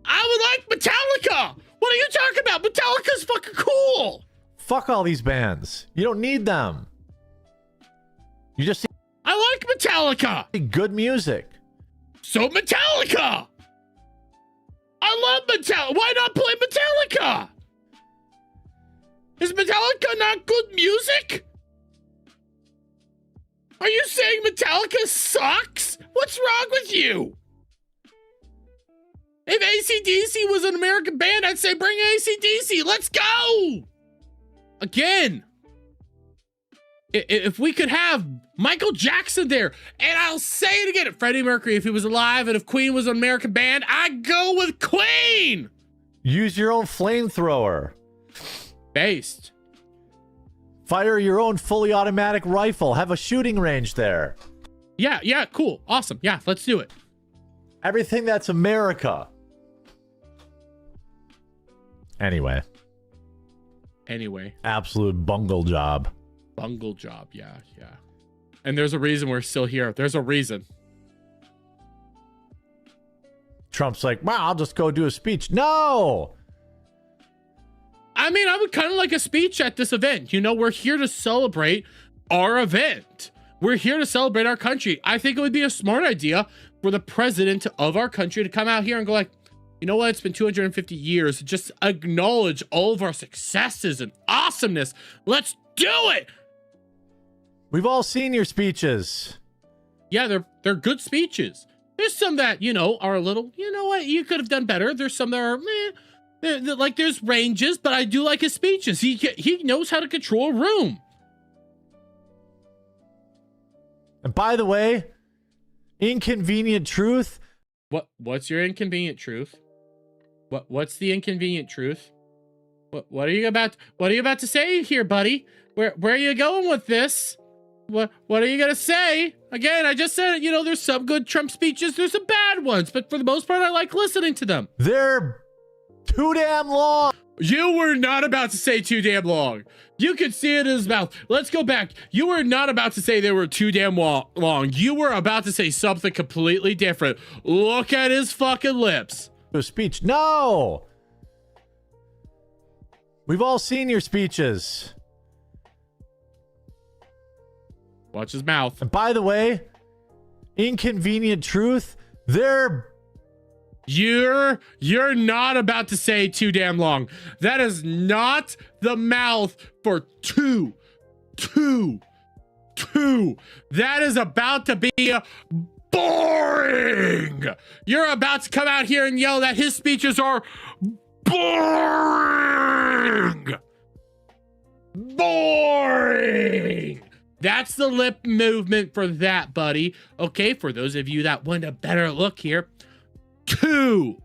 I would like Metallica! What are you talking about? Metallica's fucking cool! Fuck all these bands. You don't need them. You just... I like Metallica! Good music. So Metallica! I love Metallica. Why not play Metallica? Is Metallica not good music? Are you saying Metallica sucks? What's wrong with you? If AC/DC was an American band, I'd say bring AC/DC. Let's go. Again, if we could have Michael Jackson there, and I'll say it again, if Freddie Mercury, if he was alive, and if Queen was an American band, I'd go with Queen. Use your own flamethrower. Based. Fire your own fully automatic rifle. Have a shooting range there. Yeah, cool. Awesome. Yeah, let's do it. Everything that's America. Anyway. Absolute bungle job. Bungle job, yeah. And there's a reason we're still here. There's a reason. Trump's like, well, I'll just go do a speech. No! I mean, I would kind of like a speech at this event. You know, we're here to celebrate our event. We're here to celebrate our country. I think it would be a smart idea for the president of our country to come out here and go like, you know what? It's been 250 years. Just acknowledge all of our successes and awesomeness. Let's do it. We've all seen your speeches. Yeah, they're good speeches. There's some that, you know, are a little, you know what? You could have done better. There's some that are, like there's ranges, but I do like his speeches. He knows how to control a room. And by the way, inconvenient truth. What's your inconvenient truth? What's the inconvenient truth? What are you about to say here, buddy? Where are you going with this? What are you gonna say? Again, I just said, you know, there's some good Trump speeches, there's some bad ones, but for the most part, I like listening to them. They're too damn long. You were not about to say too damn long. You could see it in his mouth. Let's go back. You were not about to say they were too damn long. You were about to say something completely different. Look at his fucking lips. A speech. No. We've all seen your speeches. Watch his mouth. And by the way, inconvenient truth, You're not about to say too damn long. That is not the mouth for two. That is about to be boring. You're about to come out here and yell that his speeches are boring. That's the lip movement for that, buddy. Okay, for those of you that want a better look here. Too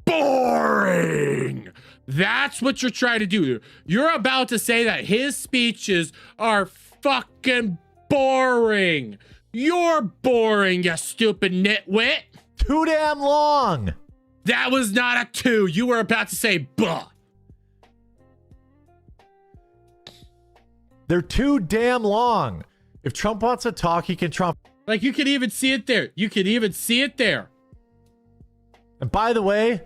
boring. That's what you're trying to do. You're about to say that his speeches are fucking boring. You're boring, you stupid nitwit. Too damn long. That was not a 2. You were about to say buh. They're too damn long. If Trump wants to talk, he can Trump. Like, you could even see it there. You could even see it there. And by the way,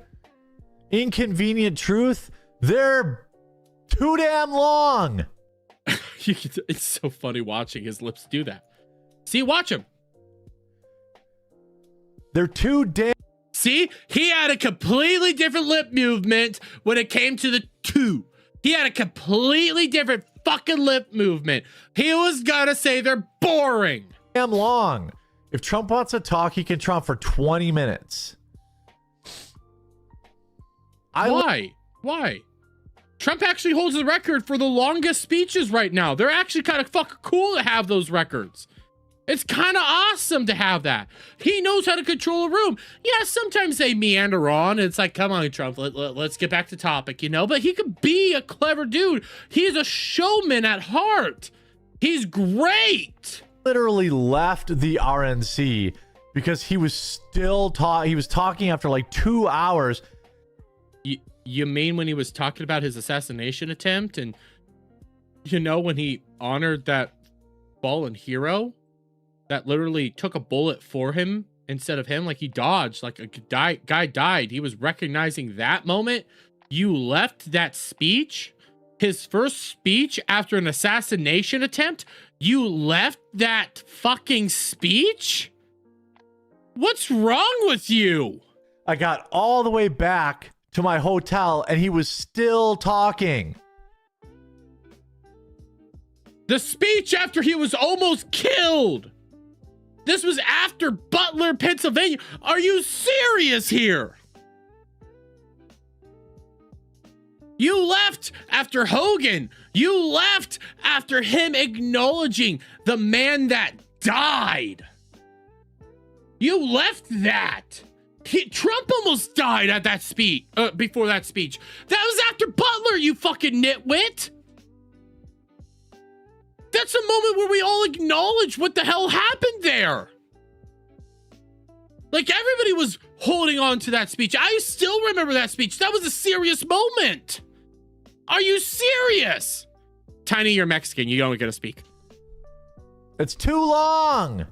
inconvenient truth, they're too damn long. It's so funny watching his lips do that. See, watch him. They're too damn. See, he had a completely different lip movement when it came to the 2. He had a completely different fucking lip movement. He was gonna say they're boring. Damn long. If Trump wants to talk, he can Trump for 20 minutes. Why? Trump actually holds the record for the longest speeches right now. They're actually kind of fucking cool to have those records. It's kind of awesome to have that. He knows how to control a room. Yeah, sometimes they meander on. And it's like, come on, Trump, let's get back to topic, you know? But he could be a clever dude. He's a showman at heart. He's great. Literally left the RNC because he was still he was talking after like 2 hours. You mean when he was talking about his assassination attempt and, you know, when he honored that fallen hero that literally took a bullet for him instead of him, like he dodged, like a guy died. He was recognizing that moment. You left that speech, his first speech after an assassination attempt. You left that fucking speech? What's wrong with you? I got all the way back to my hotel and he was still talking. The speech after he was almost killed. This was after Butler, Pennsylvania. Are you serious here? You left after Hogan. You left after him acknowledging the man that died. You left that. Trump almost died at that speech, before that speech. That was after Butler, you fucking nitwit. That's a moment where we all acknowledge what the hell happened there. Like, everybody was holding on to that speech. I still remember that speech. That was a serious moment. Are you serious? Tiny, you're Mexican. You don't get to speak. It's too long.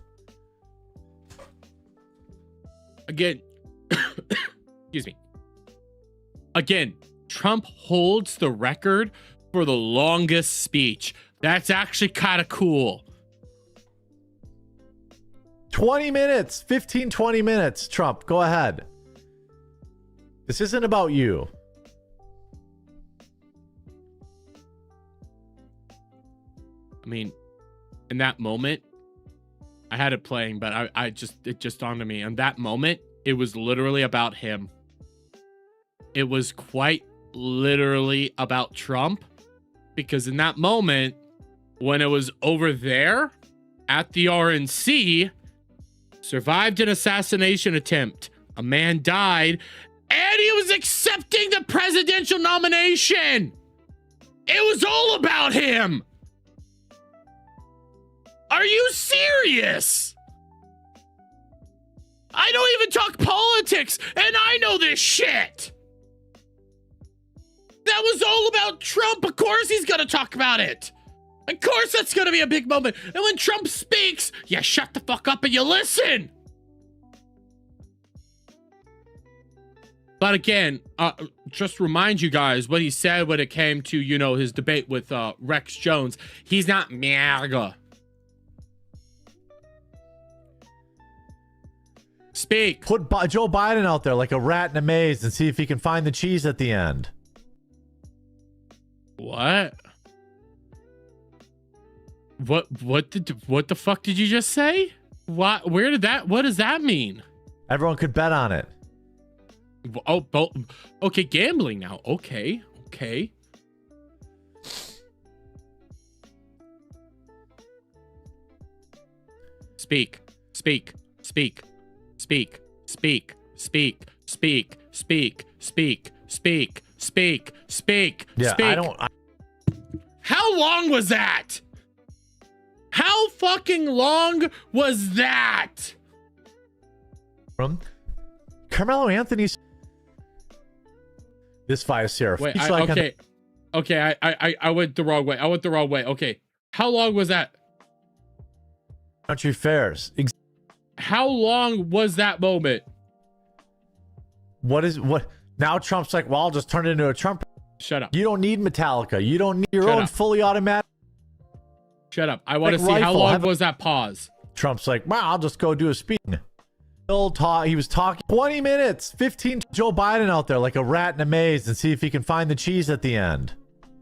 Again, excuse me. Again, Trump holds the record for the longest speech. That's actually kind of cool. 20 minutes, 15, 20 minutes. Trump, go ahead. This isn't about you. I mean, in that moment, I had it playing, but it just dawned on me. In that moment, it was literally about him. It was quite literally about Trump, because in that moment, when it was over there at the RNC, survived an assassination attempt. A man died, and he was accepting the presidential nomination. It was all about him. Are you serious? I don't even talk politics, and I know this shit. That was all about Trump. Of course he's gonna talk about it. Of course that's gonna be a big moment. And when Trump speaks, you shut the fuck up and you listen. But again, just remind you guys what he said when it came to, you know, his debate with Rex Jones. He's not MAGA. Speak. Put Joe Biden out there like a rat in a maze and see if he can find the cheese at the end. What? What the fuck did you just say? What does that mean? Everyone could bet on it. Oh, okay, gambling now. Okay. Speak. Yeah, speak. How long was that? How fucking long was that? From Carmelo Anthony's. This Fire Seraph. Wait, okay, I went the wrong way. Okay, how long was that? Country Fairs. How long was that moment? What? Now Trump's like, well, I'll just turn it into a Trump. Shut up. You don't need Metallica. You don't need your own fully automatic. Shut up. I want to see how long was that pause. Trump's like, well, I'll just go do a speech. He was talking 20 minutes, 15. Joe Biden out there like a rat in a maze and see if he can find the cheese at the end.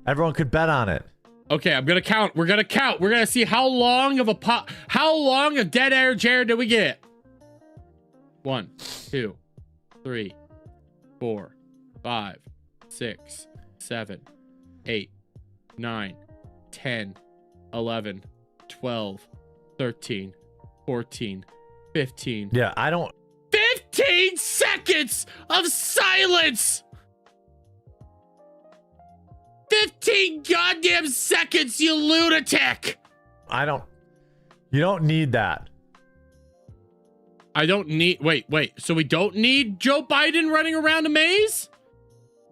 Everyone could bet on it. Okay, I'm gonna count. We're gonna count. We're gonna see how long of dead air, Jared, did we get? 1, 2, 3, 4, 5, 6, 7, 8, 9, 10, 11, 12, 13, 14, 15. Yeah, I don't. 15 seconds of silence! 15 goddamn seconds, you lunatic! You don't need that. Wait. So we don't need Joe Biden running around a maze?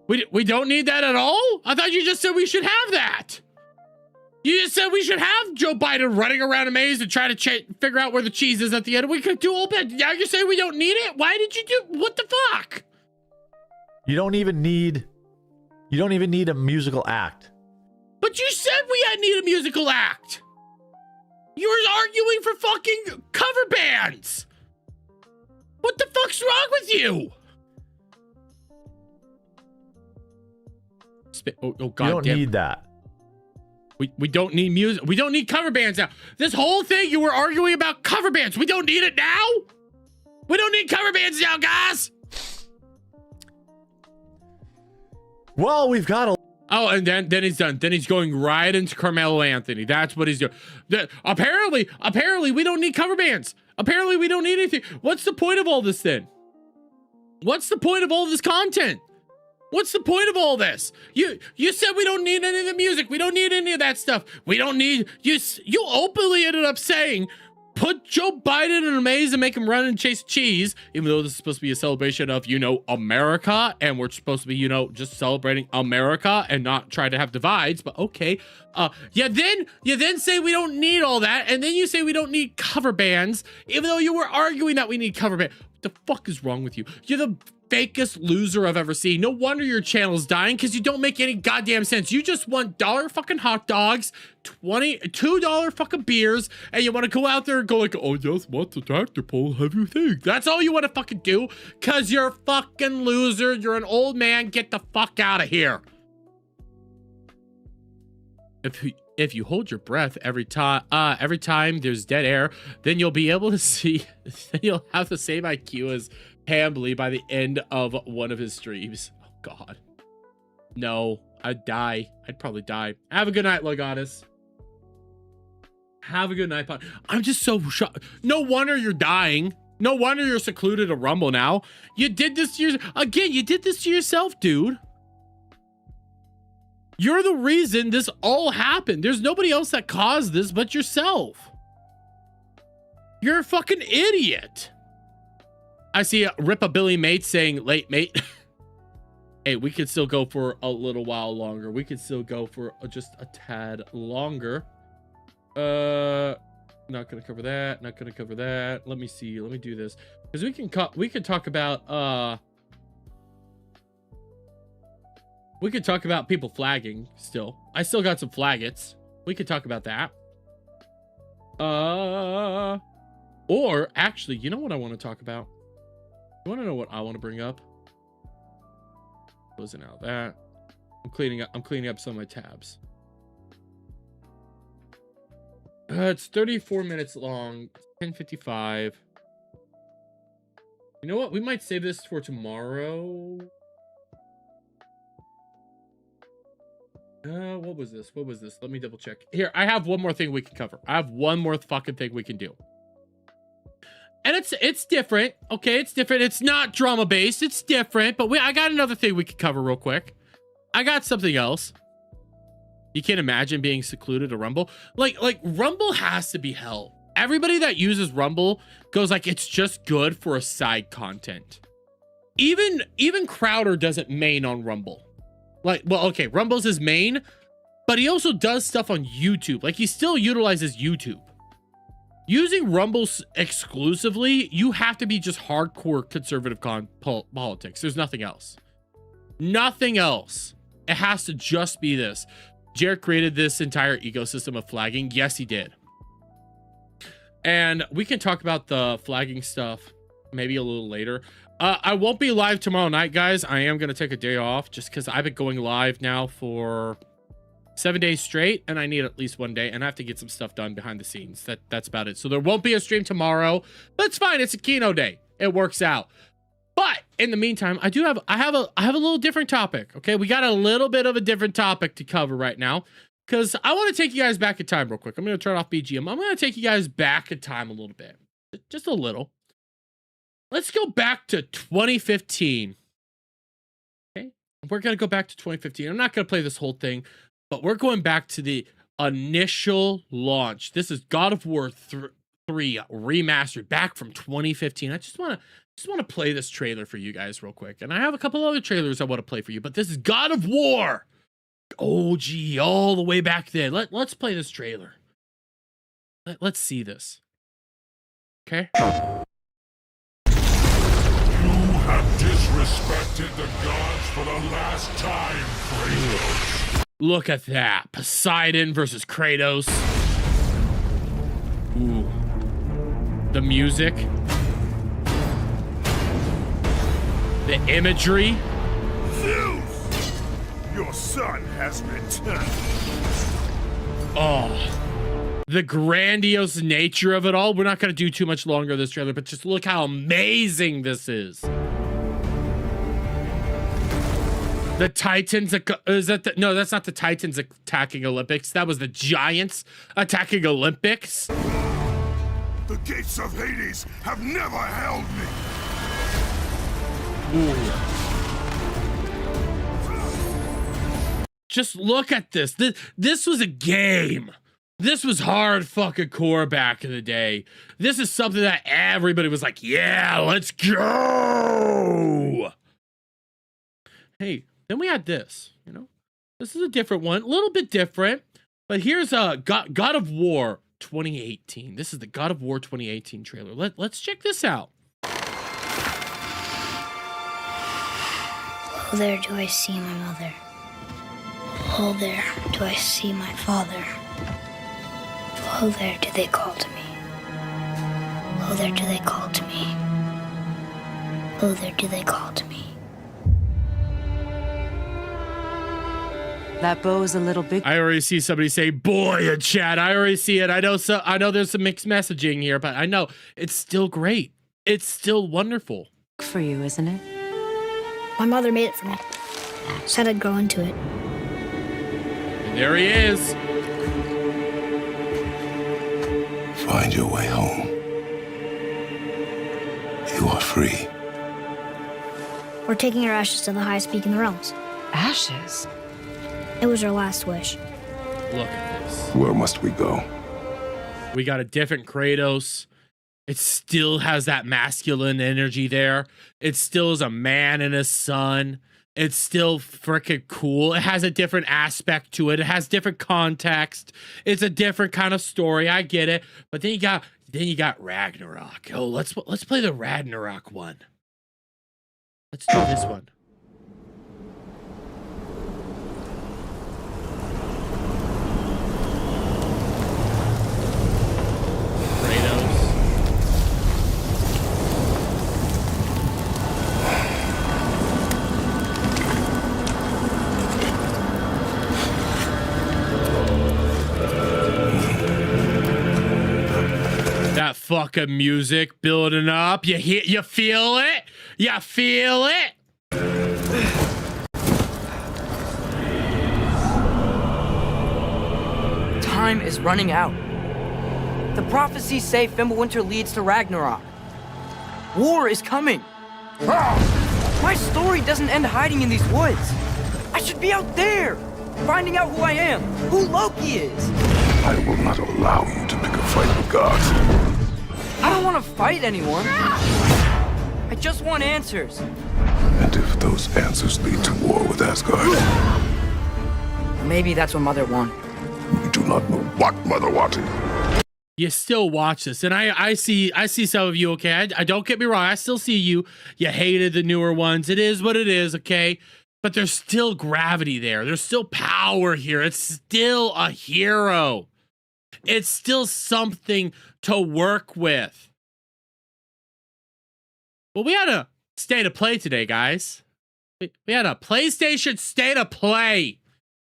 We don't need that at all? I thought you just said we should have that. You just said we should have Joe Biden running around a maze and try to figure out where the cheese is at the end. We could do all that. Now you're saying we don't need it? Why did you do? What the fuck? You don't even need a musical act. But you said we need a musical act. You were arguing for fucking cover bands. What the fuck's wrong with you? Oh god, you don't need that. We don't need music. We don't need cover bands now. This whole thing you were arguing about cover bands. We don't need it now. We don't need cover bands now, guys. Well, we've got a. Oh, and then he's done. Then he's going right into Carmelo Anthony. That's what he's doing. Apparently, we don't need cover bands. Apparently, we don't need anything. What's the point of all this then? What's the point of all this content? What's the point of all this? You said we don't need any of the music. We don't need any of that stuff. We don't need you openly ended up saying put Joe Biden in a maze and make him run and chase cheese, even though this is supposed to be a celebration of, America, and we're supposed to be, just celebrating America and not try to have divides, but okay. You then say we don't need all that, and then you say we don't need cover bands, even though you were arguing that we need cover bands. What the fuck is wrong with you? You're the fakest loser I've ever seen. No wonder your channel's dying, because you don't make any goddamn sense. You just want $1 fucking hot dogs, $2 fucking beers, and you want to go out there and go like, oh, just want the tractor pull, have you think? That's all you want to fucking do, because you're a fucking loser. You're an old man. Get the fuck out of here. If you hold your breath every time there's dead air, then you'll be able to see, you'll have the same IQ as Hambly by the end of one of his streams. Oh god. No, I'd die. I'd probably die. Have a good night, Logatus. Have a good night, Pod. I'm just so shocked. No wonder you're dying. No wonder you're secluded to Rumble now. You did this to you did this to yourself, dude. You're the reason this all happened. There's nobody else that caused this but yourself. You're a fucking idiot. I see a Rip-a-Billy Mate saying, late mate. Hey, we could still go for a little while longer. We could still go for just a tad longer. Not gonna cover that. Not gonna cover that. Let me see. Let me do this. Because we can talk about we could talk about people flagging still. I still got some flaggets. We could talk about that. Or actually, you know what I want to talk about? You want to know what I want to bring up? Closing out that. I'm cleaning up some of my tabs. It's 34 minutes long. 10:55. You know what? We might save this for tomorrow. What was this? Let me double check. Here, I have one more thing we can cover. I have one more fucking thing we can do. And it's different, okay? It's different. It's not drama based. It's different. But I got another thing we could cover real quick. I got something else. You can't imagine being secluded to Rumble. Like Rumble has to be hell. Everybody that uses Rumble goes like, it's just good for a side content. Even Crowder doesn't main on Rumble. Like, well, okay, Rumble's his main, but he also does stuff on YouTube. Like, he still utilizes YouTube. Using Rumble exclusively, you have to be just hardcore conservative politics. There's nothing else. Nothing else. It has to just be this. Jared created this entire ecosystem of flagging. Yes, he did. And we can talk about the flagging stuff maybe a little later. I won't be live tomorrow night, guys. I am going to take a day off just because I've been going live now for 7 days straight, and I need at least one day, and I have to get some stuff done behind the scenes. That's about it. So there won't be a stream tomorrow. That's fine. It's a Kino day. It works out. But in the meantime, I have a little different topic. Okay, we got a little bit of a different topic to cover right now because I want to take you guys back in time real quick. I'm going to turn off BGM. I'm going to take you guys back in time a little bit, just a little. Let's go back to 2015. Okay, we're going to go back to 2015. I'm not going to play this whole thing, but we're going back to the initial launch. This is God of War 3 remastered back from 2015. I just want to play this trailer for you guys real quick. And I have a couple other trailers I want to play for you, but this is God of War. OG, all the way back then. Let's play this trailer. Let's see this. Okay. You have disrespected the gods for the last time, Kratos. Look at that. Poseidon versus Kratos. Ooh. The music. The imagery. Zeus! Your son has returned. Oh. The grandiose nature of it all. We're not going to do too much longer of this trailer, but just look how amazing this is. The Titans, is that no, that's not the Titans attacking Olympics. That was the Giants attacking Olympics. The gates of Hades have never held me. Ooh. Just look at this. This was a game. This was hard fucking core back in the day. This is something that everybody was like, yeah, let's go. Hey, then we had this, you know, this is a different one, a little bit different, but here's God of War 2018. This is the God of War 2018 trailer. Let's check this out. Oh, there do I see my mother. Oh, there do I see my father. Oh, there do they call to me. Oh, there do they call to me. Oh, there do they call to me. That bow's a little big. I already see somebody say boy in chat. I already see it. I know there's some mixed messaging here, but I know it's still great. It's still wonderful. For you, isn't it? My mother made it for me. Said I'd grow into it. And there he is. Find your way home. You are free. We're taking our ashes to the highest peak in the realms. Ashes? It was our last wish. Look at this. Where must we go? We got a different Kratos. It still has that masculine energy there. It still is a man and a son. It's still freaking cool. It has a different aspect to it. It has different context. It's a different kind of story. I get it. But then you got Ragnarok. Oh, let's play the Ragnarok one. Let's do this one. That fucking music building up. You feel it? You feel it? Time is running out. The prophecies say Fimbulwinter leads to Ragnarok. War is coming. My story doesn't end hiding in these woods. I should be out there, finding out who I am, who Loki is. I will not allow you to pick a fight with gods. I don't want to fight anyone. I just want answers. And if those answers lead to war with Asgard? Maybe that's what Mother wanted. You do not know what Mother wanted. You still watch this, and I see some of you. Okay, I don't get me wrong. I still see you. You hated the newer ones. It is what it is. Okay, but there's still gravity there. There's still power here. It's still a hero. It's still something to work with. Well, we had a state of play today, guys. We had a PlayStation state of play.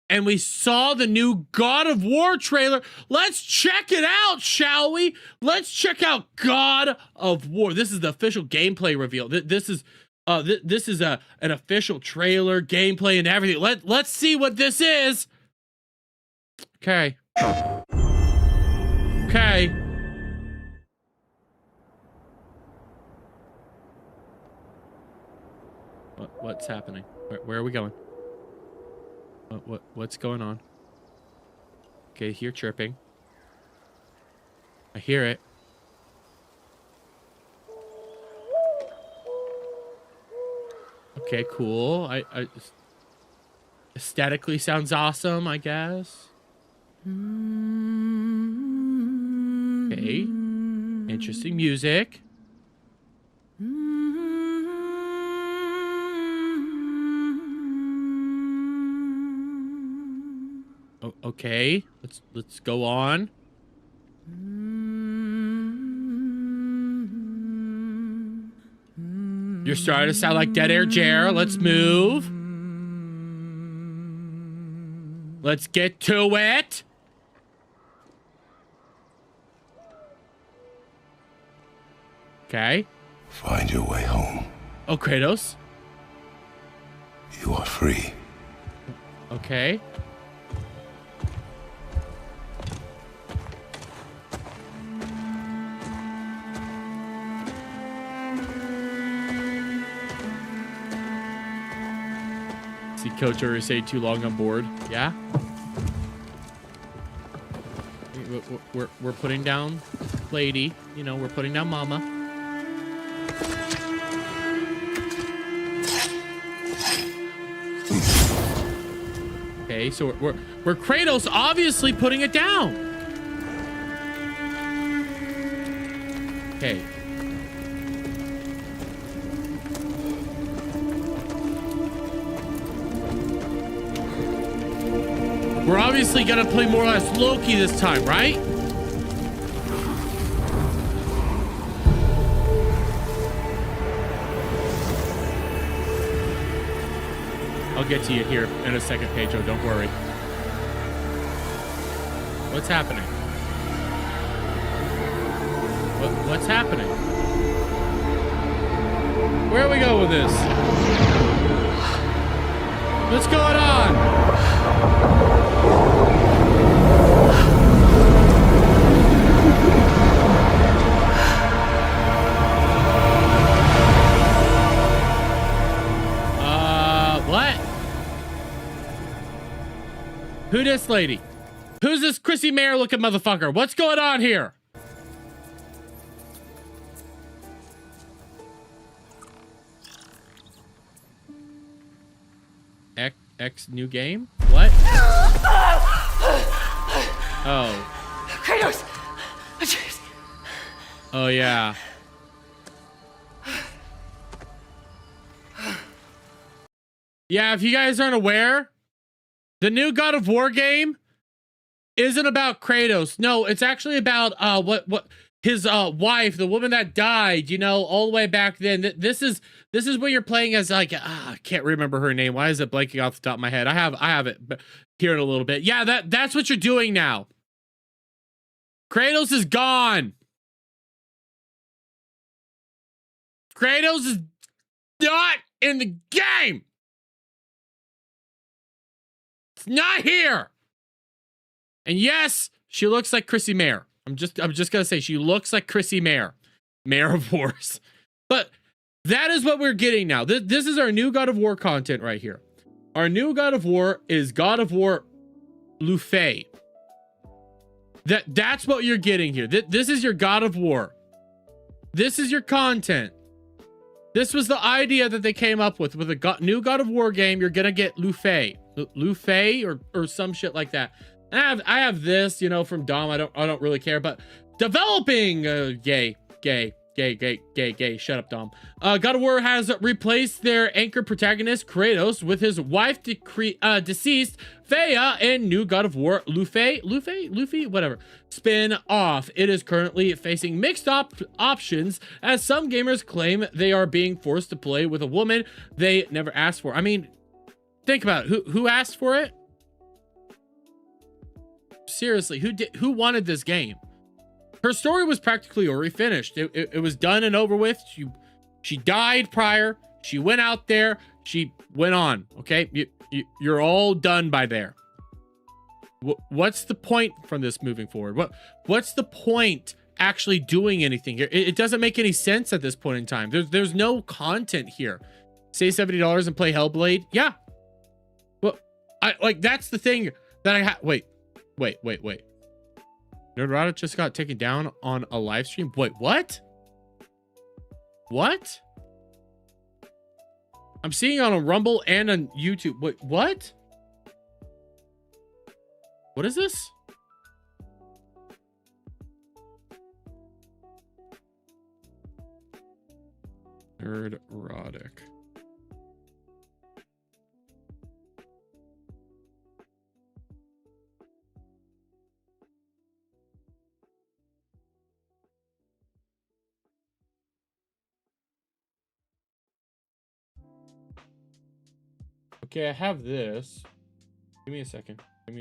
And we saw the new God of War trailer. Let's check it out, shall we? Let's check out God of War. This is the official gameplay reveal. This is an official trailer, gameplay, and everything. Let's see what this is. Okay. Okay. What's happening? Where are we going? What's going on? Okay, hear chirping. I hear it. Okay, cool. I aesthetically sounds awesome, I guess. Okay. Interesting music. Okay, let's go on. You're starting to sound like Dead Air Jer. Let's move. Let's get to it. Okay. Find your way home. Oh, Kratos. You are free. Okay. See Coach or say too long on board. Yeah. We're putting down lady. You know, we're putting down mama. Okay, so we're Kratos obviously putting it down. Okay. We're obviously gonna play more or less Loki this time, right? I'll get to you here in a second, Pedro. Don't worry. What's happening? What's happening? Where are we going with this? What's going on? What? Who this lady? Who's this Chrissy Mayer looking motherfucker? What's going on here? X new game? What? Oh. Kratos! Oh, yeah. Yeah, if you guys aren't aware, the new God of War game isn't about Kratos. No, it's actually about what his wife, the woman that died, you know, all the way back then. This is what you're playing as, like, I can't remember her name. Why is it blanking off the top of my head? I have it here in a little bit. Yeah, that's what you're doing now. Kratos is gone. Kratos is not in the game. It's not here. And yes, she looks like Chrissy Mayer. I'm just gonna say she looks like Chrissy Mayer, Mayor of Wars. But that is what we're getting now. This is our new God of War content right here. Our new God of War is God of War Luffy. That's what you're getting here. This is your God of War. This is your content. This was the idea that they came up with a new God of War game. You're gonna get Luffy or some shit like that. And I have this, you know, from Dom. I don't really care, but developing gay. Shut up, Dom. God of War has replaced their anchor protagonist Kratos with his wife deceased Freya in new God of War Luffy, whatever, spin off. It is currently facing mixed options as some gamers claim they are being forced to play with a woman they never asked for. I mean, think about it. Who asked for it? Seriously, who wanted this game? Her story was practically already finished. It was done and over with. She died prior. She went out there. She went on. Okay, you're all done by there. What's the point from this moving forward? What's the point actually doing anything here? It doesn't make any sense at this point in time. There's no content here. Say $70 and play Hellblade. Yeah. Well, that's the thing that I have. Wait. Nerdrotic just got taken down on a live stream. Wait, what? What? I'm seeing on a Rumble and on YouTube. Wait, what? What is this? Nerdrotic. Okay, I have this. Give me a second. Let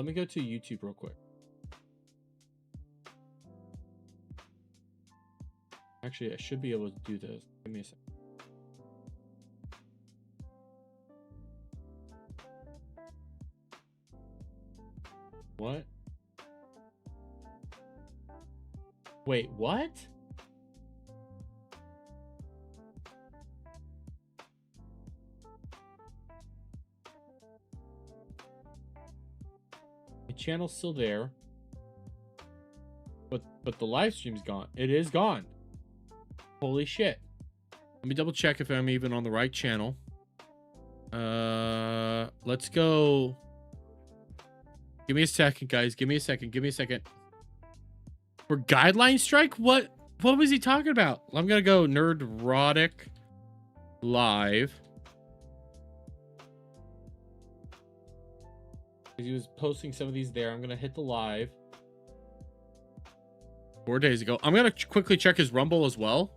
me go to YouTube real quick. Actually, I should be able to do this. Give me a second. What? Wait, what? Channel's still there, but the live stream's gone. It is gone. Holy shit. Let me double check if I'm even on the right channel. Let's go. Give me a second, guys. Give me a second. For guideline strike? What was he talking about? I'm gonna go Nerdrotic live. He was posting some of these there. I'm gonna hit the live 4 days ago. I'm gonna quickly check his Rumble as well.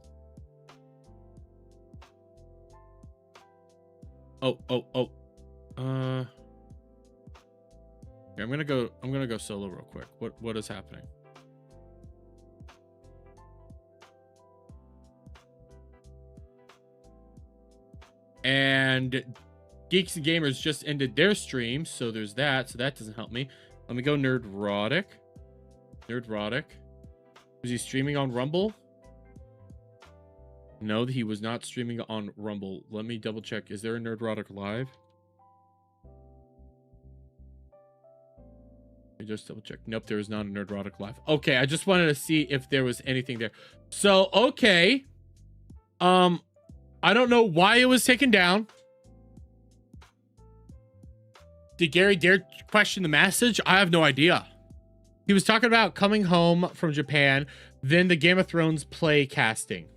Here, I'm gonna go solo real quick. What is happening? And Geeks and Gamers just ended their stream, so there's that. So that doesn't help me. Let me go Nerdrotic. Was he streaming on Rumble? No, he was not streaming on Rumble. Let me double check. Is there a Nerdrotic live? Let me just double check. Nope, there is not a Nerdrotic live. Okay, I just wanted to see if there was anything there. So, okay. I don't know why it was taken down. Did Gary dare question the message? I have no idea. He was talking about coming home from Japan, then the Game of Thrones play casting.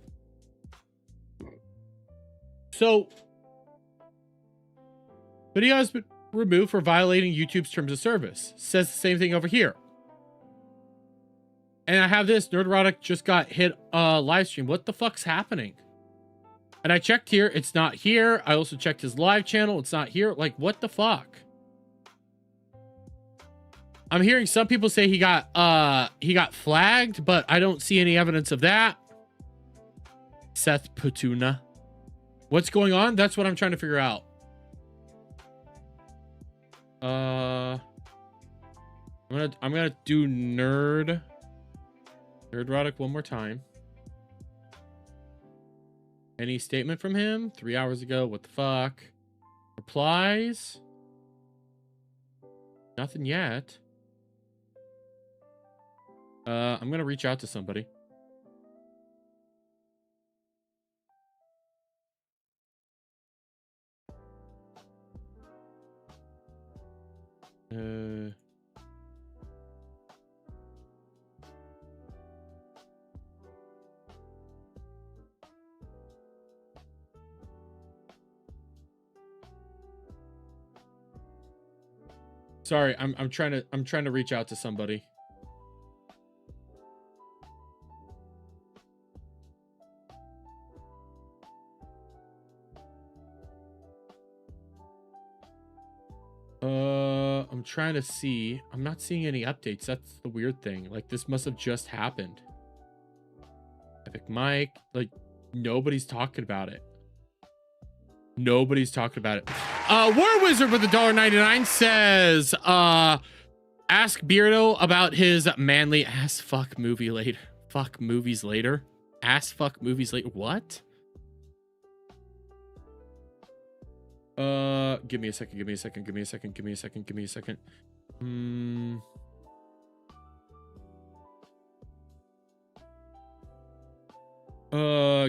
So, video has been removed for violating YouTube's terms of service. Says the same thing over here. And I have this. Nerdrotic just got hit live stream. What the fuck's happening? And I checked here. It's not here. I also checked his live channel. It's not here. Like, what the fuck? I'm hearing some people say he got flagged, but I don't see any evidence of that. Seth Patuna. What's going on? That's what I'm trying to figure out. I'm gonna do Nerdrotic one more time. Any statement from him? 3 hours ago. What the fuck? Replies? Nothing yet. I'm gonna reach out to somebody. Sorry, I'm trying to reach out to somebody. I'm trying to see. I'm not seeing any updates. That's the weird thing. Like, this must have just happened. Epic Mike, like, nobody's talking about it. Nobody's talking about it. War Wizard with $1.99 says, ask Beardo about his manly ass fuck movie later. Fuck movies later. Ass fuck movies later. What? Give me a second. Give me a second. Give me a second. Give me a second. Give me a second.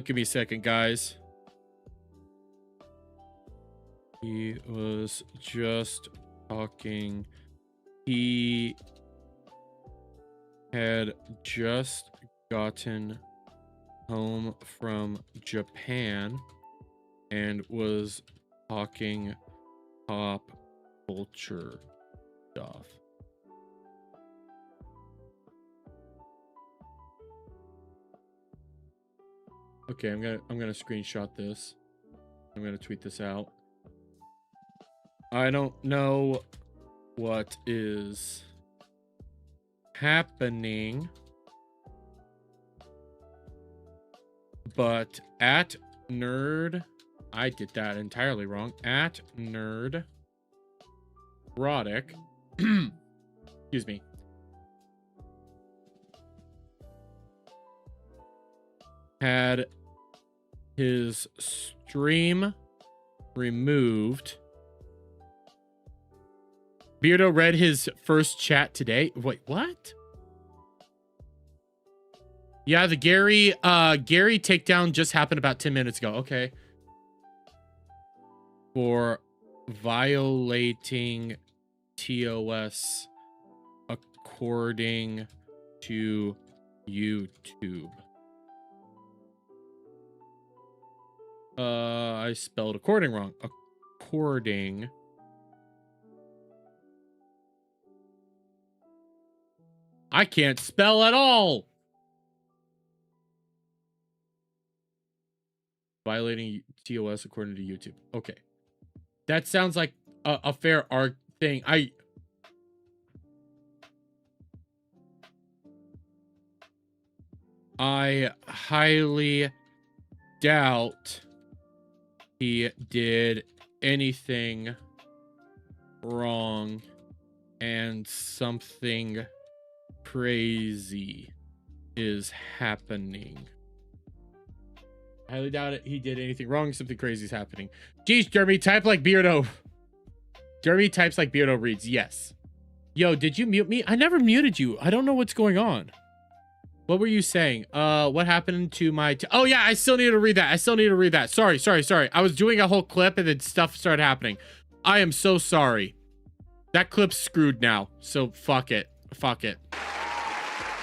Give me a second, guys. He was just talking. He had just gotten home from Japan and was talking pop culture stuff. Okay, I'm gonna screenshot this. I'm gonna tweet this out. I don't know what is happening, but at nerd, I did that entirely wrong. At nerd erotic, excuse me, had his stream removed. Beardo read his first chat today. Wait, what? Yeah, the Gary takedown just happened about 10 minutes ago. Okay. For violating TOS according to YouTube. I spelled according wrong. According. I can't spell at all. Violating TOS according to YouTube. Okay. That sounds like a fair thing. I highly doubt he did anything wrong and something crazy is happening. I highly doubt it. He did anything wrong. Something crazy is happening. Geez, Jeremy, type like Beardo. Jeremy types like Beardo reads. Yes. Yo, did you mute me? I never muted you. I don't know what's going on. What were you saying? What happened to my... oh, yeah, I still need to read that. Sorry. I was doing a whole clip and then stuff started happening. I am so sorry. That clip's screwed now. So, fuck it.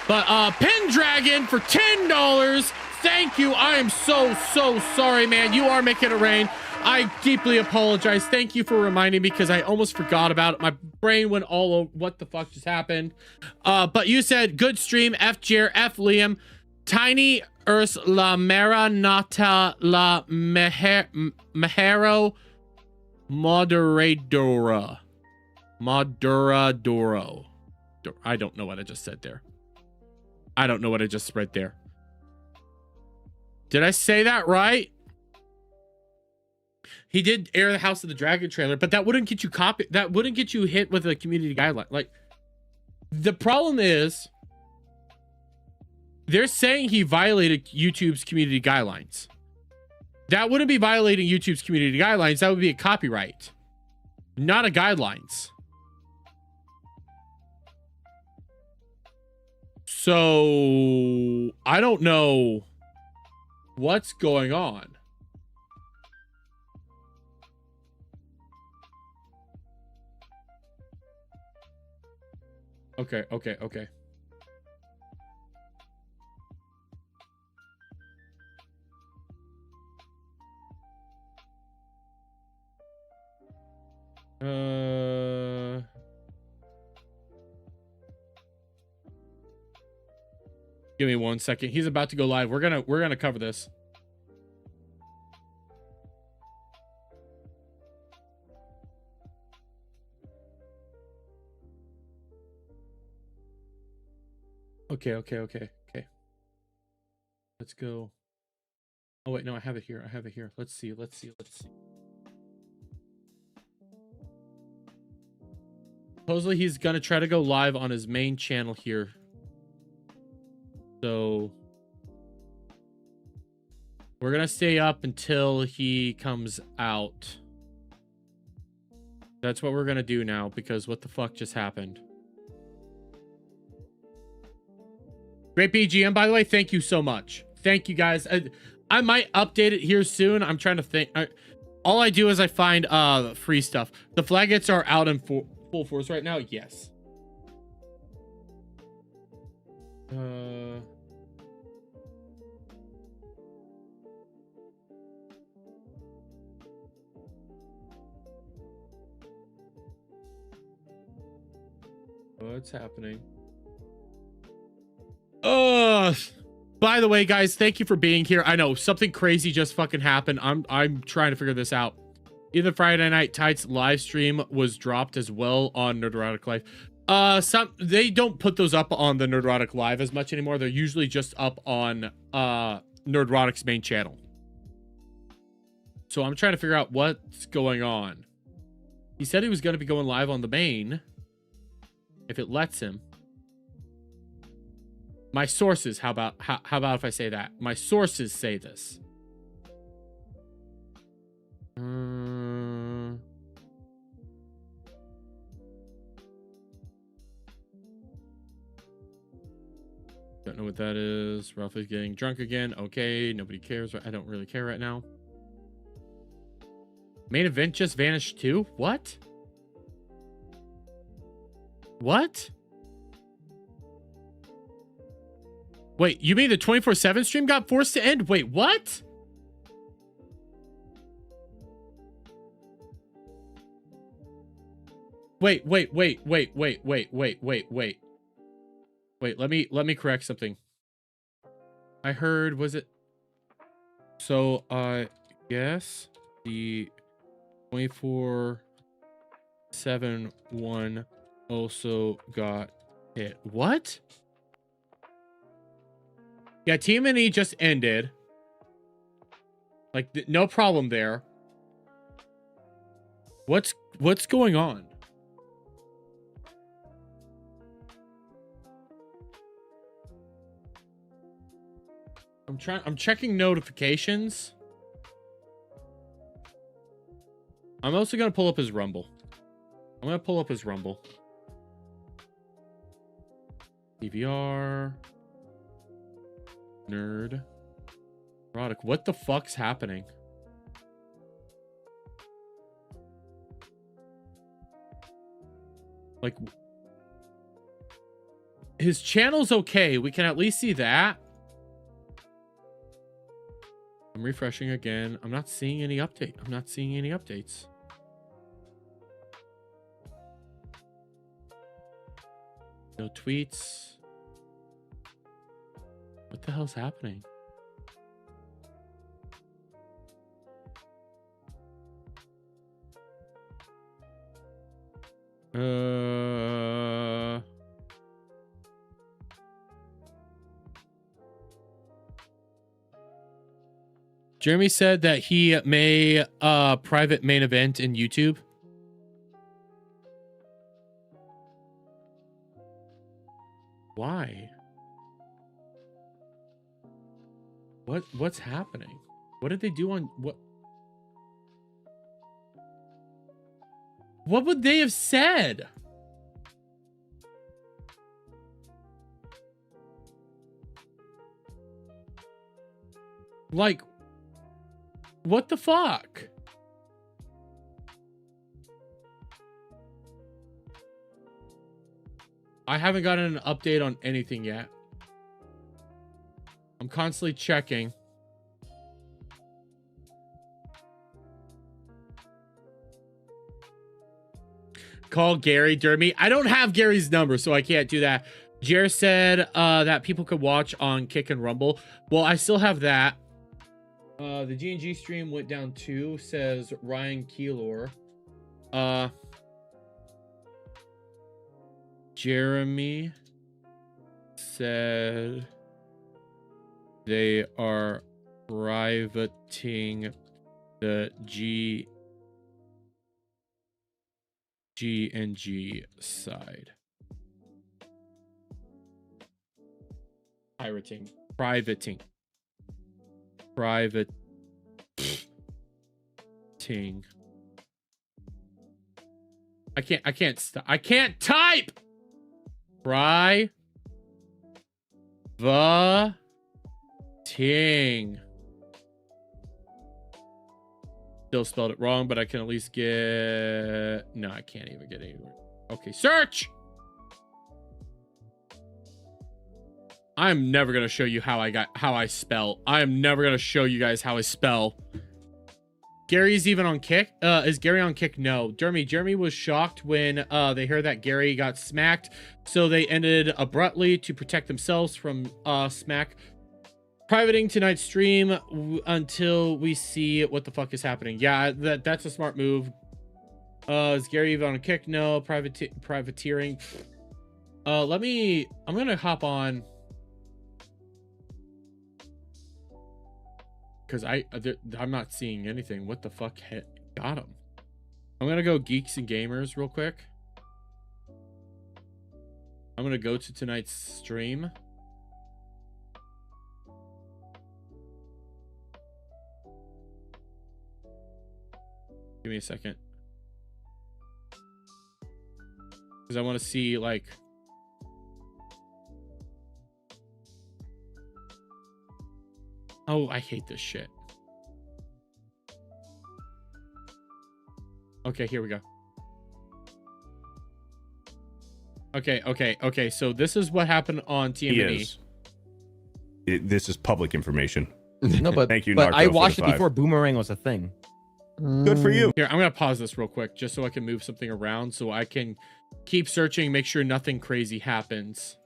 But, Pendragon for $10. Thank you. I am so sorry, man. You are making it rain. I deeply apologize. Thank you for reminding me because I almost forgot about it. My brain went all over what the fuck just happened. But you said good stream. F Jer, F Liam, Tiny Urs La Mera Nata La Mejero Moderadora. Moderadoro. I don't know what I just said there. I don't know what I just read there. Did I say that right? He did air the House of the Dragon trailer, but that wouldn't get you that wouldn't get you hit with a community guideline. Like, the problem is they're saying he violated YouTube's community guidelines. That wouldn't be violating YouTube's community guidelines. That would be a copyright, not a guidelines. So I don't know what's going on. Okay. Give me 1 second. He's about to go live. We're gonna cover this. Okay. Let's go. Oh wait, no, I have it here. Let's see. Supposedly he's gonna try to go live on his main channel here. So we're gonna stay up until he comes out. That's what we're gonna do now, because what the fuck just happened? Great BGM, by the way. Thank you so much. Thank you, guys. I might update it here soon. I'm trying to think. All I do is I find free stuff. The flagets are out in full force right now. Yes. What's happening? By the way, guys, thank you for being here. I know something crazy just fucking happened. I'm trying to figure this out. Either Friday Night Tights live stream was dropped as well on Nerdrotic Live. They don't put those up on the Nerdrotic Live as much anymore. They're usually just up on Nerdrotic's main channel. So I'm trying to figure out what's going on. He said he was going to be going live on the main, if it lets him. My sources, how about if I say that? My sources say this. Don't know what that is. Ralph is getting drunk again. Okay, nobody cares. I don't really care right now. Main event just vanished too? What? What? Wait, you mean the 24/7 stream got forced to end? Wait, what? Wait. Wait, let me correct something. I heard, was it? So, yes, the 24/7 one also got hit. What? Yeah, TMNE just ended. Like, no problem there. What's going on? I'm checking notifications. I'm also gonna pull up his Rumble. DVR. Nerd. Erotic. What the fuck's happening? Like, his channel's okay. We can at least see that. I'm refreshing again. I'm not seeing any updates. No tweets. What the hell's happening? Jeremy said that he may private main event in YouTube. Why? What's happening? What did they do on what? What would they have said? Like, what the fuck? I haven't gotten an update on anything yet. I'm constantly checking. Call Gary Dermy. I don't have Gary's number, so I can't do that. Jer said that people could watch on Kick and Rumble. Well, I still have that. The G&G stream went down too, says Ryan Keelor. Jeremy said they are privating the G&G side. Privating. I can't stop. I can't type. Privating. Still spelled it wrong, but I can at least get... No, I can't even get anywhere. Okay, search! I'm never going to show you how I spell. I am never going to show you guys how I spell. Gary's even on Kick? Is Gary on Kick? No. Jeremy was shocked when they heard that Gary got smacked, so they ended abruptly to protect themselves from smack. Privating tonight's stream until we see what the fuck is happening. Yeah, that's a smart move. Is Gary even on a Kick? No. Privateering. I'm gonna hop on because I'm not seeing anything. What the fuck got him? I'm gonna go Geeks and Gamers real quick. I'm gonna go to tonight's stream. Give me a second. Because I want to see, like... Oh, I hate this shit. Okay, here we go. Okay. So this is what happened on TMNE. This is public information. No, but thank you. But Narco, I watched for it the before Boomerang was a thing. Good for you. Here, I'm gonna pause this real quick just so I can move something around so I can keep searching, make sure nothing crazy happens.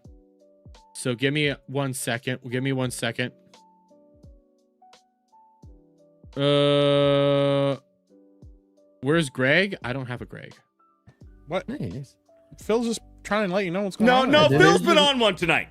So give me 1 second. Give me 1 second. Where's Greg? I don't have a Greg. What? Nice. Phil's just trying to let you know what's going on. No, Phil's been on one tonight.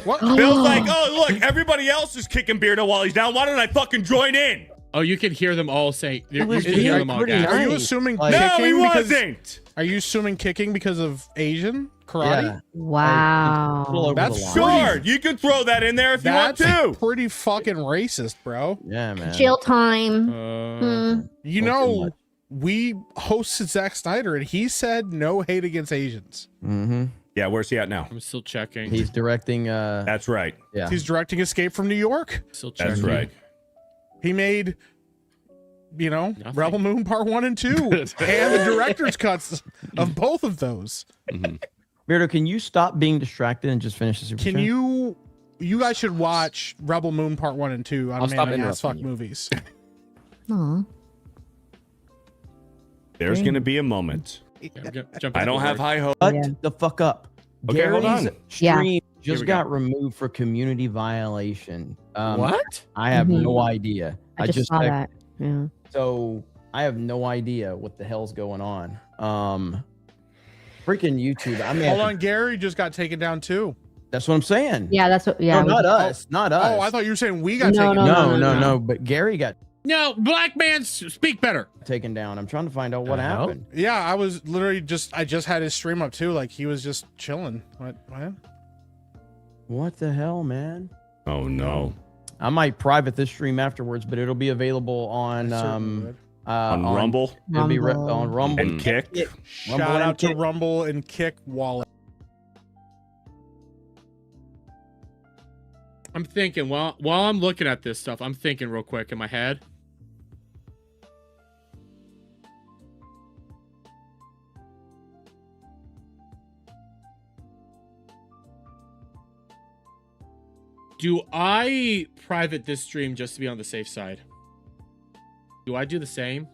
What? Phil's like, oh, look, everybody else is kicking Beardo while he's down. Why don't I fucking join in? Oh, you can hear them all say. You Is can he hear them all. pretty Guys. Are you assuming No, kicking he because, wasn't. Are you assuming kicking because of Asian karate? Yeah. Wow. That's Sure, you can throw that in there if you want to. Pretty fucking racist, bro. Yeah, man. Chill time. You know, we hosted Zack Snyder and he said no hate against Asians. Mm-hmm. Yeah, where's he at now? I'm still checking. He's directing. That's right. Yeah. He's directing Escape from New York. Still checking. That's right. He made, Rebel Moon Part 1 and 2 and the director's cuts of both of those. Beardo, can you stop being distracted and just finish the super Can chat? you guys should watch Rebel Moon Part 1 and 2 on I'll stop Man Ass Fuck interrupting you. Movies. Aw. There's going to be a moment. I don't have high hopes. Shut the fuck up. Okay, hold Gary's on. stream Here just we got removed for community violation. What? I have no idea. I just saw that. Yeah. So I have no idea what the hell's going on. Freaking YouTube. I mean, Hold on, Gary just got taken down too. that's what I'm saying. Yeah, that's what. Yeah. No, not us. Not us. Oh, I thought you were saying we got No, taken down. No. But Gary got No, black man, speak better. taken down. I'm trying to find out what happened. Yeah, I was literally I just had his stream up too. Like he was just chilling. What? What the hell, man? Oh, no. I might private this stream afterwards, but it'll be available on on Rumble. It'll be on Rumble and Kick. Shout out to Rumble and Kick Wallet. I'm thinking while I'm looking at this stuff, I'm thinking real quick in my head. Do I private this stream just to be on the safe side? Do I do the same?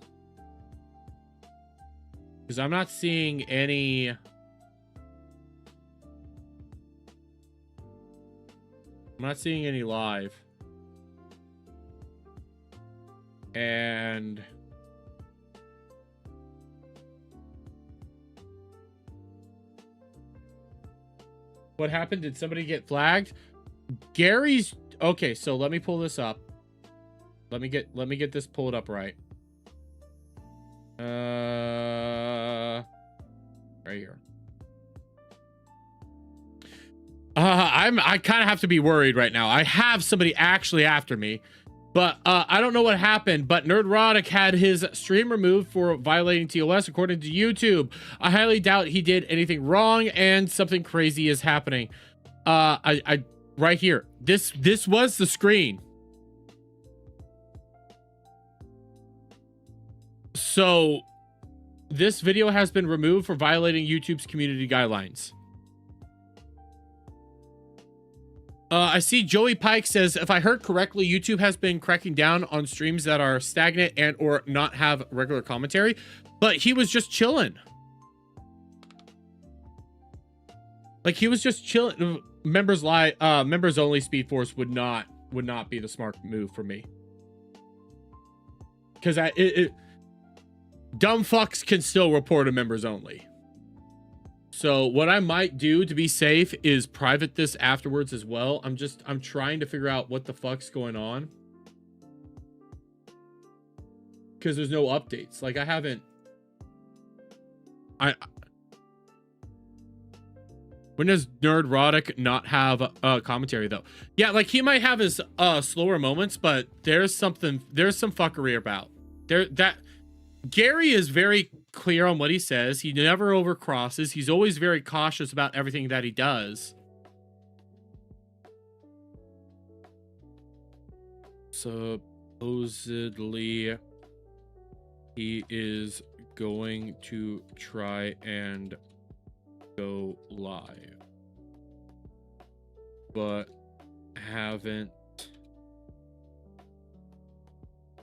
Because I'm not seeing any... I'm not seeing any live. And... what happened? Did somebody get flagged? Gary's... okay, so let me pull this up. Let me get this pulled up right. Right here. I kind of have to be worried right now. I have somebody actually after me, but I don't know what happened. But Nerdrotic had his stream removed for violating TOS according to YouTube. I highly doubt he did anything wrong, and something crazy is happening. I right here. This was the screen. So this video has been removed for violating YouTube's community guidelines. I see Joey Pike says, if I heard correctly, YouTube has been cracking down on streams that are stagnant and or not have regular commentary, but he was just chilling. Like he was just chilling. Members only Speed Force would not be the smart move for me. Because dumb fucks can still report a members only. So what I might do to be safe is private this afterwards as well. I'm trying to figure out what the fuck's going on. Because there's no updates. Like when does Nerdrotic not have a commentary though? Yeah, like he might have his slower moments, but there's some fuckery about. Gary is very clear on what he says. He never overcrosses. He's always very cautious about everything that he does. Supposedly, he is going to try and go live, but haven't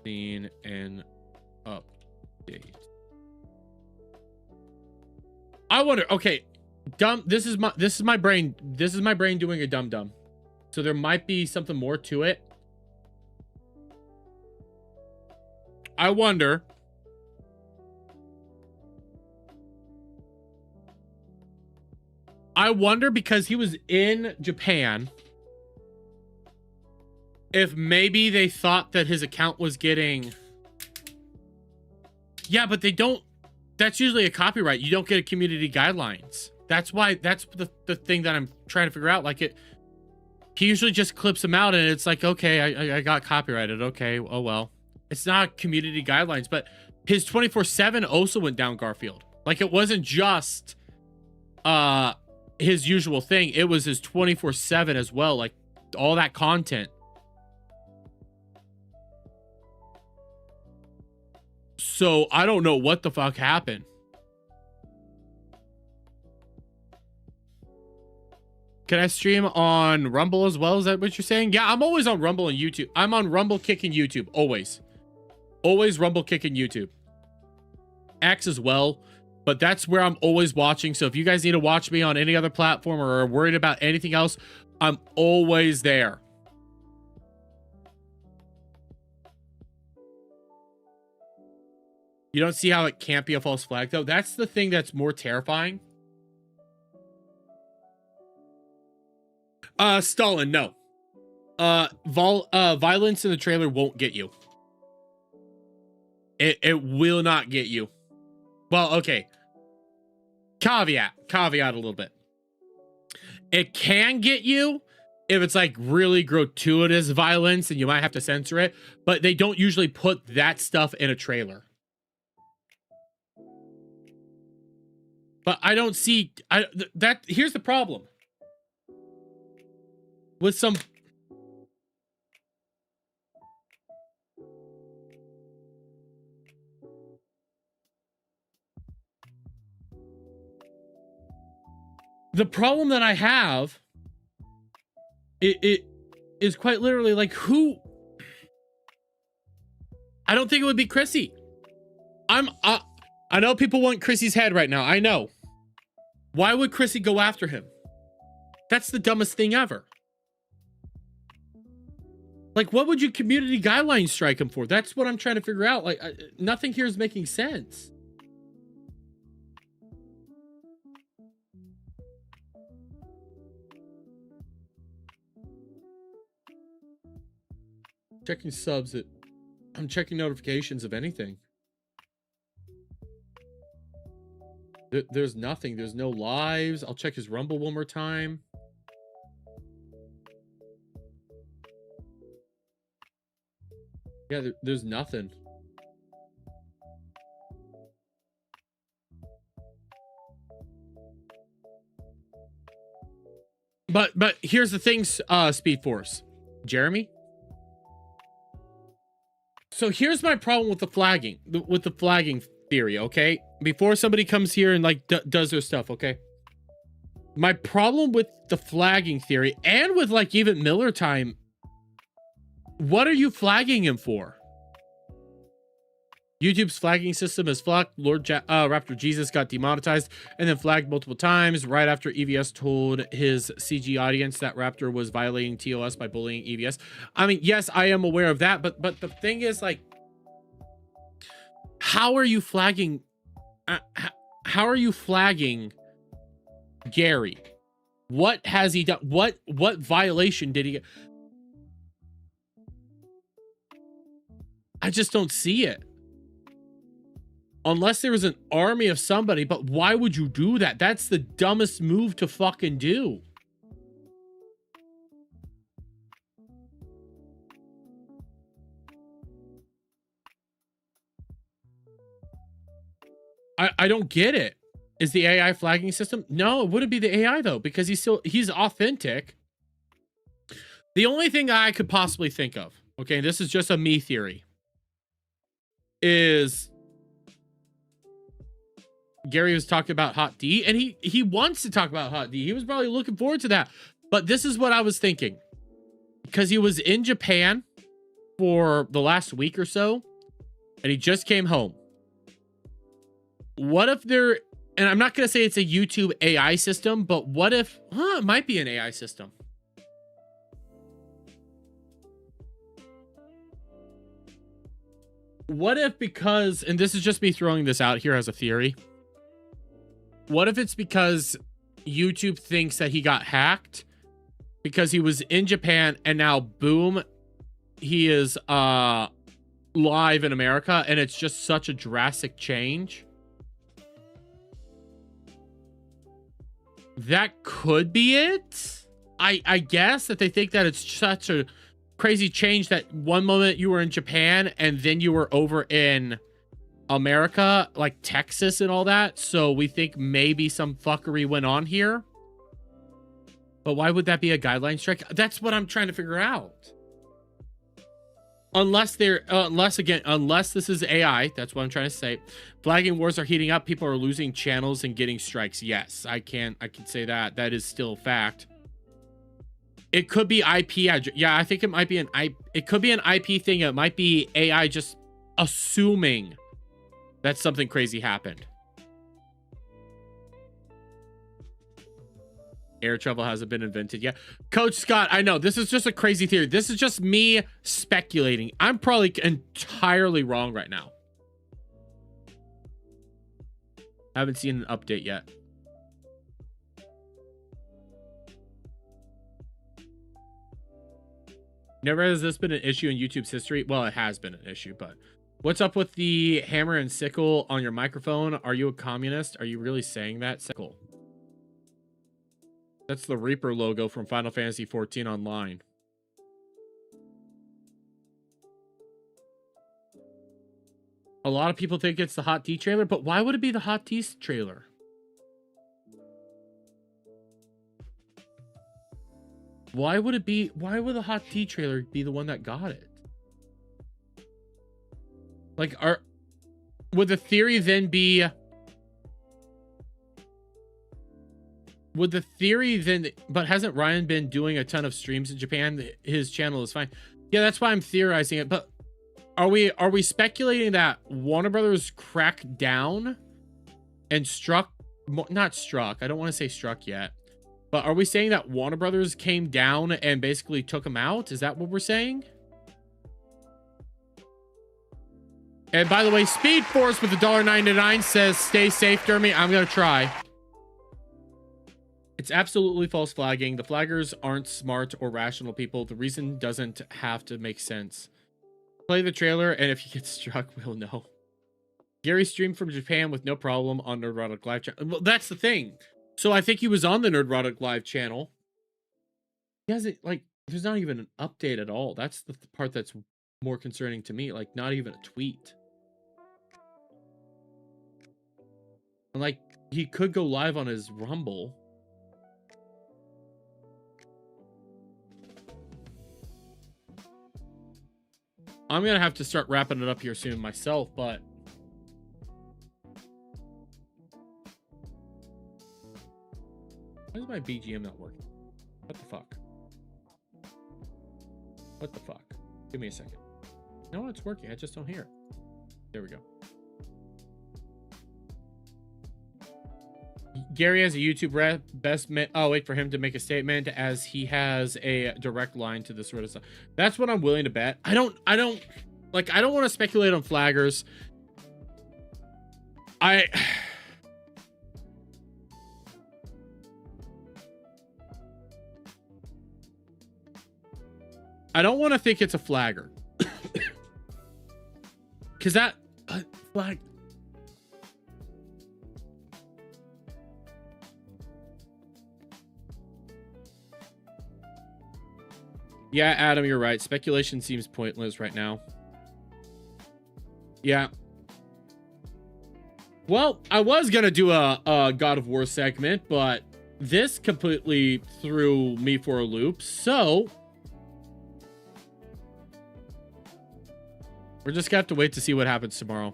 seen an update. I wonder, okay, this is my brain doing a dumb. So there might be something more to it. I wonder because he was in Japan, if maybe they thought that his account was getting... yeah, but they don't... that's usually a copyright. You don't get a community guidelines. That's why, that's the thing that I'm trying to figure out. Like he usually just clips them out and it's like, okay, I got copyrighted. Okay, oh well. It's not community guidelines, but his 24/7 also went down, Garfield. Like it wasn't just his usual thing. It was his 24/7 as well. Like all that content. So I don't know what the fuck happened. Can I stream on Rumble as well? Is that what you're saying? Yeah, I'm always on Rumble and YouTube. I'm on Rumble, Kick, and YouTube. Always. Always Rumble, Kick, and YouTube. X as well. But that's where I'm always watching. So if you guys need to watch me on any other platform or are worried about anything else, I'm always there. You don't see how it can't be a false flag, though? That's the thing that's more terrifying. Stalin, no. Violence in the trailer won't get you. It will not get you. Well, okay. Caveat a little bit. It can get you if it's like really gratuitous violence, and you might have to censor it, but they don't usually put that stuff in a trailer. But I don't see that. Here's the problem with some. The problem that I have, it is quite literally like, who? I don't think it would be Chrissy. I know people want Chrissy's head right now. I know. Why would Chrissy go after him? That's the dumbest thing ever. Like, what would you community guidelines strike him for? That's what I'm trying to figure out. Like, nothing here is making sense. Checking subs. I'm checking notifications of anything. There's nothing. There's no lives. I'll check his Rumble one more time. Yeah, there's nothing. But here's the thing, Speed Force. Jeremy? So here's my problem with the flagging theory, okay? Before somebody comes here and like does their stuff, okay? My problem with the flagging theory and with like even Miller Time, what are you flagging him for? YouTube's flagging system is fucked. Raptor Jesus got demonetized and then flagged multiple times right after EVS told his CG audience that Raptor was violating TOS by bullying EVS. I mean, yes, I am aware of that, but the thing is, like, how are you flagging? How are you flagging Gary? What has he done? What violation did he get? I just don't see it. Unless there was an army of somebody, but why would you do that? That's the dumbest move to fucking do. I don't get it. Is the AI flagging system? No, it wouldn't be the AI though, because he's authentic. The only thing I could possibly think of, okay, this is just a me theory, is Gary was talking about Hot D, and he wants to talk about Hot D. He was probably looking forward to that. But this is what I was thinking. Because he was in Japan for the last week or so, and he just came home. What if there, and I'm not going to say it's a YouTube AI system, but what if, it might be an AI system. What if because, and this is just me throwing this out here as a theory, what if it's because YouTube thinks that he got hacked because he was in Japan and now boom, he is live in America, and it's just such a drastic change? That could be it. I guess that they think that it's such a crazy change that one moment you were in Japan and then you were over in America, like Texas and all that. So we think maybe some fuckery went on here. But why would that be a guideline strike? That's what I'm trying to figure out. Unless this is AI, that's what I'm trying to say. Flagging wars are heating up. People are losing channels and getting strikes. Yes, I can say that. That is still a fact. It could be IP address. Yeah, I think it might be it could be an IP thing. It might be AI just assuming that something crazy happened. Air travel hasn't been invented yet. Coach Scott, I know this is just a crazy theory. This is just me speculating. I'm probably entirely wrong right now. I haven't seen an update yet. Never has this been an issue in YouTube's history. Well, it has been an issue, but what's up with the hammer and sickle on your microphone? Are you a communist? Are you really saying that? Sickle. That's the Reaper logo from Final Fantasy 14 Online. A lot of people think it's the Hot Tea trailer, but why would it be the Hot Tea trailer? Why would the Hot Tea trailer be the one that got it? Like, would the theory then be... But hasn't Ryan been doing a ton of streams in Japan? His channel is fine. Yeah, that's why I'm theorizing it. But are we speculating that Warner Brothers cracked down and not struck, I don't want to say struck yet. But are we saying that Warner Brothers came down and basically took him out? Is that what we're saying? And by the way, Speed Force with $1.99 says, stay safe, Dermy. I'm going to try. It's absolutely false flagging. The flaggers aren't smart or rational people. The reason doesn't have to make sense. Play the trailer, and if you get struck, we'll know. Gary streamed from Japan with no problem on Nerdrotic Live channel. Well, that's the thing. So I think he was on the Nerdrotic Live channel. He hasn't, like, there's not even an update at all. That's the part that's more concerning to me. Like, not even a tweet. And, like, he could go live on his Rumble. I'm gonna have to start wrapping it up here soon myself, but why is my BGM not working? What the fuck? What the fuck? Give me a second. No, it's working. I just don't hear it. There we go. Gary has a YouTube rep. I'll wait for him to make a statement, as he has a direct line to this sort of stuff. That's what I'm willing to bet. I don't want to speculate on flaggers. I don't want to think it's a flagger. Because that flag... Yeah, Adam, you're right. Speculation seems pointless right now. Yeah. Well, I was going to do a God of War segment, but this completely threw me for a loop. So we're just going to have to wait to see what happens tomorrow.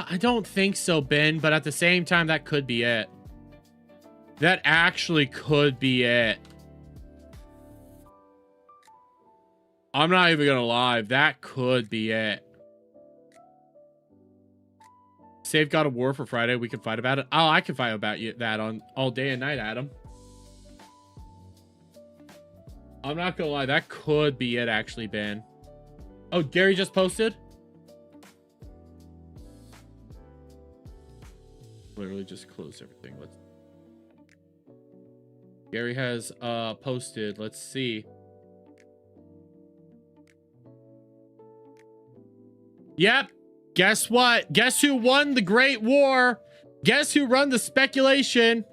I don't think so, Ben, but at the same time, that could be it. That actually could be it. I'm not even gonna lie. That could be it. Save God of War for Friday. We can fight about it. Oh, I can fight about that on all day and night, Adam. I'm not gonna lie. That could be it, actually, Ben. Oh, Gary just posted? Literally just close everything. Gary has posted. Let's see. Yep. Guess what? Guess who won the Great War? Guess who run the speculation?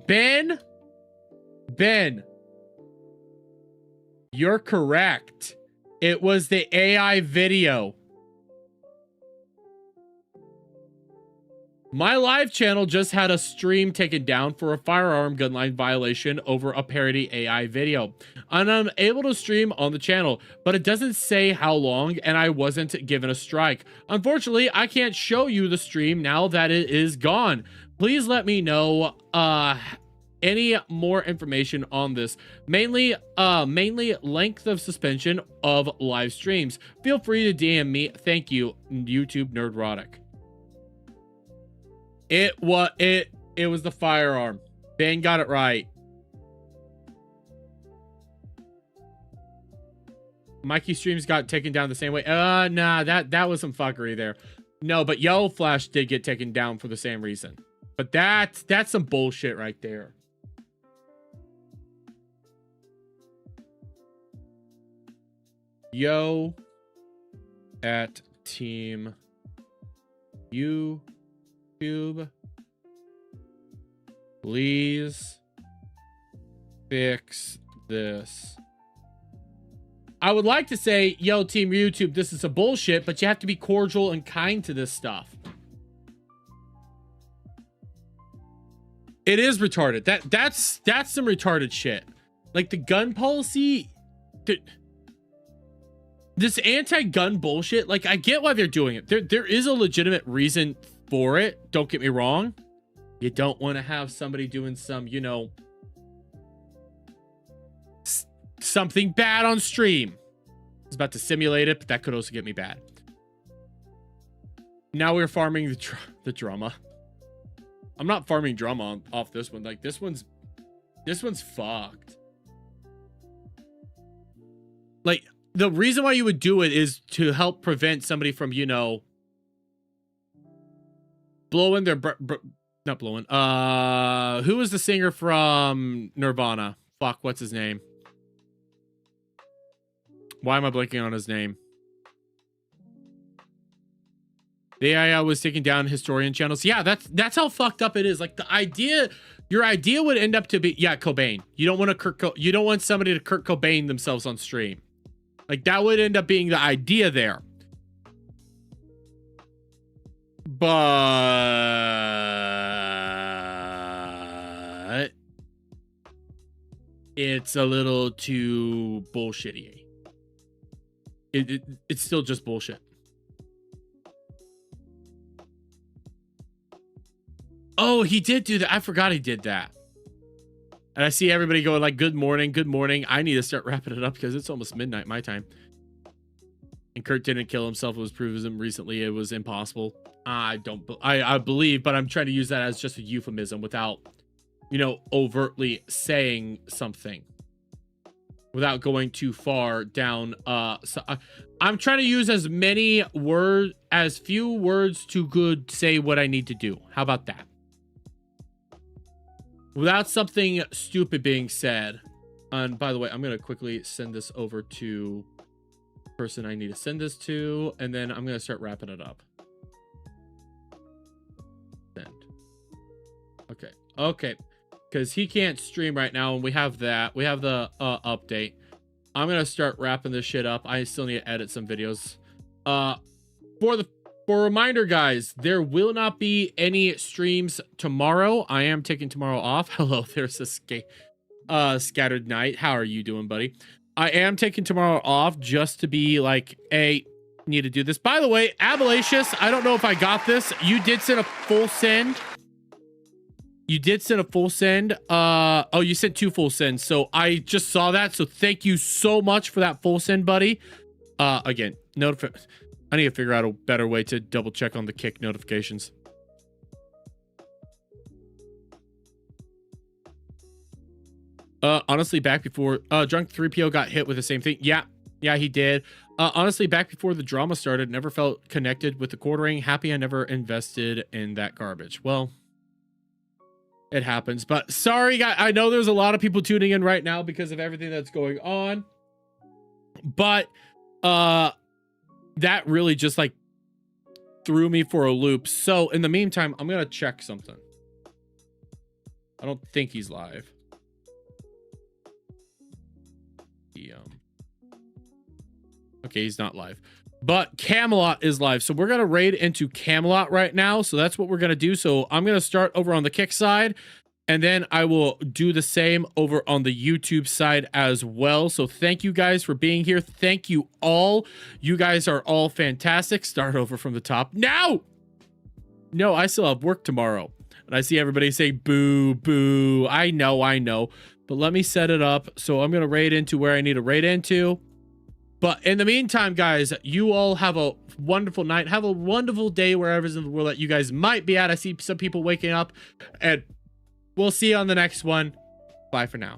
Ben. You're correct. It was the AI video. My live channel just had a stream taken down for a firearm gun line violation over a parody AI video. And I'm able to stream on the channel, but it doesn't say how long, and I wasn't given a strike. Unfortunately, I can't show you the stream now that it is gone. Please let me know any more information on this. Mainly length of suspension of live streams. Feel free to DM me. Thank you, YouTube Nerdrotic. It was the firearm. Ben got it right. Mikey streams got taken down the same way. Nah, that was some fuckery there. No, but Yellow Flash did get taken down for the same reason. But that's some bullshit right there. Yo. at Team YouTube. Please fix this. I would like to say, yo, Team YouTube, this is a bullshit, but you have to be cordial and kind to this stuff. It is retarded. That's some retarded shit. Like the gun policy, this anti-gun bullshit. Like I get why they're doing it. There is a legitimate reason for it. Don't get me wrong. You don't want to have somebody doing some, you know, something bad on stream. I was about to simulate it, but that could also get me bad. Now we're farming the drama. I'm not farming drama off this one. Like this one's fucked. Like the reason why you would do it is to help prevent somebody from, you know, blowing their not blowing. Who was the singer from Nirvana? Fuck, what's his name? Why am I blanking on his name? The AI was taking down historian channels. Yeah, that's how fucked up it is. Like the idea, your idea would end up to be, yeah, Cobain. You don't want somebody to Kurt Cobain themselves on stream. Like that would end up being the idea there. But it's a little too bullshitty. It's still just bullshit. Oh, he did do that. I forgot he did that. And I see everybody going like, good morning, good morning. I need to start wrapping it up because it's almost midnight my time. And Kurt didn't kill himself. It was proven recently it was impossible. I believe, but I'm trying to use that as just a euphemism without, you know, overtly saying something. Without going too far down. I'm trying to use as few words to say what I need to do. How about that? Without something stupid being said. And by the way, I'm going to quickly send this over to the person I need to send this to. And then I'm going to start wrapping it up. Send. Okay. Okay. Because he can't stream right now, and we have that. We have the update. I'm gonna start wrapping this shit up. I still need to edit some videos. For a reminder, guys, there will not be any streams tomorrow. I am taking tomorrow off. Hello, there's a Scattered Night. How are you doing, buddy? I am taking tomorrow off just to be like, hey, need to do this. By the way, Abalacious, I don't know if I got this. You did send a full send. You did send a full send. Oh, you sent 2 full sends. So I just saw that. So thank you so much for that full send, buddy. Again, I need to figure out a better way to double check on the Kick notifications. Honestly, back before Drunk 3PO got hit with the same thing. Yeah, he did. Honestly, back before the drama started, never felt connected with the quartering. Happy I never invested in that garbage. Well, it happens, but sorry, guys. I know there's a lot of people tuning in right now because of everything that's going on, but that really just like threw me for a loop. So in the meantime, I'm gonna check something. I don't think he's live. Okay, he's not live. But Camelot is live. So we're going to raid into Camelot right now. So that's what we're going to do. So I'm going to start over on the Kick side. And then I will do the same over on the YouTube side as well. So thank you guys for being here. Thank you all. You guys are all fantastic. Start over from the top. No, I still have work tomorrow. And I see everybody say boo, boo. I know. But let me set it up. So I'm going to raid into where I need to raid into. But in the meantime, guys, you all have a wonderful night. Have a wonderful day wherever in the world that you guys might be at. I see some people waking up. And we'll see you on the next one. Bye for now.